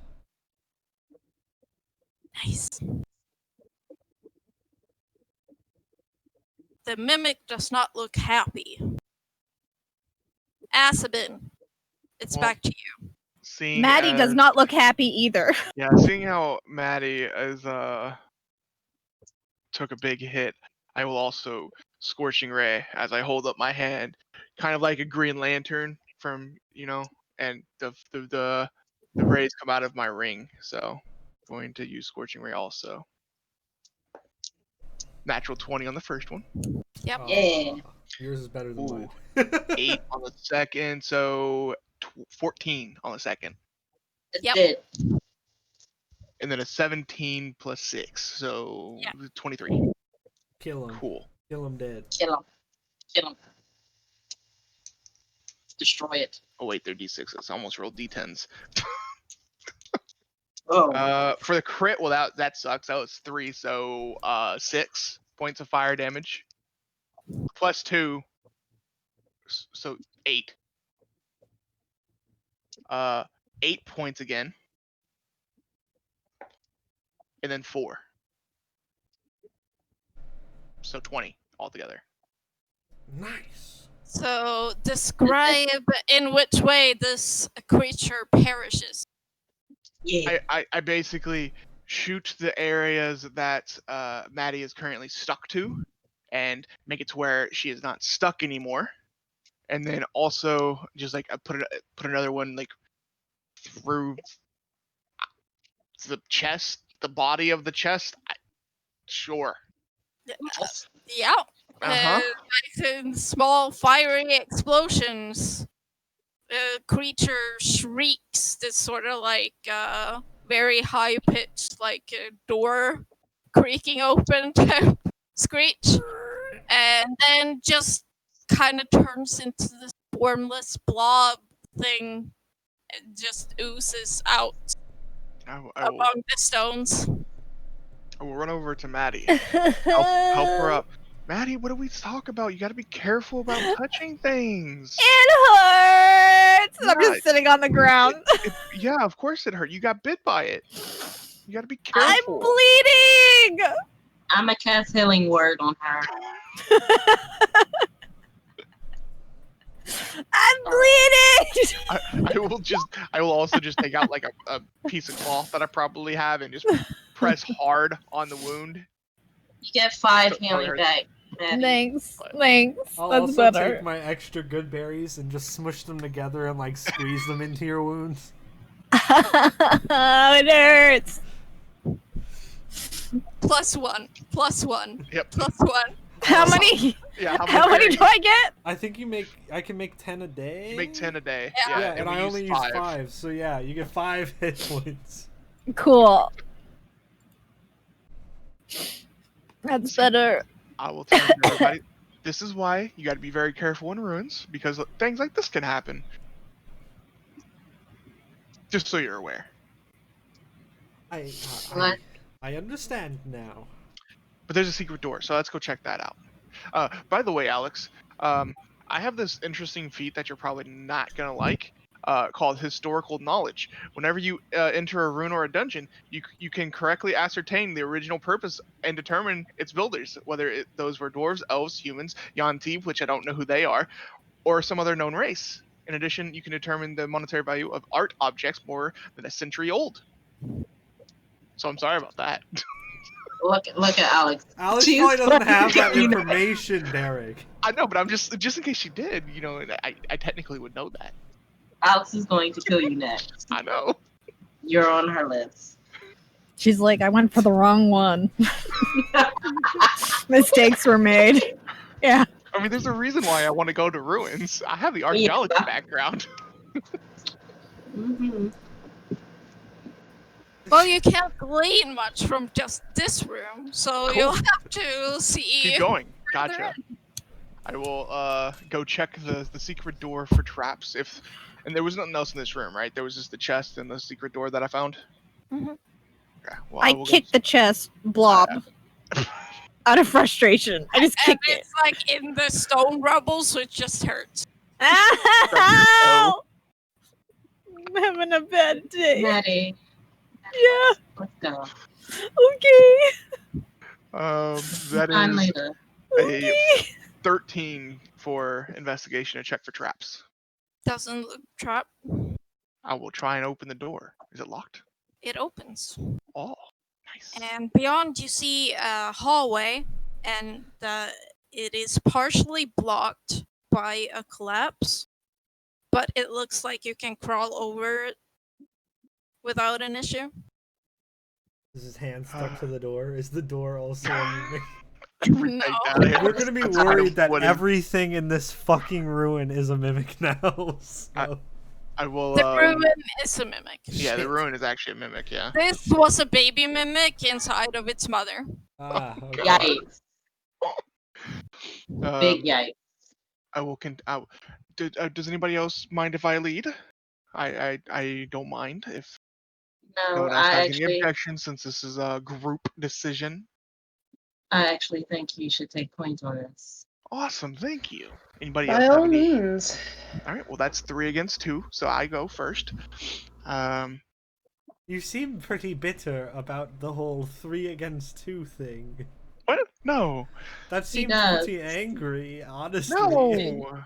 Nice. The mimic does not look happy. Azzabin, it's Well, back to you. Seeing Matty does as- not look happy either. Yeah, seeing how Matty is took a big hit, I will also Scorching Ray as I hold up my hand, kind of like a Green Lantern from and the rays come out of my ring. So going to use Scorching Ray also. Natural 20 on the first one. Yep. Yeah. Yours is better than Ooh. mine. 8 on the second, so 14 on the second. It Yep. did. And then a 17 plus 6, so Yeah. 23. Kill him. Cool. Kill him dead. Kill him. Kill him. Destroy it. Oh wait, they're d6s. I almost rolled d10s. Oh. For the crit, well that sucks. That was 3, so 6 points of fire damage. Plus 2, so 8. 8 points again. And then 4. So 20 altogether. Nice. So describe in which way this creature perishes. Yeah. I basically shoot the areas that Matty is currently stuck to and make it to where she is not stuck anymore. And then also just like I put another one like through the chest, the body of the chest. Sure. Yeah. Uh-huh. Like in small fiery explosions, the creature shrieks this sort of like very high pitched, like a door creaking open type screech, and then just kind of turns into this formless blob thing and just oozes out I will, among the stones. I will run over to Matty. Help her up. Matty, what do we talk about? You got to be careful about touching things. It hurts. I'm Yeah. just sitting on the ground. Yeah, of course it hurt. You got bit by it. You got to be I'm careful. bleeding. I'm a cast healing word on her. I'm bleeding. I will also just take out like a piece of cloth that I probably have and just press hard on the wound. You get 5 So- healing sorry. back. Maddie. Thanks. Thanks. I'll That's also better. take my extra good berries and just smush them together and like squeeze them into your wounds. It hurts. +1. +1. Yep. +1. How many? Yeah. How many do I get? I think I can make 10 a day. You make 10 a day. Yeah. Yeah, and we I only use 5. 5, so yeah, you get 5 hit points. Cool. That's better. I will tell everybody. This is why you got to be very careful in ruins because things like this can happen. Just so you're aware. I What? understand now. But there's a secret door, so let's go check that out. By the way, Alex, I have this interesting feat that you're probably not gonna like, called historical knowledge. Whenever you enter a ruin or a dungeon, you can correctly ascertain the original purpose and determine its builders, whether those were dwarves, elves, humans, Yuan-Ti, which I don't know who they are, or some other known race. In addition, you can determine the monetary value of art objects more than a century old. So I'm sorry about that. Look at Alex. Alex She's probably doesn't have that fucking- information, Derek. I know, but I'm just in case she did, I technically would know that. Alex is going to kill you next. I know. You're on her list. She's like, I went for the wrong one. Mistakes were made. Yeah. I mean, there's a reason why I want to go to ruins. I have the archaeology background. Mm-hmm. Well, you can't glean much from just this room, so Cool. you'll have to see. Keep going. Gotcha. I will go check the secret door for traps. And there was nothing else in this room, right? There was just the chest and the secret door that I found. Mhm. Okay. Well, I will go- kicked the chest blob out of frustration. I just And kicked it. it's like in the stone rubble, so it just hurts. Ow! I'm having a bad day. Maddie, Yeah. let's go. Okay. That On is later. a 13 for investigation and check for traps. Doesn't look trapped. I will try and open the door. Is it locked? It opens. Oh, nice. And beyond, you see a hallway, and it is partially blocked by a collapse, but it looks like you can crawl over it without an issue. Is his hand stuck to the door? Is the door also a No. We're gonna be That's worried that what it- everything in this fucking ruin is a mimic now. So. I will. The ruin is a mimic. Yeah, the Shit. ruin is actually a mimic. Yeah. This was a baby mimic inside of its mother. Ah, okay. Yikes. Big yikes. I will. Does anybody else mind if I lead? I don't mind if no No, one else has any objections, since this is a group decision. I actually think you should take points on this. Awesome, thank you. Anybody By else have all any? means. All right, well that's 3 against 2, so I go first. You seem pretty bitter about the whole 3 against 2 thing. What? No. That He seems does. pretty angry, honestly. No.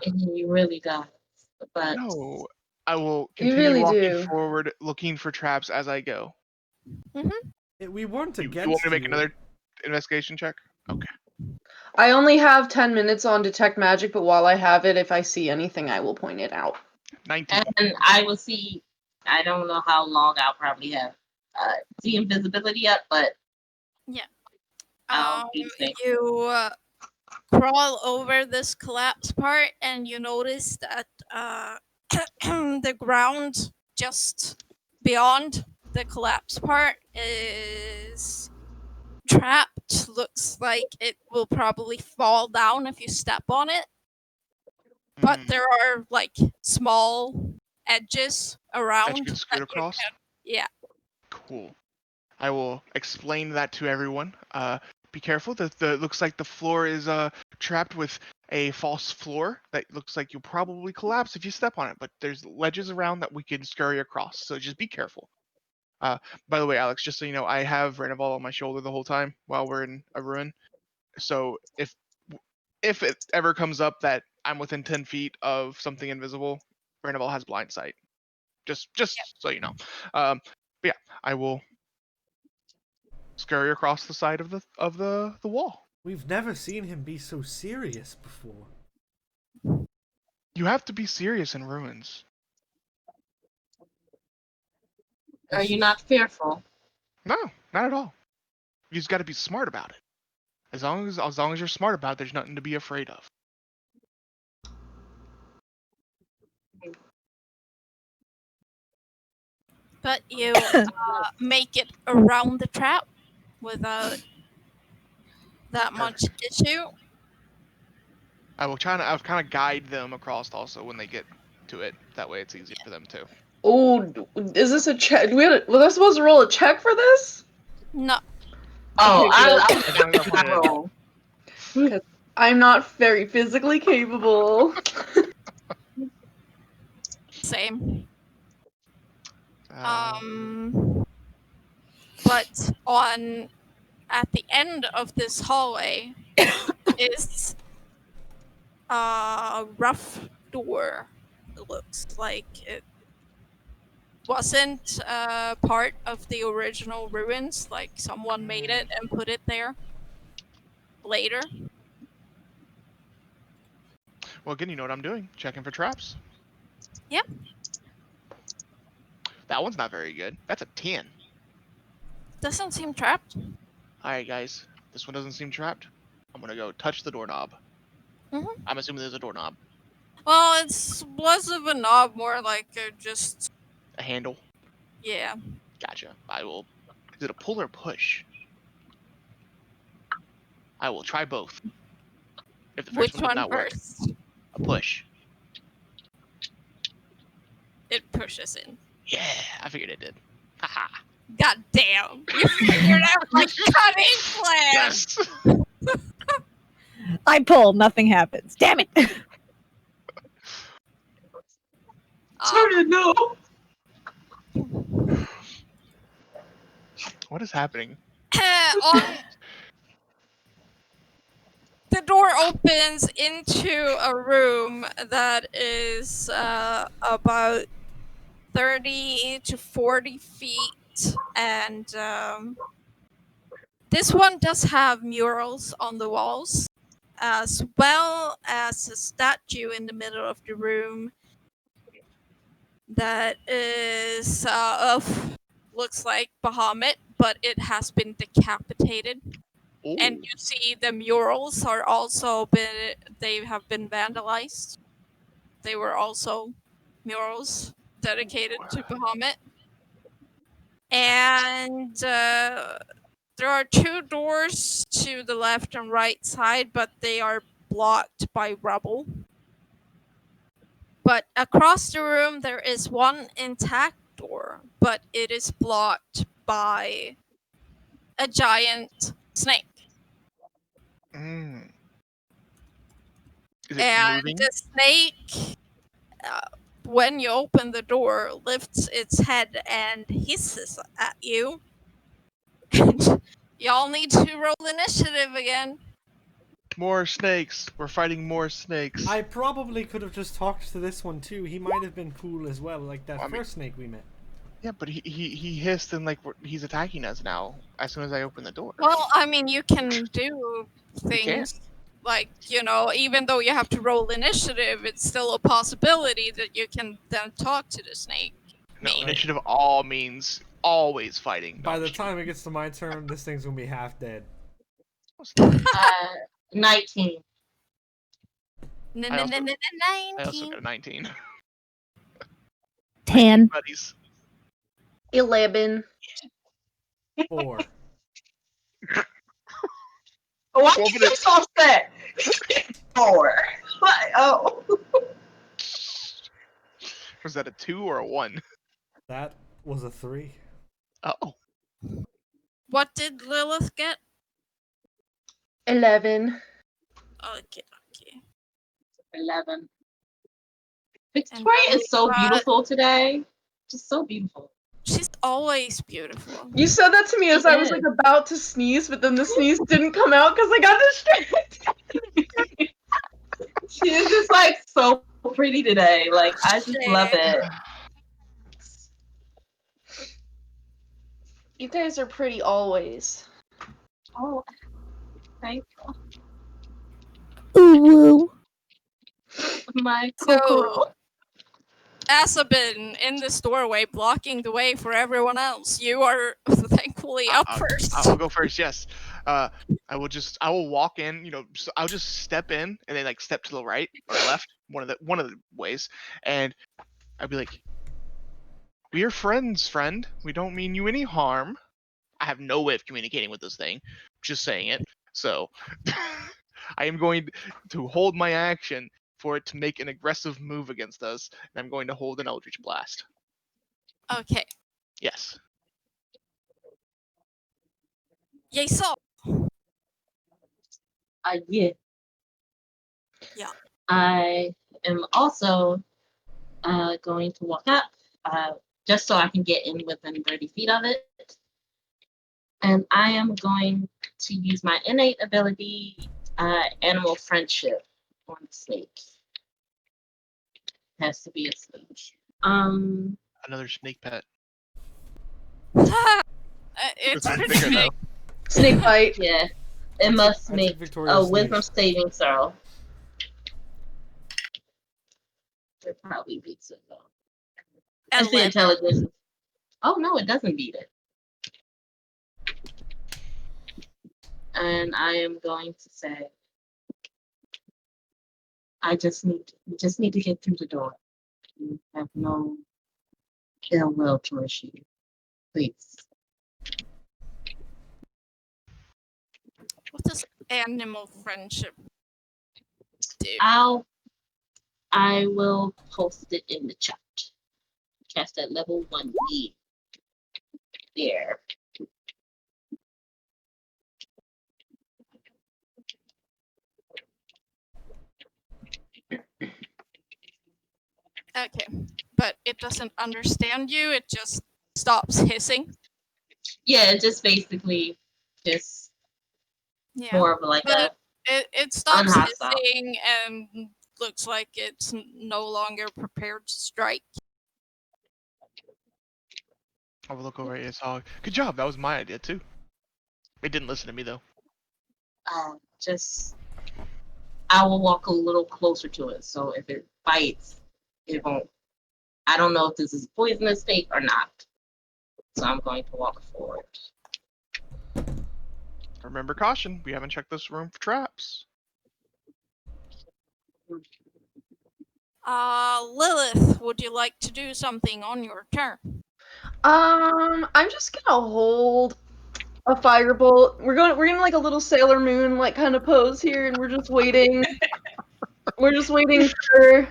And he really does. But No. I will You continue really walking do. forward, looking for traps as I go. We weren't You against want me to make you. another investigation check? Okay. I only have 10 minutes on detect magic, but while I have it, if I see anything, I will point it out. 19. and I will see. I don't know how long I'll probably have the invisibility up, but I'll be safe. You crawl over this collapse part, and you notice that the ground just beyond the collapse part is trapped. Looks like it will probably fall down if you step on it. But there are like small edges around that you can scoot across? Yeah. Cool. I will explain that to everyone. Be careful. The looks like the floor is trapped with a false floor that looks like you'll probably collapse if you step on it. But there's ledges around that we can scurry across. So just be careful. By the way, Alex, just so you know, I have Renaval on my shoulder the whole time while we're in a ruin. So if it ever comes up that I'm within 10 feet of something invisible, Renaval has blind sight. Just so you know. But yeah, I will scurry across the side of the wall. We've never seen him be so serious before. You have to be serious in ruins. Are you not fearful? No, not at all. You just got to be smart about it. As long as you're smart about it, there's nothing to be afraid of. But you make it around the trap without that much issue. I'll kind of guide them across also when they get to it. That way it's easier for them too. Oh, is this a check? Was I supposed to roll a check for this? No. Oh, Okay, I'll roll. I'm not very physically capable. Same. But at the end of this hallway is a rough door. It looks like it wasn't part of the original ruins, like someone made it and put it there later. Well, again, you know what I'm doing. Checking for traps. Yep. That one's not very good. That's a 10. Doesn't seem trapped. Alright, guys. This one doesn't seem trapped. I'm going to go touch the doorknob. I'm assuming there's a doorknob. Well, it's less of a knob, more like just A handle? Yeah. Gotcha. I will... Is it a pull or push? I will try both. If the first Which one does one not work. first? A push. It pushes in. Yeah, I figured it did. Haha. God damn. You figured out my cunning plan. Yes! I pull, nothing happens. Damn it! Sorry, no. What is happening? The door opens into a room that is about 30 to 40 feet, and this one does have murals on the walls, as well as a statue in the middle of the room that is looks like Bahamut, but it has been decapitated. Ooh. And you see the murals are also they have been vandalized. They were also murals dedicated to Bahamut. And There are 2 doors to the left and right side, but they are blocked by rubble. But across the room there is one intact door, but it is blocked by a giant snake. Mm. Is it And moving? the snake, when you open the door, lifts its head and hisses at you. And y'all need to roll initiative again. More snakes. We're fighting more snakes. I probably could have just talked to this one too. He might have been cool as well, like that I mean- first snake we met. Yeah, but he hissed and like he's attacking us now. As soon as I open the door. Well, I mean, you can do things like, even though you have to roll initiative, it's still a possibility that you can then talk to the snake. No, maybe. initiative all means always fighting. By the time it gets to my turn, this thing's gonna be half dead. 19. I also 19. got a 19. 10. Buddies. 11. 4. Why Well, you but get so upset? 4. What? Oh. Was that a 2 or a 1? That was a 3. Oh. What did Lilith get? 11. Okay. 11. Victoria is so beautiful today. Just so beautiful. She's always beautiful. You said that to me as I was like about to sneeze, but then the sneeze didn't come out because I got distracted. She is just like so pretty today. Like I just love it. You guys are pretty always. Oh, thank Ooh. my So, Kokoro. Azzabin in this doorway, blocking the way for everyone else. You are thankfully up first. I'll go first. Yes. I will walk in. I'll just step in and then like step to the right or left, one of the ways, and I'd be like, "We are friends, friend. We don't mean you any harm." I have no way of communicating with this thing. Just saying it. So, I am going to hold my action for it to make an aggressive move against us, and I'm going to hold an Eldritch Blast. Okay. Yes. Yeissal. Yeah. Yeah. I am also going to walk up just so I can get in within 30 feet of it. And I am going to use my innate ability, animal friendship, on the snake. Has to be a snake. Another snake pet. It's It's pretty bigger, big. though. Snake bite. Yeah. It must I took make Victoria's a wisdom sneeze. saving throw. It probably beats it though. That's the 11. intelligence. Oh no, it doesn't beat it. And I am going to say, I just need to get through the door. You have no ill will towards you, please. What does animal friendship do? I will post it in the chat. Cast at level 1E. There. Okay, but it doesn't understand you. It just stops hissing. Yeah, it's just basically just Yeah. more of like But it stops unhostile. hissing and looks like it's no longer prepared to strike. I will look over at Yeissal. Good job. That was my idea too. It didn't listen to me though. I will walk a little closer to it. So if it bites, it won't. I don't know if this is a poisonous snake or not. So I'm going to walk forward. Remember caution. We haven't checked this room for traps. Lilith, would you like to do something on your turn? I'm just gonna hold a firebolt. We're in like a little Sailor Moon like kind of pose here, and we're just waiting. We're just waiting for.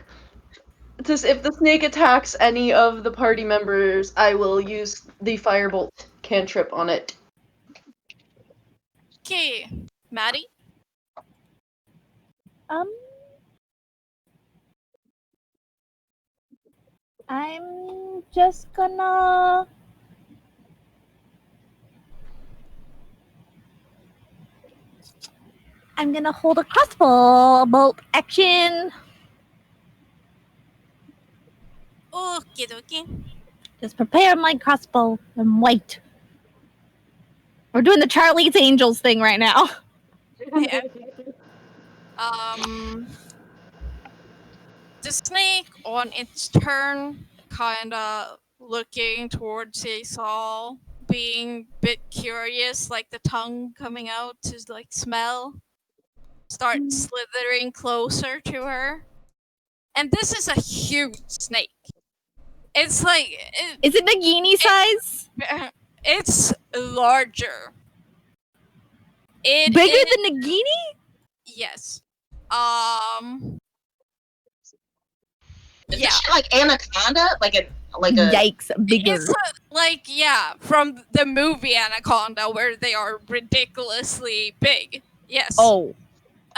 If the snake attacks any of the party members, I will use the firebolt cantrip on it. Okay, Matty. I'm just gonna. I'm gonna hold a crossbow bolt action. Okie dokie. Just prepare my crossbow and wait. We're doing the Charlie's Angels thing right now. Yeah. The snake on its turn, kinda looking towards Yeissal, being a bit curious, like the tongue coming out to like smell, start slithering closer to her. And this is a huge snake. It's like Is it Nagini size? it's larger. Bigger than Nagini? Yes. Is Yeah. this shit like Anaconda? Like a Yikes, bigger. It's from the movie Anaconda, where they are ridiculously big. Yes. Oh.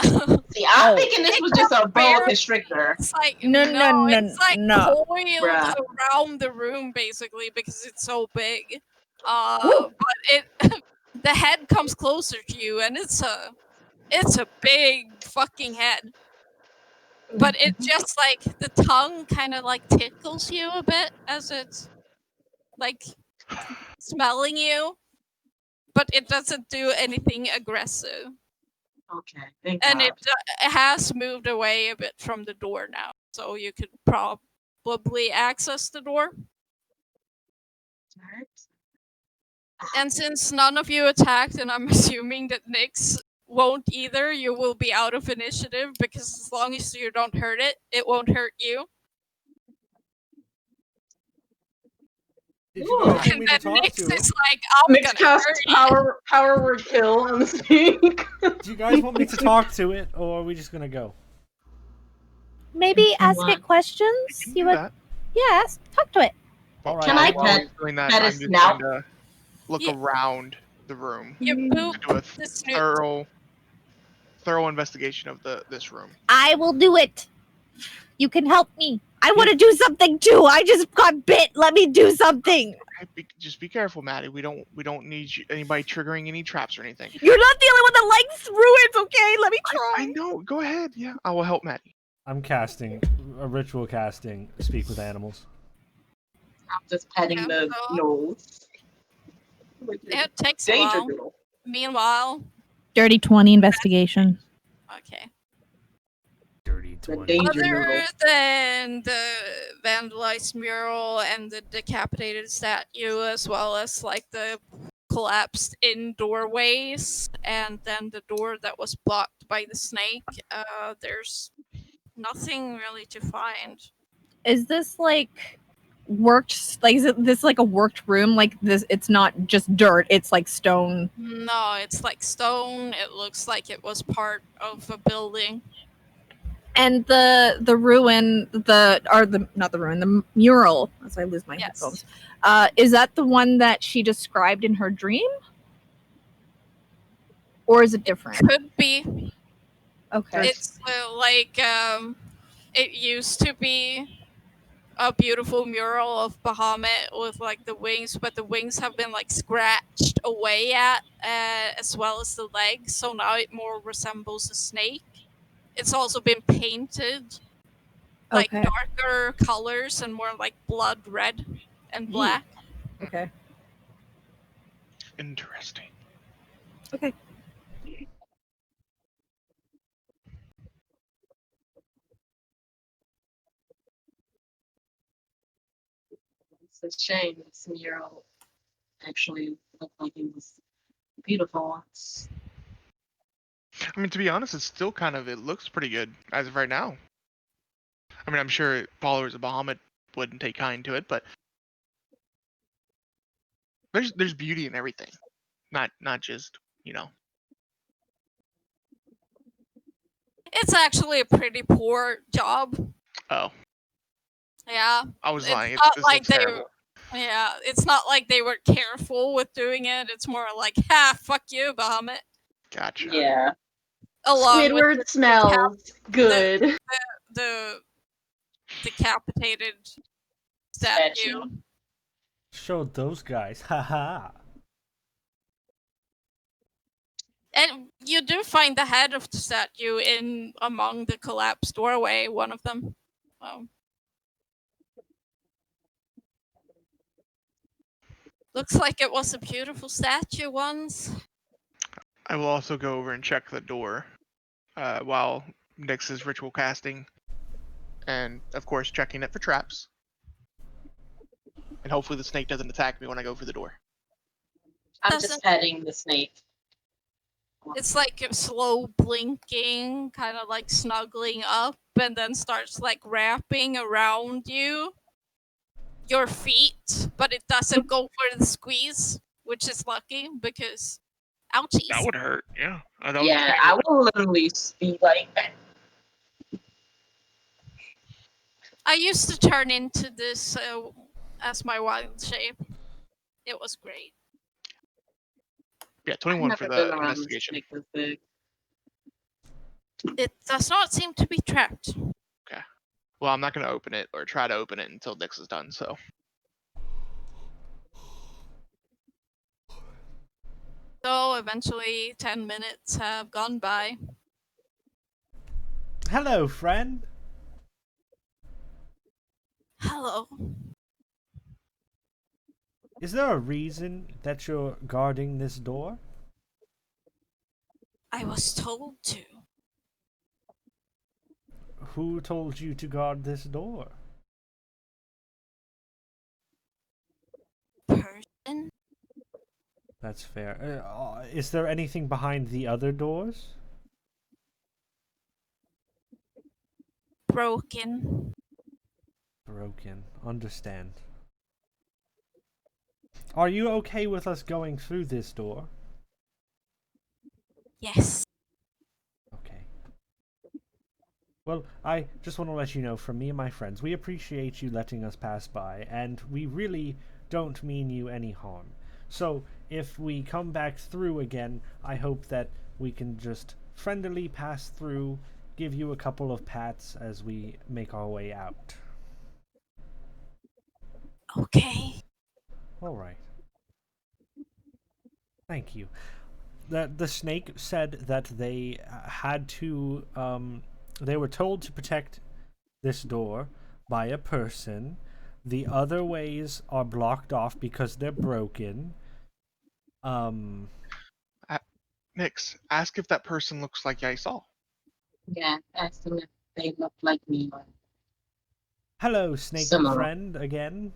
See, I'm thinking this was just a boa constrictor. It's like No, it's like no. coiled Bruh. around the room basically because it's so big. But it the head comes closer to you, and it's a big fucking head. But it just like the tongue kind of like tickles you a bit as it's like smelling you, but it doesn't do anything aggressive. Okay, thank And God. it has moved away a bit from the door now, so you could probably access the door. And since none of you attacked, and I'm assuming that Nyx won't either, you will be out of initiative because as long as you don't hurt it, it won't hurt you. Did you guys want And me then to talk Nyx to it? is like, I'm Mix gonna cast hurt you. power word kill on the snake. Do you guys want me to talk to it, or are we just gonna go? Maybe ask What? it questions. You See can what? do that. Yeah, talk to it. All right. Can I While pet- he's doing that, pet I'm his just snout? going to look Yeah. around the room You to boop do a the snoot. thorough investigation of this room. I will do it. You can help me. I want to do something too. I just got bit. Let me do something. Just be careful, Matty. We don't need anybody triggering any traps or anything. You're not the only one that likes ruins, okay? Let me try. I know. Go ahead. Yeah, I will help Matty. I'm casting a ritual casting. Speak with animals. I'm just petting Yeah, the so- nose. It takes a Danger while. doodle. Meanwhile, Dirty 20 investigation. okay. Dirty The 20. danger Other noodle. than the vandalized mural and the decapitated statue, as well as like the collapsed in doorways, and then the door that was blocked by the snake, there's nothing really to find. Is this like worked? Like, is this like a worked room? Like this? It's not just dirt. It's like stone. No, it's like stone. It looks like it was part of a building. And the ruin, the mural. As I lose my Yes. headphones. Is that the one that she described in her dream, or is it different? Could be. Okay. It's it used to be a beautiful mural of Bahamut with like the wings, but the wings have been like scratched away at, as well as the legs, so now it more resembles a snake. It's also been painted like Okay. darker colors and more like blood red and black. Okay. Interesting. Okay. It's a shame this mural actually looked like it was beautiful. I mean, to be honest, it's still it looks pretty good as of right now. I mean, I'm sure followers of Bahamut wouldn't take kind to it, but there's beauty in everything. Not just, It's actually a pretty poor job. Oh, Yeah. I was It's lying. not This like looks they terrible. Yeah, it's not like they were careful with doing it. It's more like, ha, fuck you, Bahamut. Gotcha. Yeah. Along with Squidward smells good. the decapitated statue. Showed those guys. Haha. And you do find the head of the statue in among the collapsed doorway, one of them. Looks like it was a beautiful statue once. I will also go over and check the door while Nyx is ritual casting. And, of course, checking it for traps. And hopefully the snake doesn't attack me when I go for the door. I'm Doesn't- just petting the snake. It's like slow blinking, kind of like snuggling up, and then starts like wrapping around your feet, but it doesn't go for the squeeze, which is lucky because ouchies. That would hurt, yeah. Yeah, I will literally be like, I used to turn into this as my wild shape. It was great. Yeah, I've 21 never for been the around this investigation. snake this big. It does not seem to be trapped. Well, I'm not going to open it or try to open it until Nyx is done, so. So eventually 10 minutes have gone by. Hello, friend. Hello. Is there a reason that you're guarding this door? I was told to. Who told you to guard this door? Person? That's fair. Is there anything behind the other doors? Broken. Broken. Understand. Are you okay with us going through this door? Yes. Okay. Well, I just want to let you know, from me and my friends, we appreciate you letting us pass by, and we really don't mean you any harm. So, if we come back through again, I hope that we can just friendly pass through, give you a couple of pats as we make our way out. Okay. All right. Thank you. The snake said that they had to, they were told to protect this door by a person. The other ways are blocked off because they're broken. Nyx, ask if that person looks like Yeissal. Yeah, ask them if they look like me. Hello, snake Similar. friend again.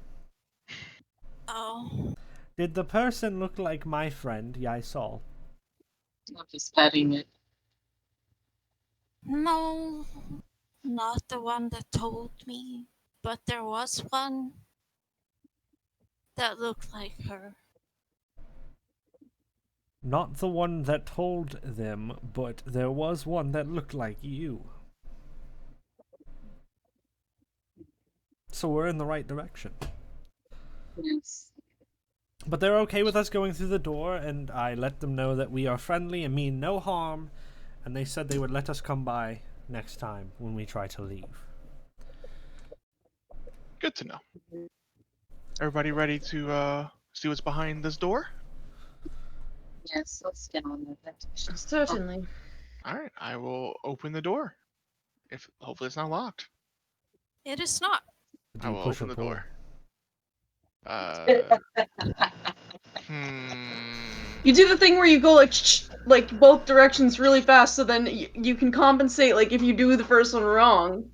Oh. Did the person look like my friend, Yeissal? I'm just petting it. No. Not the one that told me. But there was one that looked like her. Not the one that told them, but there was one that looked like you. So we're in the right direction. Yes. But they're okay with us going through the door, and I let them know that we are friendly and mean no harm, and they said they would let us come by next time when we try to leave. Good to know. Everybody ready to see what's behind this door? Yes, let's get on with it. Certainly. Alright, I will open the door. If hopefully it's not locked. It is not. Do I you will push open or the pull? door. You do the thing where you go like both directions really fast, so then you can compensate. Like if you do the first one wrong.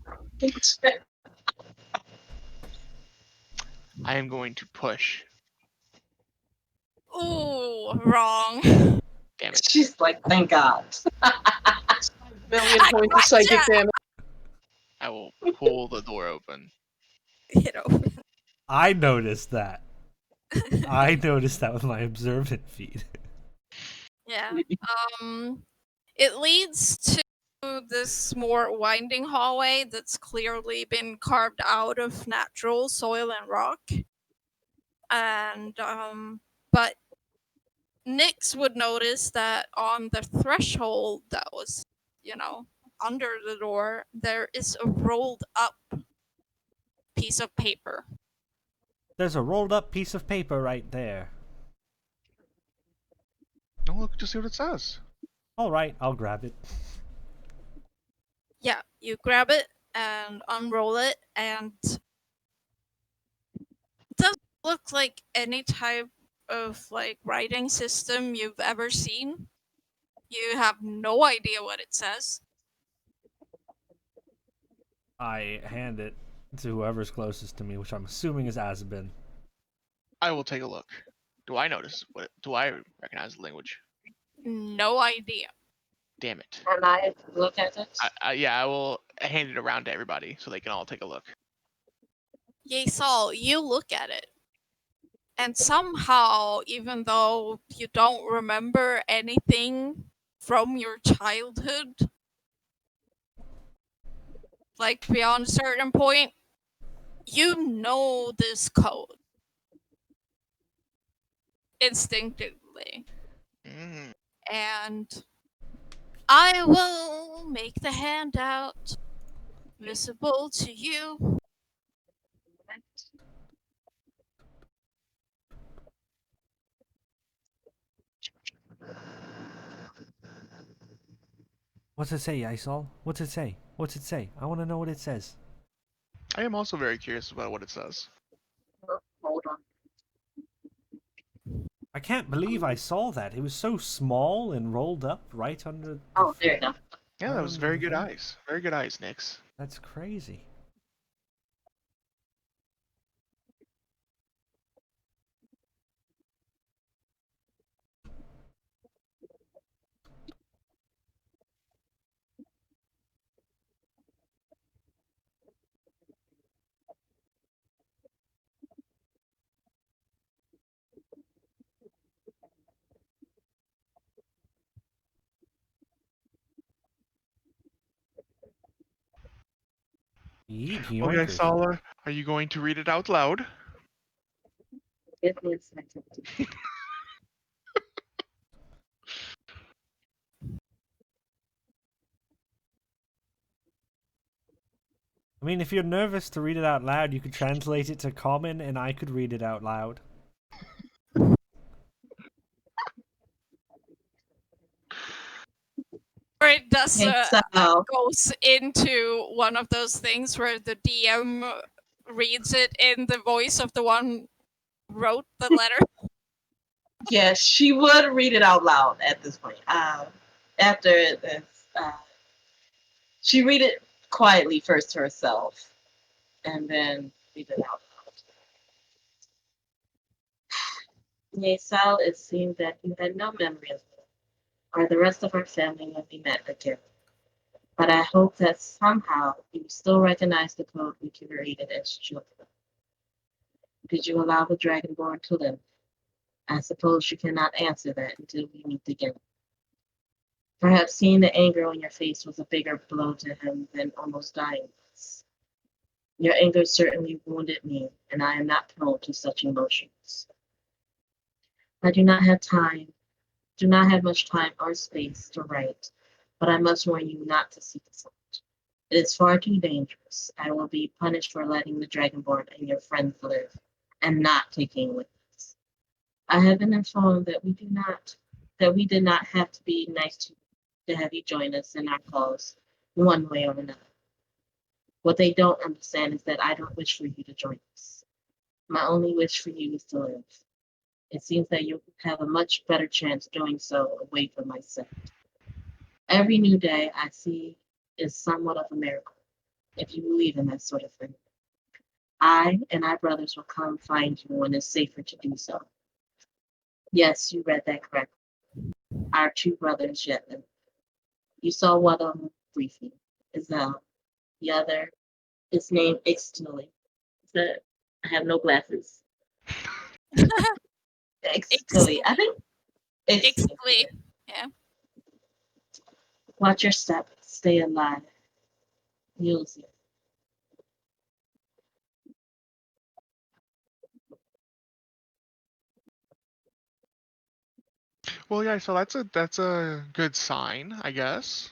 I am going to push. Ooh, wrong. Damn it. She's like, thank God. Million points of psychic damage. I will pull the door open. Hit open. I noticed that. I noticed that with my observant feed. Yeah. It leads to this more winding hallway that's clearly been carved out of natural soil and rock. And but Nyx would notice that on the threshold that was, under the door, there is a rolled up piece of paper. There's a rolled up piece of paper right there. No, look to see what it says. All right, I'll grab it. Yeah, you grab it and unroll it, and it doesn't look like any type of writing system you've ever seen. You have no idea what it says. I hand it to whoever's closest to me, which I'm assuming is Azzabin. I will take a look. Do I notice? Do I recognize the language? No idea. Damn it. Can I look at it? I will hand it around to everybody so they can all take a look. Yeissal, you look at it. And somehow, even though you don't remember anything from your childhood, beyond a certain point, you know this code. Instinctively. And I will make the handout visible to you. What's it say, Yeissal? What's it say? What's it say? I want to know what it says. I am also very curious about what it says. Hold on. I can't believe I saw that. It was so small and rolled up right under. Oh, there you go. Yeah, that was very good eyes. Very good eyes, Nyx. That's crazy. Okay, Sala, are you going to read it out loud? Give me a second. I mean, if you're nervous to read it out loud, you could translate it to common and I could read it out loud. Or it does So, goes into one of those things where the DM reads it in the voice of the one who wrote the letter. yes, she would read it out loud at this point. After this, she read it quietly first to herself, and then read it out loud. Yeissal, it seemed that you had no memory of me, or the rest of our family when we met again. But I hope that somehow you still recognize the code we created as children. Did you allow the Dragonborn to live? I suppose you cannot answer that until we meet again. Perhaps seeing the anger on your face was a bigger blow to him than almost dying was. Your anger certainly wounded me, and I am not prone to such emotions. I do not have much time or space to write, but I must warn you not to seek this out. It is far too dangerous. I will be punished for letting the Dragonborn and your friends live, and not taking witness. I have been informed that we did not have to be nice to have you join us in our cause, one way or another. What they don't understand is that I don't wish for you to join us. My only wish for you is to live. It seems that you have a much better chance doing so away from my set. Every new day I see is somewhat of a miracle, if you believe in that sort of thing. I and our brothers will come find you when it's safer to do so. Yes, you read that correctly. Our two brothers yet live. You saw one of them briefly, Azzabin. The other is named Ixtuli. I have no glasses. Ixtuli. I think Ixtuli. Yeah. Watch your step. Stay alive. Use it. Well, yeah. So that's a good sign, I guess.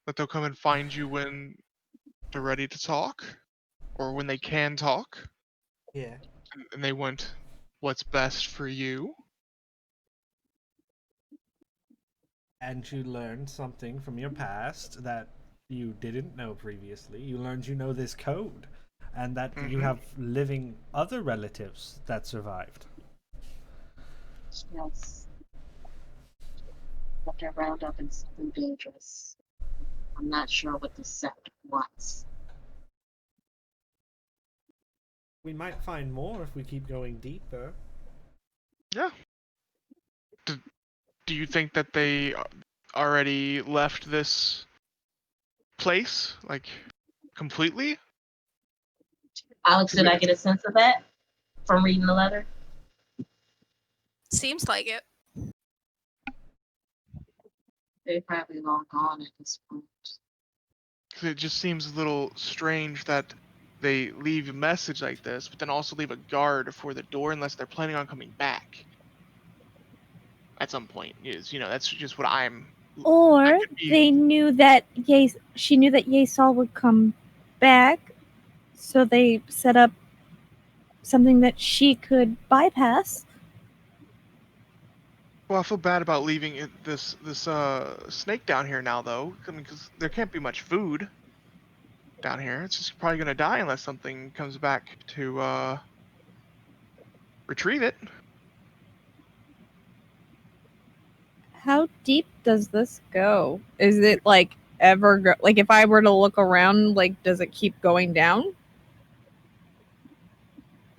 That they'll come and find you when they're ready to talk, or when they can talk, Yeah. and they want what's best for you. And you learned something from your past that you didn't know previously. You learned you know this code, and that you have living other relatives that survived. Yes. But they're round up in something dangerous. I'm not sure what the sect wants. We might find more if we keep going deeper. Yeah. Do you think that they already left this place, like, completely? Alex, did I get a sense of that from reading the letter? Seems like it. They're probably long gone at this point. 'Cause it just seems a little strange that they leave a message like this, but then also leave a guard for the door unless they're planning on coming back at some point. That's just what I'm. Or they knew that she knew that Yeissal would come back, so they set up something that she could bypass. Well, I feel bad about leaving this snake down here now, though. I mean, because there can't be much food down here. It's just probably gonna die unless something comes back to retrieve it. How deep does this go? Is it like ever like if I were to look around, like does it keep going down?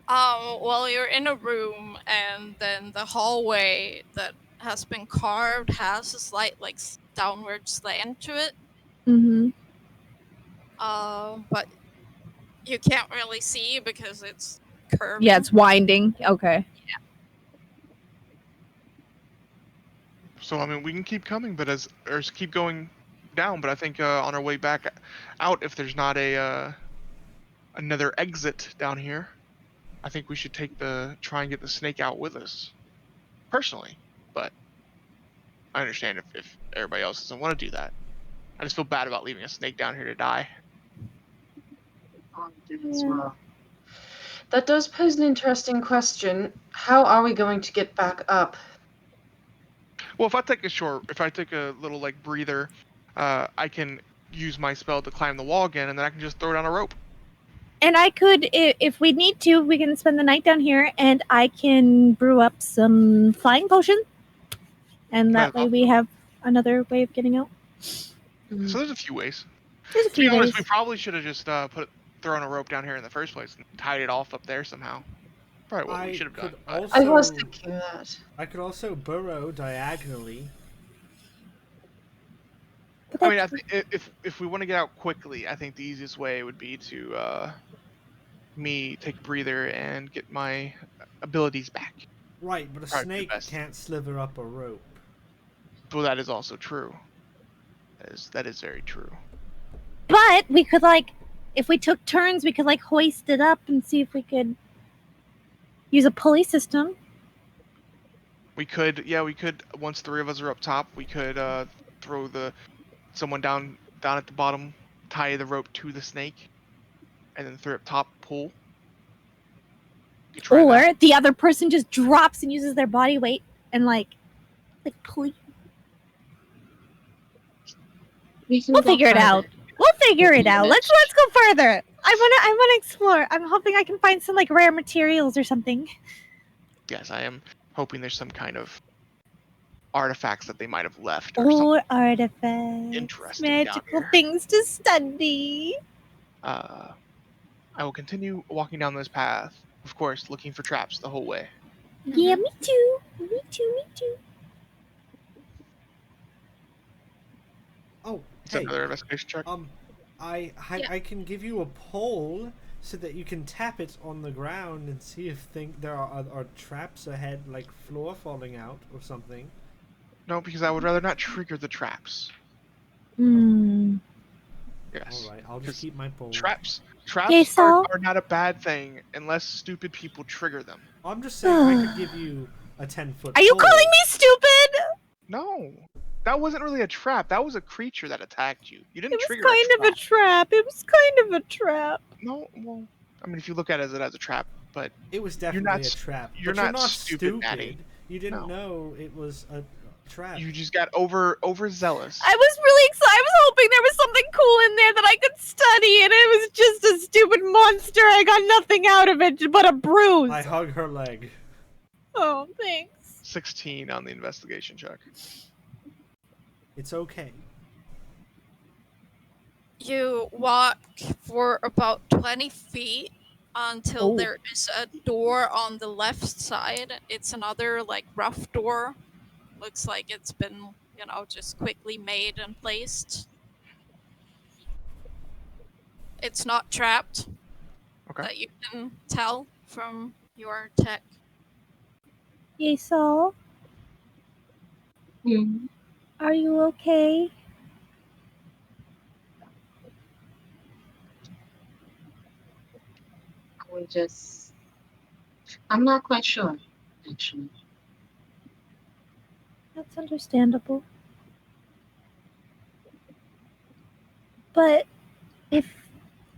Well, you're in a room, and then the hallway that has been carved has a slight, like, downward slant to it. Mm-hmm. But you can't really see because it's curved. Yeah, it's winding. Okay. Yeah. So I mean, we can keep coming, but keep going down. But I think on our way back out, if there's not another exit down here, I think we should try and get the snake out with us, personally. But I understand if everybody else doesn't want to do that. I just feel bad about leaving a snake down here to die. As well. That does pose an interesting question. How are we going to get back up? Well, if I take a little like breather, I can use my spell to climb the wall again, and then I can just throw down a rope. And I could, if we need to, we can spend the night down here, and I can brew up some flying potion, and that way we have another way of getting out. So there's a few ways. There's a few to be honest, ways. we probably should have just thrown a rope down here in the first place and tied it off up there somehow. Probably what we should have done. I was thinking that. I could also burrow diagonally. I mean, I think if we want to get out quickly, I think the easiest way would be to me take a breather and get my abilities back. Right, but a snake can't slither up a rope. Well, that is also true. That is very true. But we could, like, if we took turns, we could, like, hoist it up and see if we could use a pulley system. We could, once three of us are up top, we could throw someone down at the bottom, tie the rope to the snake, and then three up top, pull. Or the other person just drops and uses their body weight and, like pull. We'll figure it out. We'll figure it out. Let's go further. I wanna explore. I'm hoping I can find some like rare materials or something. Yes, I am hoping there's some kind of artifacts that they might have left. Or artifacts. Interesting. Magical things to study. I will continue walking down this path, of course, looking for traps the whole way. Yeah, me too. Me too. Oh, is that another investigation check? I can give you a pole so that you can tap it on the ground and see if there are traps ahead, like floor falling out or something. No, because I would rather not trigger the traps. Hmm. Yes. All right, I'll just keep my bowl. Traps Yeissal? are not a bad thing unless stupid people trigger them. I'm just saying I could give you a 10-foot. Are you pole. calling me stupid? No, that wasn't really a trap. That was a creature that attacked you. You didn't It was trigger kind of a trap. It was kind of a trap. No, well, I mean, if you look at it as a trap, but It was You're definitely not a trap. you're But not you're not stupid, Matty. You didn't No. know it was a trap. you just got overzealous. I was really excited. I was hoping there was something cool in there that I could study, and it was just a stupid monster. I got nothing out of it but a bruise. I hug her leg. Oh, thanks. 16 on the investigation check. It's okay. You walk for about 20 feet until there is a door on the left side. It's another, like, rough door. Looks like it's been, just quickly made and placed. It's not trapped. Okay. That you can tell from your tech. Yeissal, are you okay? I'm not quite sure, actually. That's understandable. But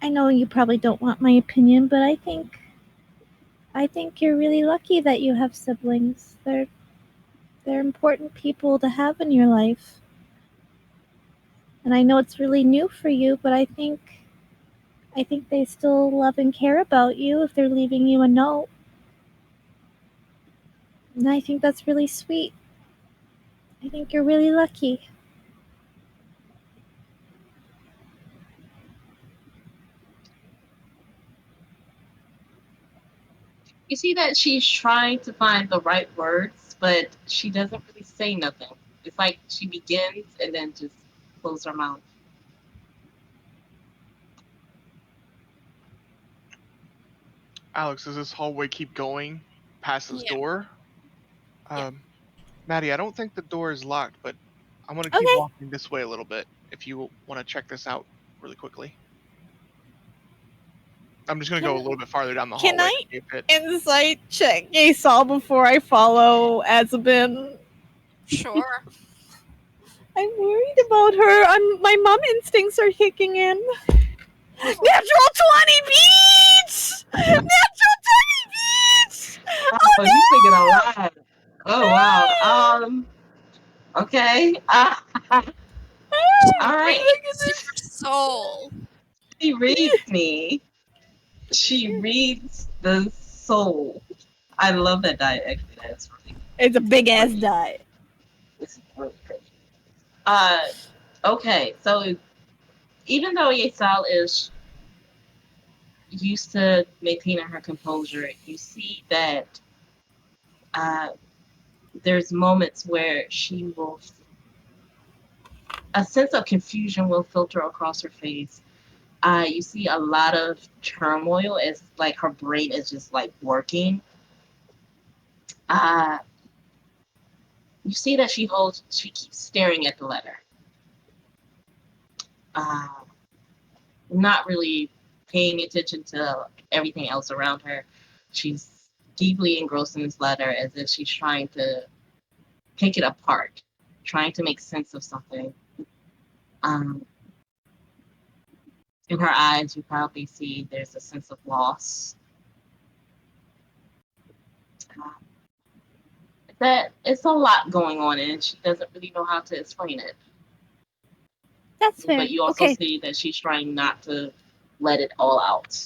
I know you probably don't want my opinion, but I think you're really lucky that you have siblings. They're important people to have in your life. And I know it's really new for you, but I think they still love and care about you if they're leaving you a note. And I think that's really sweet. I think you're really lucky. You see that she's trying to find the right words, but she doesn't really say nothing. It's like she begins and then just closes her mouth. Alex, does this hallway keep going past this Yeah. door? Matty, I don't think the door is locked, but I'm going to keep Okay. walking this way a little bit if you want to check this out really quickly. I'm just going to go a little bit farther down the hallway. Can I to see if it- insight check Yeissal before I follow Azzabin? Sure. I'm worried about her. My mom instincts are kicking in. Natural 20 beats! Natural 20 beats! Oh, you thinking a lot. Oh wow. Okay. All right. Your soul. She reads me. She reads the soul. I love that die. Actually, that's really. It's a big ass die. This is really pretty. Okay. So even though Yeissal is used to maintaining her composure, you see that there's moments where she will, a sense of confusion will filter across her face. You see a lot of turmoil as like her brain is just like working. You see that she keeps staring at the letter. Not really paying attention to everything else around her. She's deeply engrossed in this letter as if she's trying to pick it apart, trying to make sense of something. In her eyes, you probably see there's a sense of loss. That it's a lot going on, and she doesn't really know how to explain it. That's fair. But you also Okay. see that she's trying not to let it all out.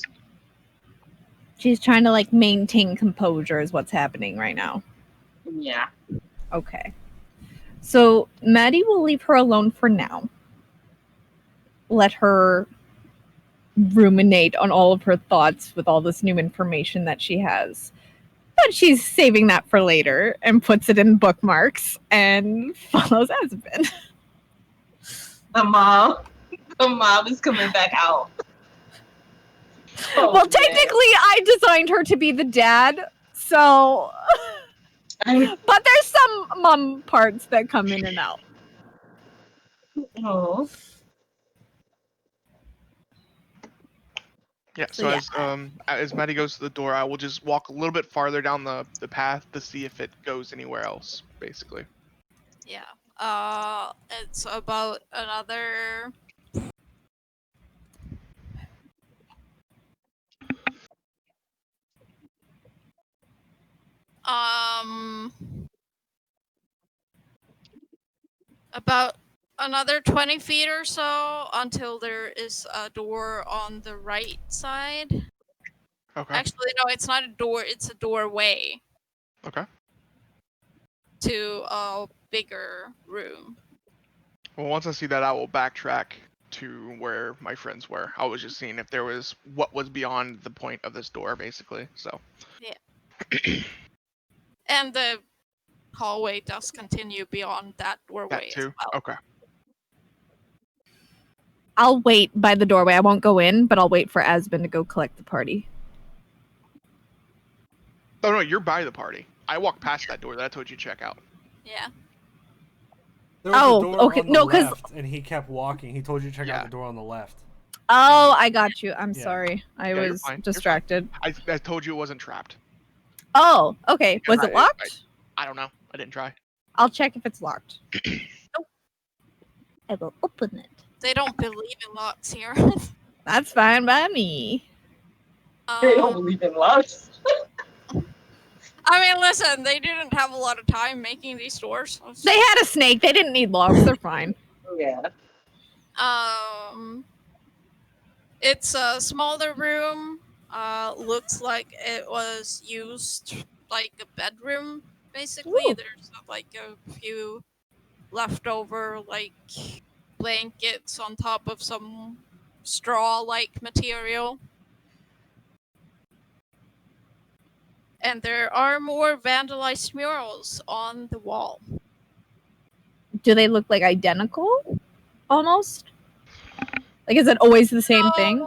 She's trying to maintain composure is what's happening right now. Yeah. Okay. So Matty will leave her alone for now. Let her ruminate on all of her thoughts with all this new information that she has. But she's saving that for later and puts it in bookmarks and follows Azzabin. The mom is coming back out. Oh, Well, man. technically, I designed her to be the dad, so... But there's some mum parts that come in and out. Oh. Yeah, So so yeah. as Matty goes to the door, I will just walk a little bit farther down the path to see if it goes anywhere else, basically. Yeah. It's about another. About another 20 feet or so until there is a door on the right side. Okay. Actually, no, it's not a door, it's a doorway Okay. to a bigger room. Well, once I see that, I will backtrack to where my friends were. I was just seeing if there was what was beyond the point of this door, basically. So. Yeah. And the hallway does continue beyond that doorway That too. as well. Okay. I'll wait by the doorway. I won't go in, but I'll wait for Azzabin to go collect the party. Oh no, you're by the party. I walked past that door that I told you to check out. Yeah. There was Oh, a door okay, on the no, 'cause- left, and he kept walking. He told you to check out Yeah. the door on the left. Oh, I got you. I'm Yeah. sorry. I Yeah, you're was fine. You're fine. distracted. I told you it wasn't trapped. Oh, okay. Was it I- locked? I don't know. I didn't try. I'll check if it's locked. I will open it. They don't believe in locks here. That's fine by me. They don't believe in love. I mean, listen, they didn't have a lot of time making these doors. They had a snake. They didn't need locks. They're fine. Yeah. It's a smaller room. Looks like it was used like a bedroom, basically. Ooh. There's like a few leftover like blankets on top of some straw-like material. And there are more vandalized murals on the wall. Do they look like identical? Almost? Like, is it always the same thing?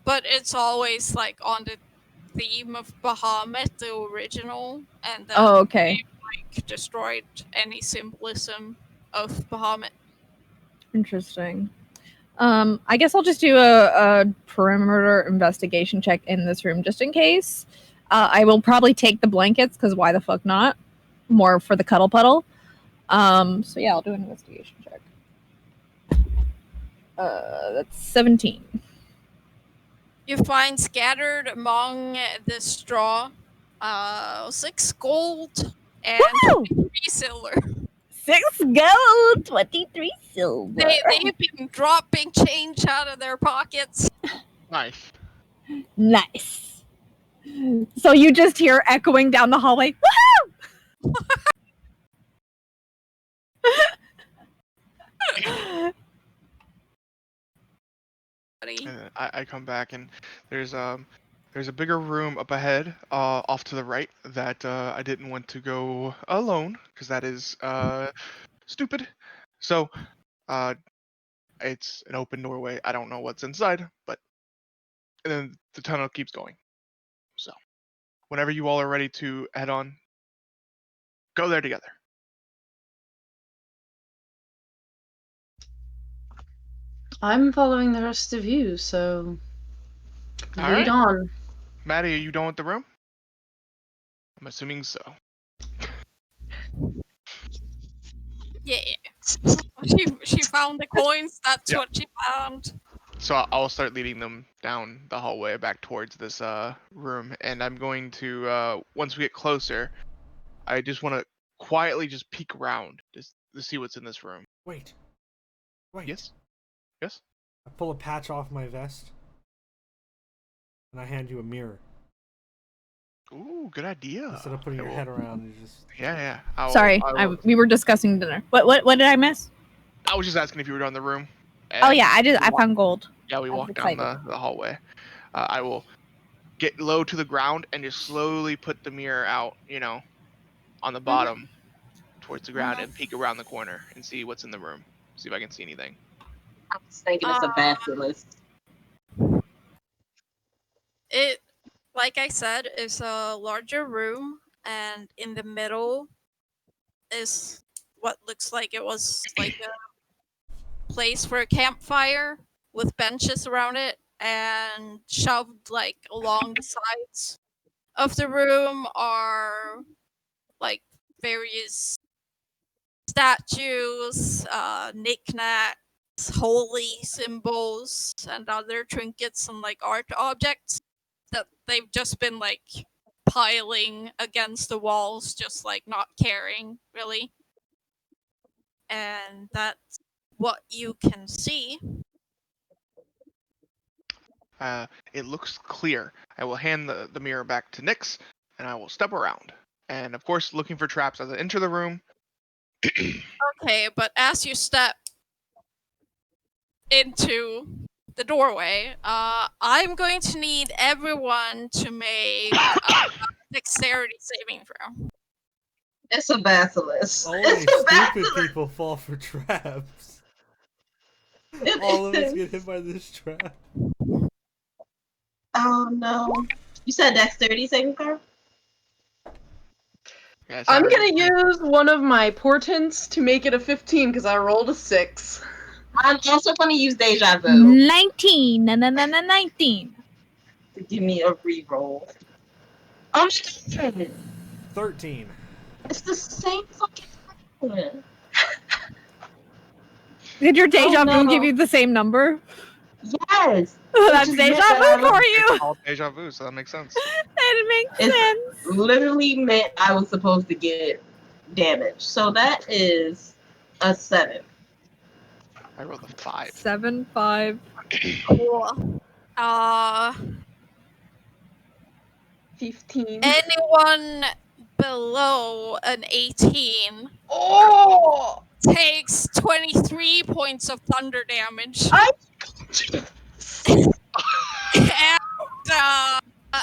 But it's always like on the theme of Bahamut, the original, and then Oh, okay. like destroyed any symbolism of Bahamut. Interesting. I guess I'll just do a perimeter investigation check in this room just in case. I will probably take the blankets because why the fuck not? More for the cuddle puddle. So yeah, I'll do an investigation check. That's 17. You find scattered among the straw 6 gold and Woo! 3 silver. 6 gold, 23 silver. They've been dropping change out of their pockets. Nice. Nice. So you just hear echoing down the hallway. Woohoo! And I come back and there's a bigger room up ahead, off to the right that I didn't want to go alone because that is stupid. So it's an open doorway. I don't know what's inside, but and then the tunnel keeps going. So whenever you all are ready to head on, go there together. I'm following the rest of you, so All lead right. on. Matty, are you done with the room? I'm assuming so. Yeah. She found the coins. That's Yeah. what she found. So I'll start leading them down the hallway back towards this room, and I'm going to once we get closer, I just want to quietly just peek around just to see what's in this room. Wait. Yes. Yes. I pull a patch off my vest, and I hand you a mirror. Ooh, good idea. Instead of putting your head around, you just... Yeah. Sorry, we were discussing dinner. What did I miss? I was just asking if you were down the room. Oh yeah, I found gold. Yeah, we I was walked down excited. the hallway. I will get low to the ground and just slowly put the mirror out, on the bottom towards the ground and peek around the corner and see what's in the room. See if I can see anything. I was thinking it's a basilisk. It, like I said, is a larger room, and in the middle is what looks like it was like a place for a campfire with benches around it, and shoved like along the sides of the room are like various statues, knickknacks, holy symbols, and other trinkets and like art objects that they've just been like piling against the walls, just like not caring really. And that's what you can see. It looks clear. I will hand the mirror back to Nyx, and I will step around. And of course, looking for traps as I enter the room. Okay, but as you step into the doorway, I'm going to need everyone to make a dexterity saving throw. It's a basilisk. Only It's a stupid basilisk. people fall for traps. All of us get hit by this trap. Oh no. You said dexterity saving throw? Yeah, I'm sorry. gonna use one of my portents to make it a 15 because I rolled a 6. I'm also going to use deja vu 19. 19. to give me a reroll. Oh my god. 13. It's the same fucking thing. Did your deja vu no. give you the same number? Yes. That's just deja meant that vu I for was- you. It's called deja vu, so that makes sense. It makes It's sense. literally meant I was supposed to get damage. So that is a 7. I rolled a 5. 7, 5. Cool. 15. Anyone below an 18 Oh! takes 23 points of thunder damage.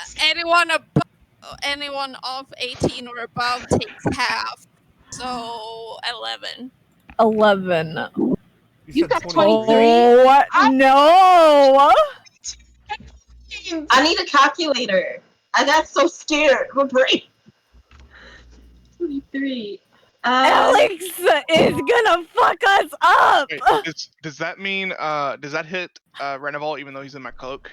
And anyone of 18 or above takes half. So 11. 11. You said got 23. 23? Oh, no. I need a calculator. I got so scared. My brain. 23. Alex is gonna fuck us up. Wait, does that mean does that hit Reneval even though he's in my cloak?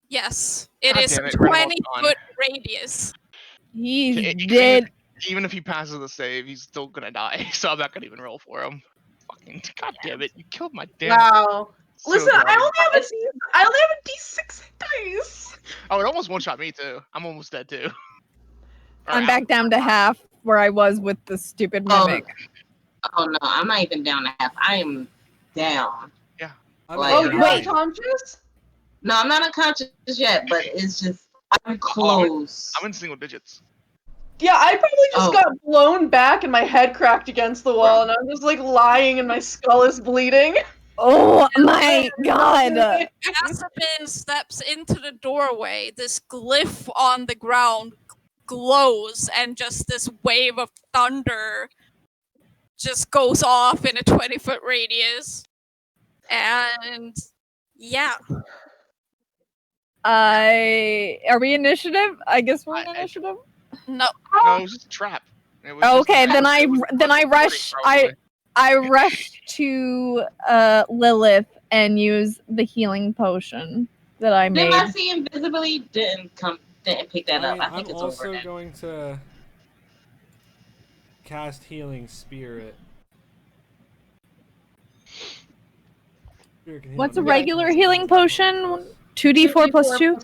Yes, it God is damn a it, Reneval's 20-foot radius. He's Okay, dead. Even if he passes the save, he's still gonna die. So I'm not gonna even roll for him. Fucking god damn it! You killed my damn. Wow. So Listen, dumb. I only have a D6 dice. Oh, it almost one shot me too. I'm almost dead too. I'm back down to half where I was with the stupid mimic. Oh no, I'm not even down to half. I am down. Yeah. Like, Oh, you're Wait. unconscious? No, I'm not unconscious yet, but it's just I'm close. I'm in single digits. Yeah, I probably just Oh. got blown back and my head cracked against the wall, and I'm just like lying and my skull is bleeding. Oh my god. Azzabin steps into the doorway. This glyph on the ground glows, and just this wave of thunder just goes off in a 20-foot radius. And yeah. Are we initiative? I guess we're in initiative. No. No, it was just a trap. It was Okay, just, then I it was rush. probably. I rush to Lilith and use the healing potion that I made. Didn't I see invisibility? Didn't pick that up. I think I'm it's also over now. going to cast Healing Spirit. Spirit can heal What's a me. regular healing potion? 2d4 plus 2?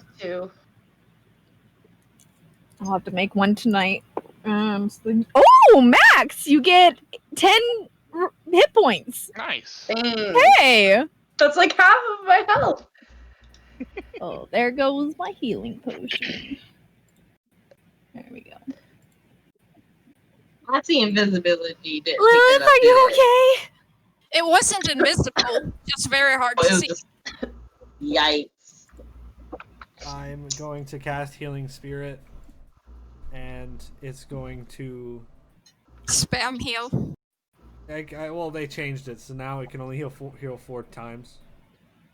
I'll have to make one tonight. Oh, Max! You get 10 hit points. Nice. Hey! That's like half of my health. Oh, there goes my healing potion. There we go. I see invisibility. Didn't Lilith, pick that up, are you did it? okay? It wasn't invisible, just very hard Oh, to it was see. just yikes. I'm going to cast Healing Spirit, and it's going to. Spam heal. Well, they changed it, so now it can only heal 4 times.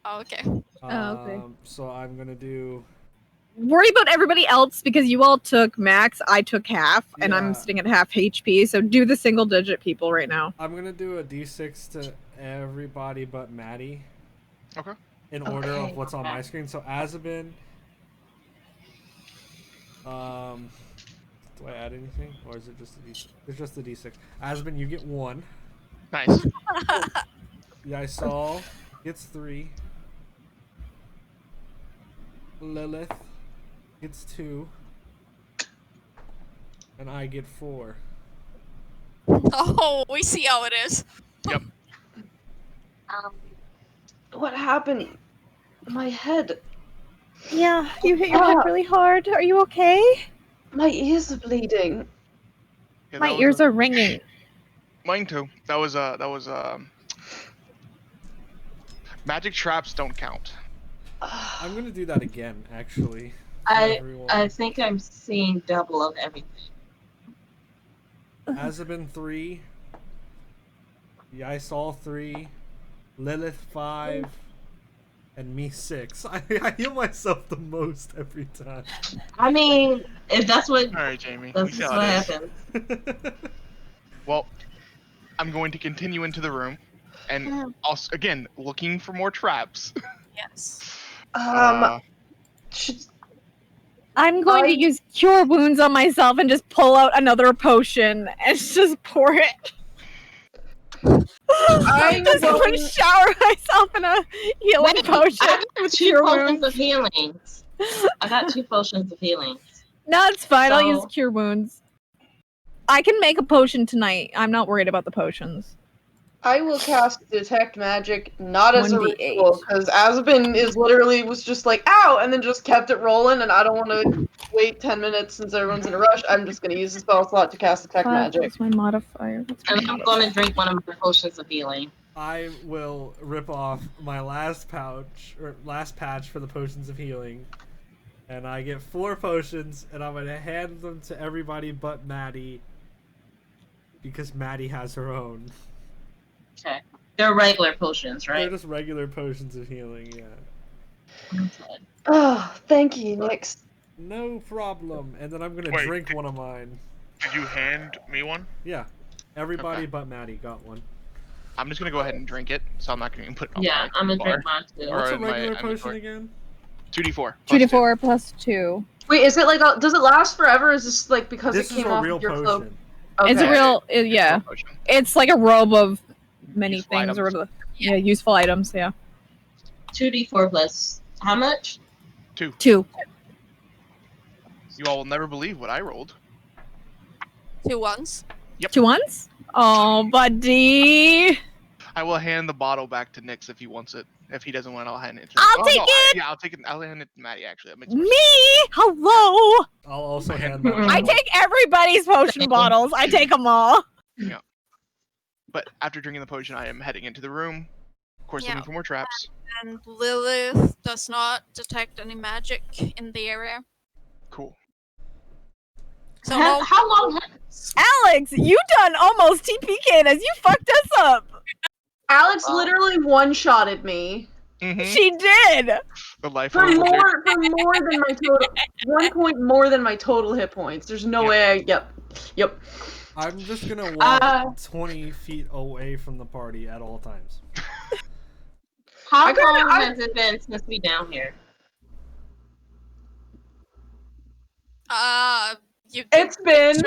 Oh, okay. Oh, okay. So I'm gonna do worry about everybody else because you all took max. I took half, and Yeah. I'm sitting at half HP. So do the single digit people right now. I'm gonna do a d6 to everybody but Matty. Okay. In order of Okay, what's on okay. my screen. So Azzabin. Do I add anything, or is it just a d6? It's just a d6. Azzabin, you get 1. Nice. Yeissal gets 3. Lilith gets 2. And I get 4. Oh, we see how it is. What happened? My head. Yeah, you hit your head really hard. Are you okay? My ears are bleeding. Yeah, My that was ears are ringing. Mine too. That was magic traps don't count. I'm gonna do that again, actually. I Everyone. think I'm seeing double of everything. Azzabin 3. Yeissal 3. Lilith 5. And me 6. I heal myself the most every time. I mean, if that's what All right, Jamie. that's We see just how what it is. happens. Well, I'm going to continue into the room, and also again looking for more traps. Yes. Should- I'm going to use Cure Wounds on myself and just pull out another potion and just pour it. I'm just going- shower myself in a healing Wait, potion I got with 2 Cure potions Wounds. of healings. I got 2 potions of healings. No, it's fine. I'll use So- Cure Wounds. I can make a potion tonight. I'm not worried about the potions. I will cast Detect Magic, not as a 1d8. ritual, because Azzabin was just like, ow, and then just kept it rolling, and I don't want to wait 10 minutes since everyone's in a rush. I'm just going to use the spell slot to cast Detect 5 Magic. plus my modifier. That's my And I'm going to drink one of my potions of healing. I will rip off my last patch for the potions of healing. And I get 4 potions, and I'm gonna hand them to everybody but Matty. Because Matty has her own. Okay. They're regular potions, They're right? just regular potions of healing, yeah. Okay. Oh, thank you, Nyx. No problem. And then I'm gonna Wait. drink one of mine. Did you hand me one? Yeah. Everybody Okay. but Matty got one. I'm just gonna go ahead and drink it, so I'm not gonna put it on Yeah, my I'm going to bar. drink mine too. Or What's a in my regular potion inventory. again? 2d4. 2d4 plus 2. Wait, is it like, does it last forever? Is this like because This it is came a off real of your potion. cloak? It's a Okay. real, It's yeah. a potion. It's like a robe of many Useful things or items. whatever. Yeah, useful items, yeah. 2d4 plus how much? 2. You all will never believe what I rolled. 2 ones. 2 ones? Oh, buddy. I will hand the bottle back to Nyx if he wants it. If he doesn't want it, I'll hand it to I'll take it! Yeah, I'll take it. I'll hand it to Matty, actually. That makes more Me? Hello? I'll also hand that I bottle. take everybody's potion bottles. I take them all. But after drinking the potion, I am heading into the room. Of course, Yeah. looking for more traps. And Lilith does not detect any magic in the area. Cool. So no, How long? Alex, you done almost TPK'd us. You fucked us up. Alex literally one-shotted me. Mm-hmm. She did. The life For of a wizard. more than my total 1 point more than my total hit points. There's no Yep. way Yep. I'm just gonna walk 20 feet away from the party at all times. How I kinda- long I- has it been since we down here? you did It's been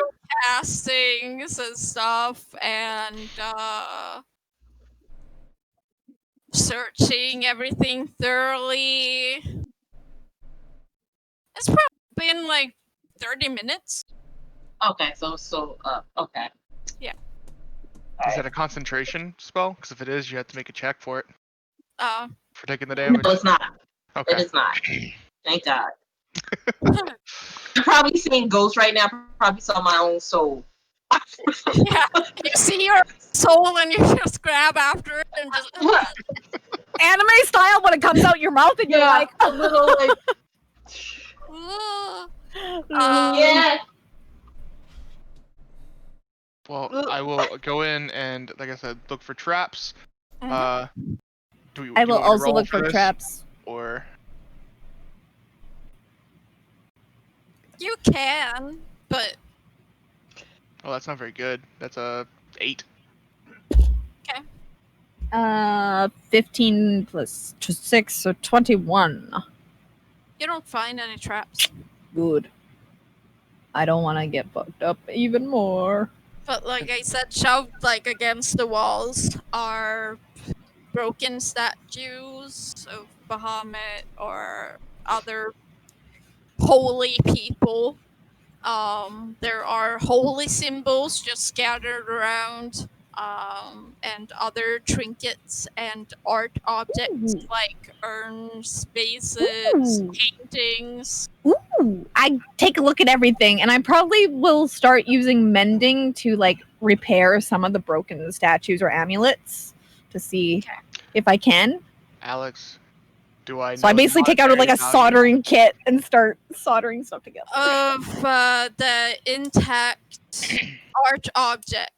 castings and stuff, and searching everything thoroughly. It's probably been like 30 minutes. Okay, okay. Is that a concentration spell? Because if it is, you have to make a check for it. For taking the No, damage. it's not. It Okay. is not. Thank God. I'm probably seeing ghosts right now. Probably saw my own soul. Yeah, you see your soul and you just grab after it and just. Anime style when it comes out your mouth and you're like, a little like Yeah. Well, I will go in and, like I said, look for traps. Do we, I do will you want me to also roll look for this, traps. Or You can, but Oh, that's not very good. That's a 8. 15 plus 6, so 21. you don't find any traps. Good. I don't want to get fucked up even more. But like I said, shoved like against the walls are broken statues of Bahamut or other holy people. There are holy symbols just scattered around, and other trinkets and art objects Ooh. like urns, vases, Ooh. paintings. Ooh, I take a look at everything, and I probably will start using mending to like repair some of the broken statues or amulets to see if I can. Alex, do I? So I know the basically take out like a monetary value? soldering kit and start soldering stuff together. Of the intact art objects,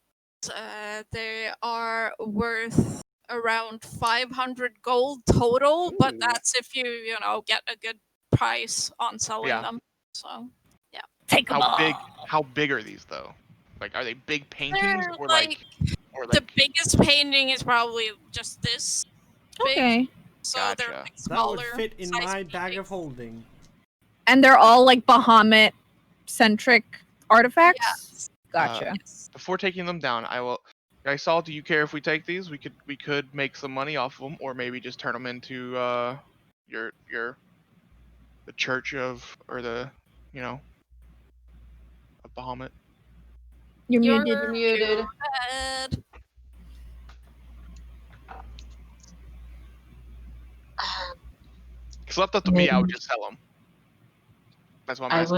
they are worth around 500 gold total, but Ooh. that's if you get a good price on selling Yeah. them. So Take them all. How big are these though? Like, are they big paintings they're or like the biggest painting is probably just this big. Okay. So they're Gotcha. like That smaller. would fit in size my bag paintings. of holding. And they're all like Bahamut centric artifacts? Yes. Gotcha. Yes. Before taking them down, I will. Yeissal, do you care if we take these? We could make some money off of them, or maybe just turn them into the church of of Bahamut. You're You're muted. Muted. muted. Because left up to me, I would just sell them. That's what I'm I asking.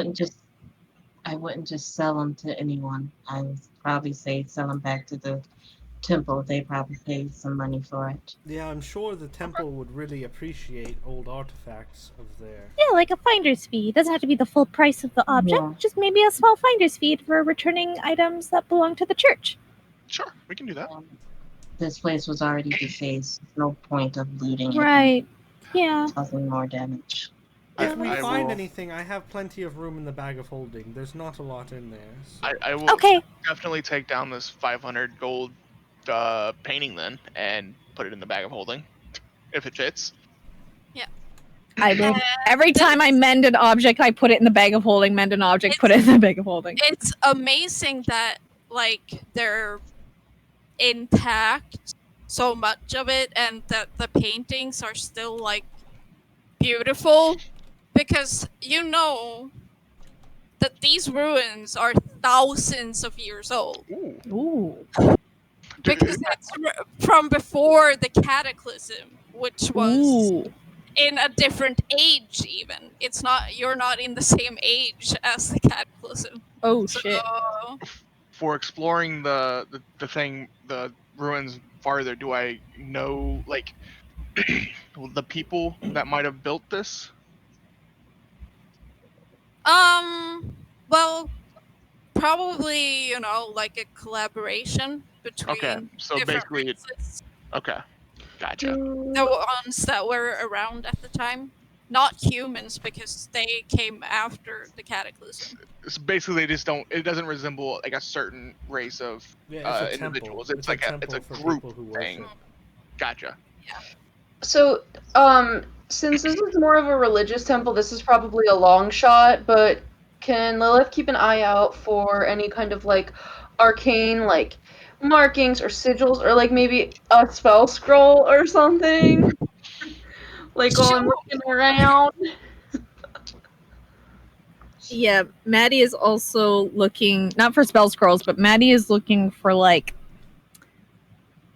wouldn't just sell them to anyone. I would probably say sell them back to the temple. They probably paid some money for it. Yeah, I'm sure the temple would really appreciate old artifacts of their. Yeah, like a finder's fee. It doesn't have to be the full price of the object, Yeah. just maybe a small finder's fee for returning items that belong to the church. Sure, we can do that. This place was already defaced. No point of looting it Right. Yeah. and causing more damage. If we I find will- anything, I have plenty of room in the bag of holding. There's not a lot in there. So. I will Okay. definitely take down this 500 gold painting then and put it in the bag of holding if it fits. I will. Every time I mend an object, I put it in the bag of holding, mend an object, put it in the bag of holding. It's amazing that like they're intact, so much of it, and that the paintings are still like beautiful, because that these ruins are thousands of years old, Ooh. because it's from before the cataclysm, which was Ooh. in a different age. Even you're not in the same age as the cataclysm. Oh So shit. For exploring the ruins farther, do I know like the people that might have built this? Well, probably like a collaboration between Okay, so different basically races. Okay, gotcha. The ones that were around at the time, not humans, because they came after the cataclysm. So basically, they just don't. It doesn't resemble like a certain race of Yeah, it's a individuals. temple. It's like temple it's a for group people who thing. worship. Gotcha. So, since this is more of a religious temple, this is probably a long shot, but can Lilith keep an eye out for any kind of like arcane like markings or sigils or like maybe a spell scroll or something? Like while I'm looking around. Yeah, Matty is also looking, not for spell scrolls, but Matty is looking for like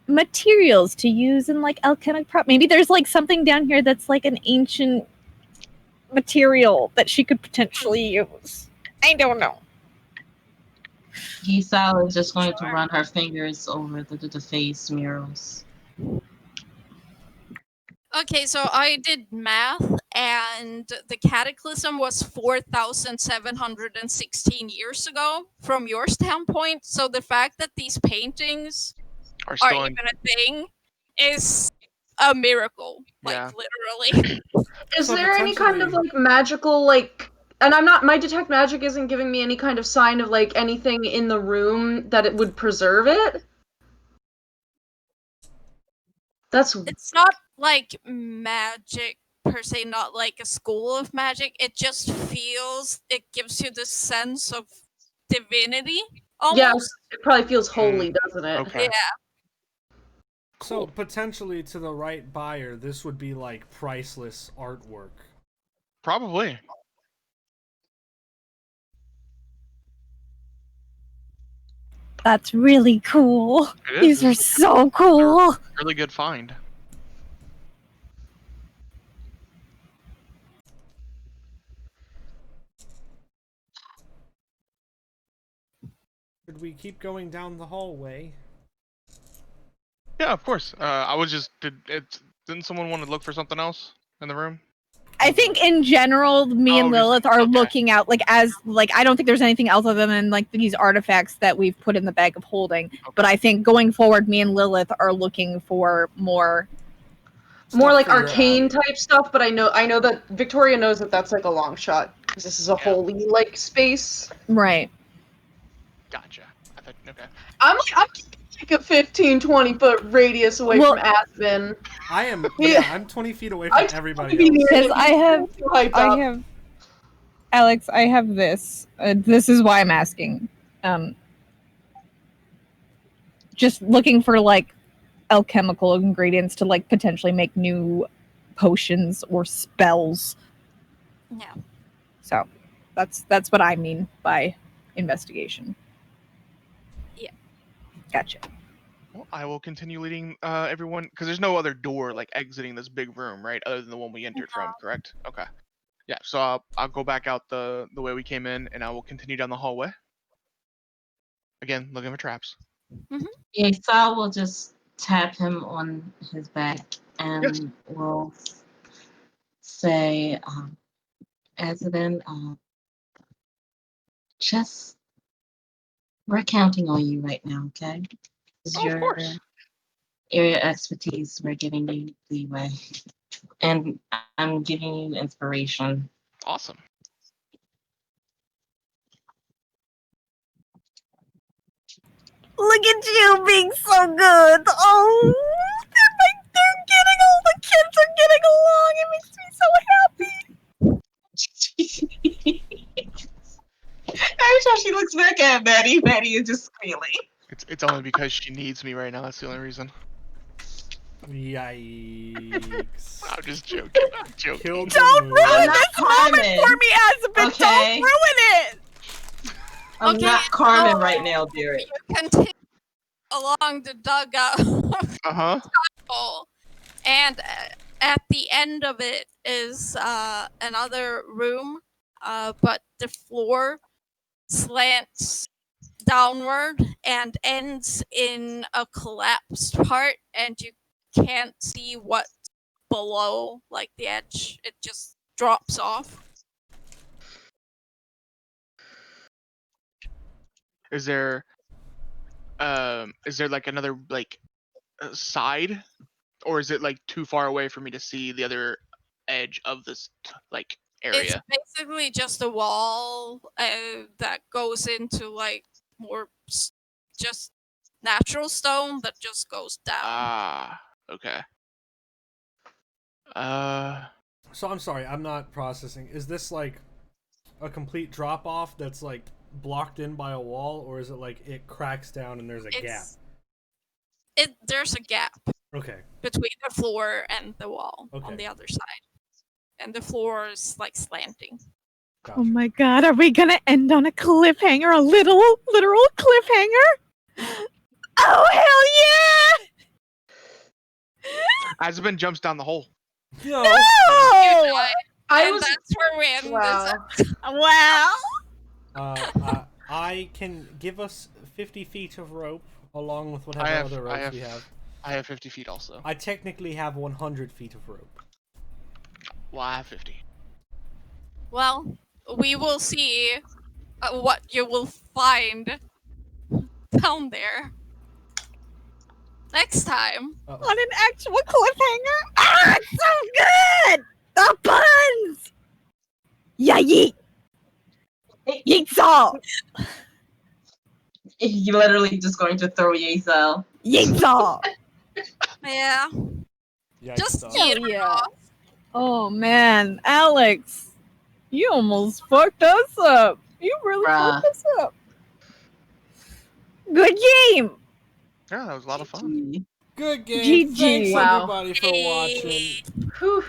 materials to use in like alchemic maybe there's like something down here that's like an ancient material that she could potentially use. I don't know. Yeissal is just going to run her fingers over the defaced murals. Okay, so I did math, and the cataclysm was 4,716 years ago from your standpoint. So the fact that these paintings Are are still even a thing is a miracle, like Yeah. literally. Is So there any kind of potentially- like magical like And my detect magic isn't giving me any kind of sign of, like, anything in the room that it would preserve it. It's not like magic per se, not like a school of magic. It just it gives you the sense of divinity, almost. Yeah, it probably feels holy, doesn't it? Okay. Yeah. So potentially to the right buyer, this would be like priceless artwork. Probably. That's really cool. It is. These are It's so cool. really good find. Should we keep going down the hallway? Yeah, of course. I was just didn't someone want to look for something else in the room? I think in general, me and Lilith are looking out I don't think there's anything else other than like these artifacts that we've put in the bag of holding. Okay. But I think going forward, me and Lilith are looking for more like arcane type stuff. But I know that Victoria knows that that's like a long shot because this is a holy like space. Right. Gotcha. Okay. I'm like a 15-20 foot radius away from Azzabin. I'm 20 feet away from everybody else. Because I have Alex, I have this. This is why I'm asking. Just looking for like alchemical ingredients to like potentially make new potions or spells. Yeah. So that's what I mean by investigation. Yeah. Gotcha. Well, I will continue leading everyone, because there's no other door like exiting this big room, right? Other than the one we entered from, correct? Okay. Yeah, so I'll go back out the way we came in, and I will continue down the hallway. Again, looking for traps. Mm-hmm. Yeissal will just tap him on his back and will say, Azzabin, we're counting on you right now, okay? Of course. Area expertise, we're giving you leeway. And I'm giving you inspiration. Awesome. Look at you being so good. Oh, they're getting all the kids are getting along. It makes me so happy. Every time she looks back at Matty, Matty is just squealing. It's only because she needs me right now. That's the only reason. Yikes. I'm just joking. Don't ruin this moment for me, Azzabin. Okay. Don't ruin it. I'm not Carmen right now, dear. You continue along the dugout. And at the end of it is another room, but the floor slants downward and ends in a collapsed part, and you can't see what's below, like the edge. It just drops off. Is there like another like side, or is it like too far away for me to see the other edge of this like area? It's basically just a wall that goes into like more just natural stone that just goes down. Ah, okay. So I'm sorry, I'm not processing. Is this like a complete drop off that's like blocked in by a wall, or is it like it cracks down and there's a gap? There's a gap. Okay. Between the floor and the wall Okay. on the other side. And the floor is like slanting. Gotcha. Oh my god, are we gonna end on a cliffhanger? A literal cliffhanger? Oh hell yeah! Azzabin jumps down the hole. No! That's where we end this. Wow. I can give us 50 feet of rope along with whatever other ropes we have. I have 50 feet also. I technically have 100 feet of rope. Well, I have 50. Well, we will see what you will find down there next time. On an actual cliffhanger? Ah, it's so good! The puns! Yeah, yeet! Yeissal! You're literally just going to throw Yeissal. Yeissal! Yeah. Yikes, Just dog. Hell eat her yeah. off. Oh man, Alex, you almost fucked us up. You really Bruh. fucked us up. Good game. Yeah, that was a lot of fun. Good game. GG. Thanks Wow. everybody for watching. Whew.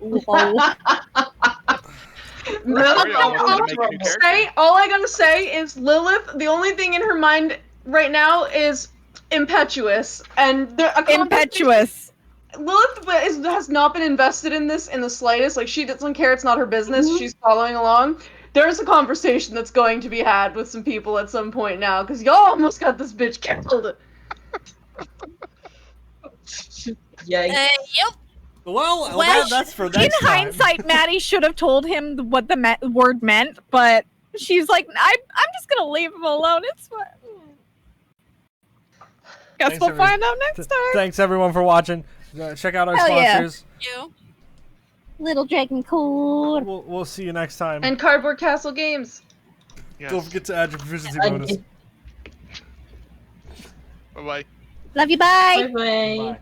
Lol. Sorry, I almost had to make a new character. All I gotta say is Lilith, the only thing in her mind right now is impetuous. And Impetuous. Lilith has not been invested in this in the slightest. Like, she doesn't care. It's not her business. She's following along. There's a conversation that's going to be had with some people at some point now, because y'all almost got this bitch killed. Yikes. Yep. Well, Well, that's for In next time. hindsight, Maddie should have told him what the word meant, but she's like, I'm just gonna leave him alone. It's fine. Guess Thanks, we'll everyone. find out next time. Thanks everyone for watching. Check out our Hell yeah. sponsors. You. Little Dragon Code. We'll see you next time. And Cardboard Castle Games. Yes. Don't forget to add your proficiency I bonus. did- Bye bye. Love you, bye. Bye-bye. Bye.